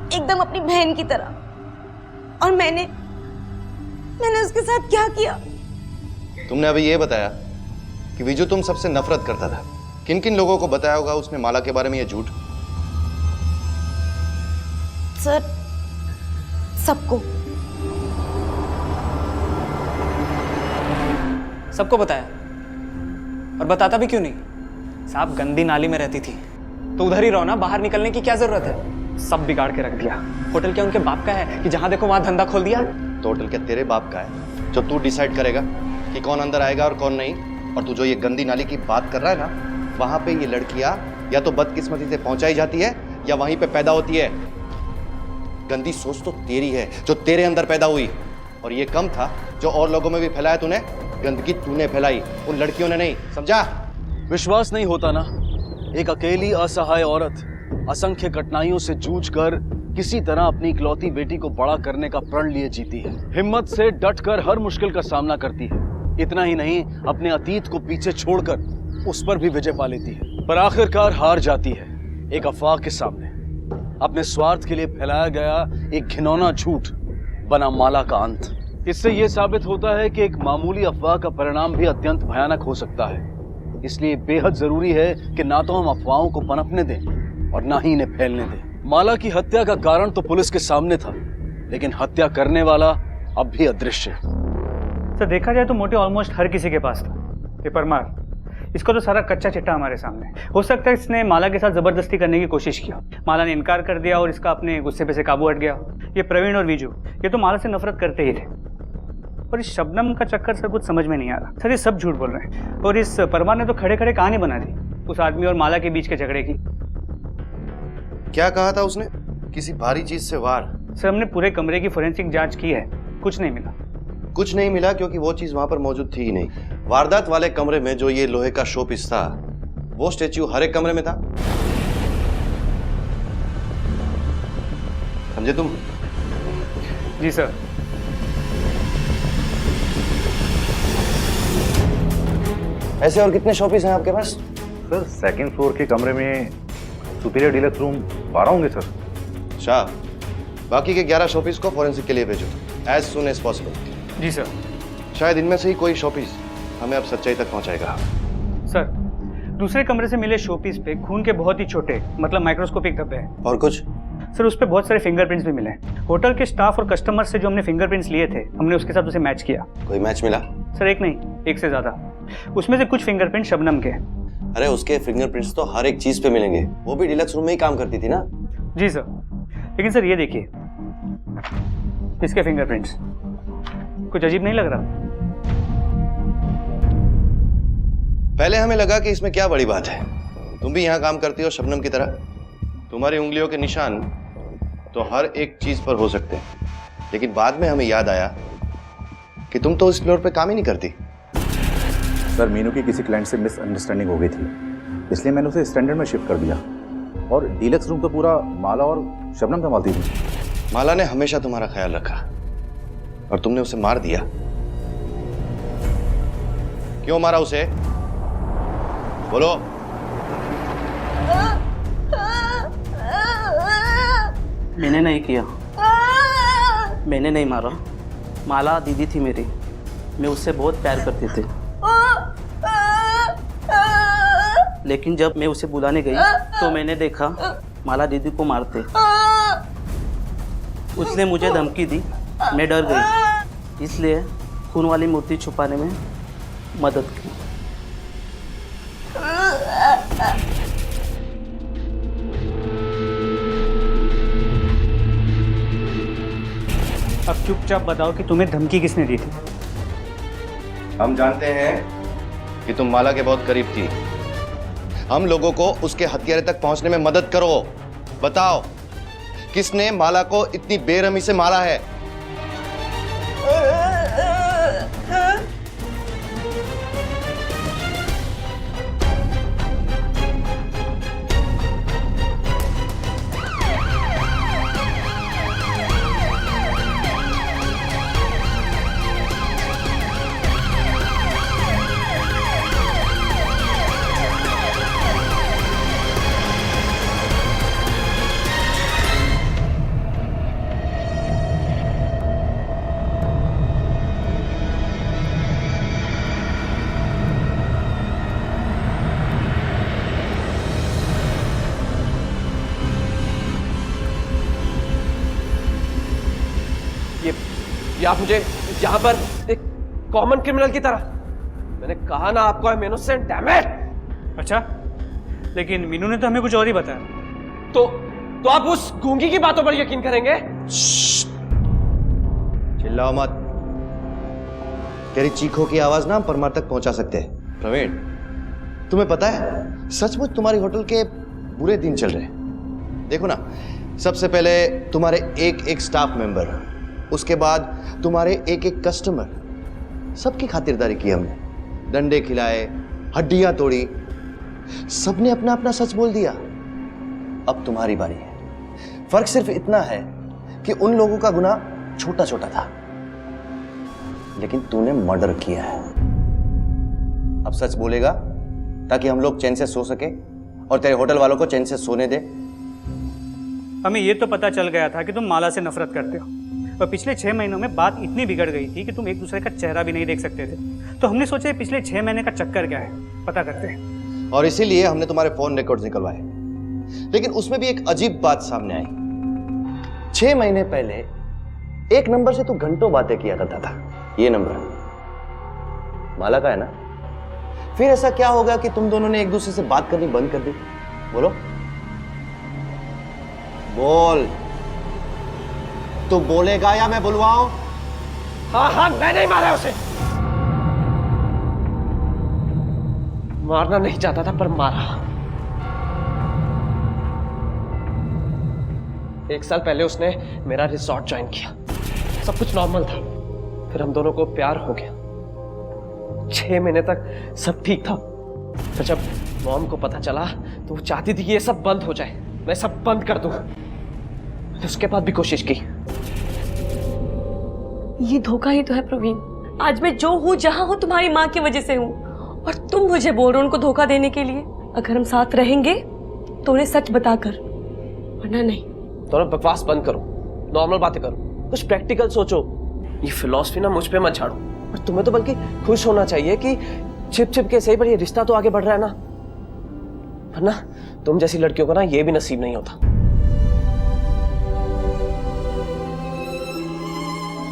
एकदम अपनी बहन की तरह, और मैंने उसके साथ क्या किया? तुमने अभी ये बताया कि विजू तुम सबसे नफरत करता था। किन किन लोगों को बताया होगा उसने माला के बारे में ये झूठ? सर सबको सबको बताया, और बताता भी क्यों नहीं? साहब गंदी नाली में रहती थी तो उधर ही रहो ना, बाहर निकलने की क्या जरूरत है? सब बिगाड़ के रख दिया। होटल क्या उनके बाप का है कि जहां देखो वहां धंधा खोल दिया? तो होटल क्या तेरे बाप का है जो तू डिसाइड करेगा कि कौन अंदर आएगा और कौन नहीं? और तू जो ये गंदी नाली की बात कर रहा है ना, वहां पे ये लड़कियां या तो बदकिस्मती से पहुंचाई जाती है या वहीं पे पैदा होती है। गंदी सोच तो तेरी है जो तेरे अंदर पैदा हुई, और ये कम था जो और लोगों में भी फैलाया तूने। गंदगी तूने फैलाई, उन लड़कियों ने नहीं, समझा? विश्वास नहीं होता ना? एक अकेली असहाय औरत असंख्य कठिनाइयों से जूझकर किसी तरह अपनी इकलौती बेटी को बड़ा करने का प्रण लिए जीती है। हिम्मत से डटकर हर मुश्किल का सामना करती है। इतना ही नहीं, अपने अतीत को पीछे छोड़कर उस पर भी विजय पा लेती है, पर आखिरकार हार जाती है एक अफवाह के सामने। अपने स्वार्थ के लिए फैलाया गया एक घिनौना झूठ बना माला का अंत। इससे यह साबित होता है कि एक मामूली अफवाह का परिणाम भी अत्यंत भयानक हो सकता है। इसलिए बेहद जरूरी है कि ना तो हम अफवाहों को पनपने दें और ना ही इन्हें फैलने दें। माला की हत्या का कारण तो पुलिस के सामने था, लेकिन हत्या करने वाला अब भी अदृश्य है। तो देखा जाए तो मोटे ऑलमोस्ट हर किसी के पास था। ये परमार, इसको तो सारा कच्चा चिट्टा हमारे सामने। हो सकता है इसने माला के साथ जबरदस्ती करने की कोशिश किया, माला ने इनकार कर दिया और इसका अपने गुस्से पे से काबू हट गया। ये प्रवीण और विजू, ये तो माला से नफरत करते ही थे, और इस शबनम का चक्कर सर कुछ समझ में नहीं आ रहा। सर ये सब झूठ बोल रहे हैं, और इस परमार ने तो खड़े खड़े कहानी बना दी उस आदमी और माला के बीच के झगड़े की। क्या कहा था उसने? किसी भारी चीज से वार? सर हमने पूरे कमरे की फोरेंसिक जांच की है, कुछ नहीं मिला। कुछ नहीं मिला क्योंकि वो चीज वहां पर मौजूद थी ही नहीं। वारदात वाले कमरे में जो ये लोहे का शो पीस था, वो स्टैच्यू हर एक कमरे में था। समझे तुम? जी सर। ऐसे और कितने शोपीस हैं आपके पास? सर सेकंड फ्लोर के कमरे में सुपीरियर डीलक्स रूम 12 होंगे सर। शाह, बाकी के 11 शोपीस को फॉरेंसिक के लिए भेजो एज सुन एज पॉसिबल। जी सर। शायद इनमें से ही कोई शोपीस हमें अब सच्चाई तक पहुंचाएगा। सर, दूसरे कमरे से मिले शोपीस पे खून के बहुत ही छोटे मतलब माइक्रोस्कोपिक धब्बे हैं। और कुछ? सर, उस पे बहुत सारे फिंगरप्रिंट्स भी मिले। होटल के स्टाफ और कस्टमर से जो हमने फिंगरप्रिंट्स लिए थे, हमने उसके साथ उसे मैच किया। कोई मैच मिला? सर, एक नहीं, एक से ज्यादा। उसमें से कुछ फिंगरप्रिंट शबनम के। अरे उसके फिंगरप्रिंट्स तो हर एक चीज पे मिलेंगे, वो भी डीलक्स रूम में ही काम करती थी ना। जी सर, लेकिन सर ये देखिए, इसके फिंगरप्रिंट्स कुछ अजीब नहीं लग रहा? पहले हमें लगा कि इसमें क्या बड़ी बात है, तुम भी यहाँ काम करती हो शबनम की तरह, तुम्हारी उंगलियों के निशान तो हर एक चीज पर हो सकते हैं। लेकिन बाद में हमें याद आया कि तुम तो इस फ्लोर पे काम ही नहीं करती। सर मीनू की किसी क्लाइंट से मिसअंडरस्टैंडिंग हो गई थी, इसलिए मैंने उसे स्टैंडर्ड में शिफ्ट कर दिया। और डीलक्स रूम तो पूरा माला और शबनम संभालती थी। माला ने हमेशा तुम्हारा ख्याल रखा और तुमने उसे मार दिया। क्यों मारा उसे? बोलो। मैंने नहीं किया, मैंने नहीं मारा। माला दीदी थी मेरी, मैं उससे बहुत प्यार करती थी। लेकिन जब मैं उसे बुलाने गई तो मैंने देखा माला दीदी को मारते। उसने मुझे धमकी दी, मैं डर गई, इसलिए खून वाली मूर्ति छुपाने में मदद की। अब चुपचाप बताओ कि तुम्हें धमकी किसने दी थी? हम जानते हैं कि तुम माला के बहुत करीब थी। हम लोगों को उसके हथियारे तक पहुंचने में मदद करो। बताओ, किसने माला को इतनी बेरहमी से मारा है? ये आप मुझे यहाँ पर एक कॉमन क्रिमिनल की तरह, मैंने कहा ना आपको, I am innocent, damn it. अच्छा, लेकिन मीनू ने तो हमें कुछ और ही बताया। तो आप उस गूंगी की बातों पर यकीन करेंगे? चिल्लाओ मत, तेरी चीखों की आवाज ना हम परमार तक पहुंचा सकते हैं। प्रवीण, तुम्हें पता है सचमुच तुम्हारी होटल के बुरे दिन चल रहे हैं। देखो ना, सबसे पहले तुम्हारे एक एक स्टाफ मेंबर, उसके बाद तुम्हारे एक एक कस्टमर, सबकी खातिरदारी की हमने, डंडे खिलाए, हड्डियां तोड़ी, सबने अपना अपना सच बोल दिया। अब तुम्हारी बारी है। फर्क सिर्फ इतना है कि उन लोगों का गुनाह छोटा छोटा था, लेकिन तूने मर्डर किया है। अब सच बोलेगा ताकि हम लोग चैन से सो सके और तेरे होटल वालों को चैन से सोने दे। हमें ये तो पता चल गया था कि तुम माला से नफरत करते हो, और पिछले 6 महीनों में बात इतनी बिगड़ गई थी कि तुम एक दूसरे का चेहरा भी नहीं देख सकते थे। तो हमने सोचा पिछले 6 महीने का चक्कर क्या है, पता करते हैं। और इसीलिए हमने तुम्हारे फोन रिकॉर्ड्स निकलवाए। लेकिन उसमें भी एक अजीब बात सामने आई। 6 महीने पहले एक नंबर से तू घंटों बातें किया करता था। ये नंबर माला का है ना? फिर ऐसा क्या होगा कि तुम दोनों ने एक दूसरे से बात करनी बंद कर दी? बोलो, बोल। तू बोलेगा या मैं बुलवाऊं? हाँ हाँ, मैं नहीं मारा उसे। मारना नहीं चाहता था पर मारा। 1 साल पहले उसने मेरा रिसोर्ट ज्वाइन किया, सब कुछ नॉर्मल था। फिर हम दोनों को प्यार हो गया। 6 महीने तक सब ठीक था। फिर जब मॉम को पता चला तो वो चाहती थी कि ये सब बंद हो जाए, मैं सब बंद कर दूं। मैंने उसके बाद भी कोशिश की। ये धोखा ही तो है प्रवीण। आज मैं जो हूँ जहाँ हूँ तुम्हारी माँ की वजह से हूँ, और तुम मुझे बोल रहे हो उनको धोखा देने के लिए। अगर हम साथ रहेंगे तो उन्हें सच बताकर, वरना नहीं। दोनों बकवास बंद करो, नॉर्मल बातें करो, कुछ प्रैक्टिकल सोचो। ये फिलॉसफी ना मुझ पे मत झाड़ो। और तुम्हें तो बल्कि खुश होना चाहिए कि छिप छिप के सही पर ये रिश्ता तो आगे बढ़ रहा है ना, वरना तुम जैसी लड़कियों को ना ये भी नसीब नहीं होता।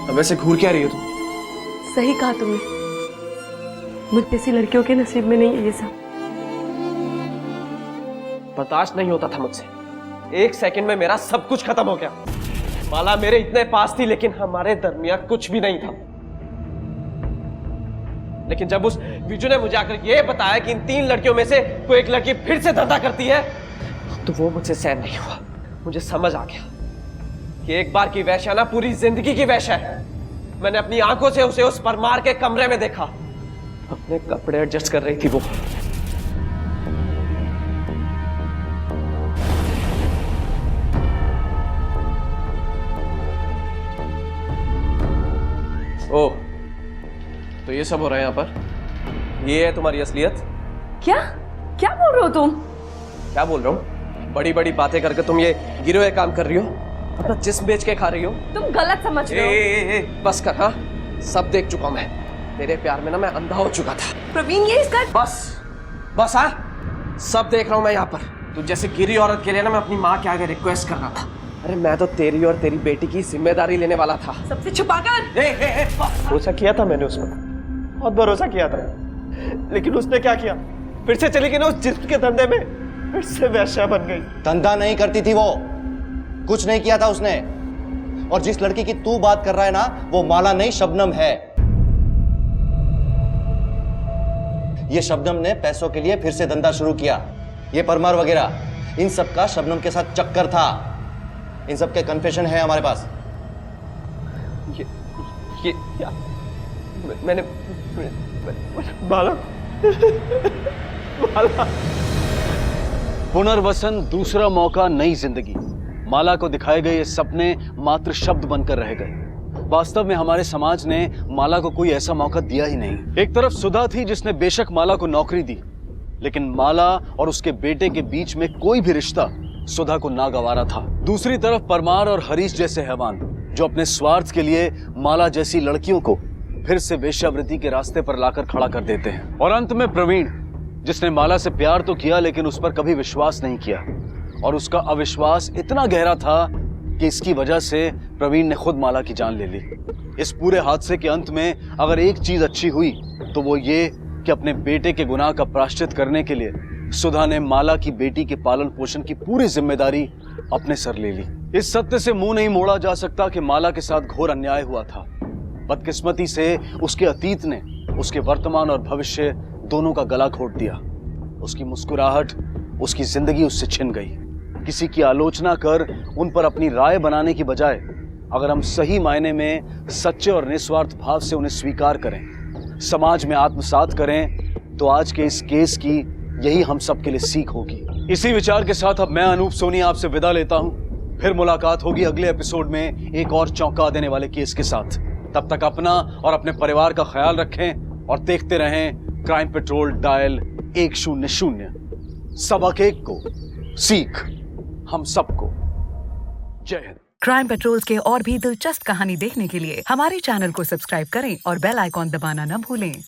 अब वैसे घूर क्या रही हो तुम? सही कहा तुमने, मुझ जैसी लड़कियों के नसीब में नहीं है ये सब। बर्दाश्त नहीं होता था मुझसे। 1 सेकंड में मेरा सब कुछ खत्म हो गया। माला मेरे इतने पास थी, लेकिन हमारे दरमियान कुछ भी नहीं था। लेकिन जब उस विजू ने मुझे आकर ये बताया कि इन 3 लड़कियों में से कोई एक लड़की फिर से धंधा करती है, तो वो मुझसे सहन नहीं हुआ। मुझे समझ आ गया कि एक बार की वैश्या ना पूरी जिंदगी की वैश्या है। मैंने अपनी आंखों से उसे उस परमार के कमरे में देखा, अपने कपड़े एडजस्ट कर रही थी वो। ओह, तो ये सब हो रहा है यहाँ पर? ये है तुम्हारी असलियत? क्या क्या बोल रहे हो तुम? क्या बोल रहा हूँ? बड़ी बड़ी बातें करके तुम ये गिरे हुए काम कर रही हो, अपना जिस्म बेच के खा रही हो। तुम गलत समझ रहे हो। ए, बस कर। हाँ, सब देख चुका मैं। तेरे प्यार में ना मैं अंधा हो चुका था। प्रवीण, ये इसका बस हाँ, सब देख रहा हूँ मैं यहाँ पर। तू जैसे गिरी औरत के लिए ना मैं अपनी माँ के आगे रिक्वेस्ट कर रहा था। अरे मैं तो तेरी और तेरी बेटी की जिम्मेदारी लेने वाला था। सबसे छुपाकर। भरोसा किया था मैंने उस पर, बहुत भरोसा किया था, लेकिन उसने क्या किया? फिर से चली गई ना उस जिस्म के धंधे में, फिर से वैश्या बन गई। धंधा नहीं करती थी वो, कुछ नहीं किया था उसने। और जिस लड़की की तू बात कर रहा है ना, वो माला नहीं शबनम है। ये शबनम ने पैसों के लिए फिर से धंधा शुरू किया। ये परमार वगैरह, इन सब का शबनम के साथ चक्कर था। इन सब के कन्फेशन है हमारे पास। ये क्या? मैंने माला पुनर्वसन, दूसरा मौका, नई जिंदगी। माला को दिखाए गए ये सपने मात्र शब्द बनकर रह गए। वास्तव में हमारे समाज ने माला को कोई ऐसा मौका दिया ही नहीं। एक तरफ सुधा थी जिसने बेशक माला को नौकरी दी, लेकिन माला और उसके बेटे के बीच में कोई भी रिश्ता सुधा को नागवारा था। दूसरी तरफ परमार और हरीश जैसे हैवान जो अपने स्वार्थ के लिए माला जैसी लड़कियों को फिर से वेश्यावृत्ति के रास्ते पर लाकर खड़ा कर देते हैं। और अंत में प्रवीण, जिसने माला से प्यार तो किया लेकिन उस पर कभी विश्वास नहीं किया, और उसका अविश्वास इतना गहरा था कि इसकी वजह से प्रवीण ने खुद माला की जान ले ली। इस पूरे हादसे के अंत में अगर एक चीज अच्छी हुई तो वो ये कि अपने बेटे के गुनाह का प्रायश्चित करने के लिए सुधा ने माला की बेटी के पालन पोषण की पूरी जिम्मेदारी अपने सर ले ली। इस सत्य से मुंह नहीं मोड़ा जा सकता कि माला के साथ घोर अन्याय हुआ था। बदकिस्मती से उसके अतीत ने उसके वर्तमान और भविष्य दोनों का गला घोट दिया। उसकी मुस्कुराहट, उसकी जिंदगी उससे छिन गई। किसी की आलोचना कर उन पर अपनी राय बनाने की बजाय अगर हम सही मायने में सच्चे और निस्वार्थ भाव से उन्हें स्वीकार करें, समाज में आत्मसात करें, तो आज के इस केस की यही हम सब के लिए सीख होगी। इसी विचार के साथ अब मैं अनूप सोनी आपसे विदा लेता हूं। फिर मुलाकात होगी अगले एपिसोड में एक और चौंका देने वाले केस के साथ। तब तक अपना और अपने परिवार का ख्याल रखें और देखते रहें क्राइम पेट्रोल डायल 100। सबक एक को सीख हम सबको। जय हिंद। क्राइम पेट्रोल के और भी दिलचस्प कहानी देखने के लिए हमारे चैनल को सब्सक्राइब करें और बेल आइकॉन दबाना न भूलें।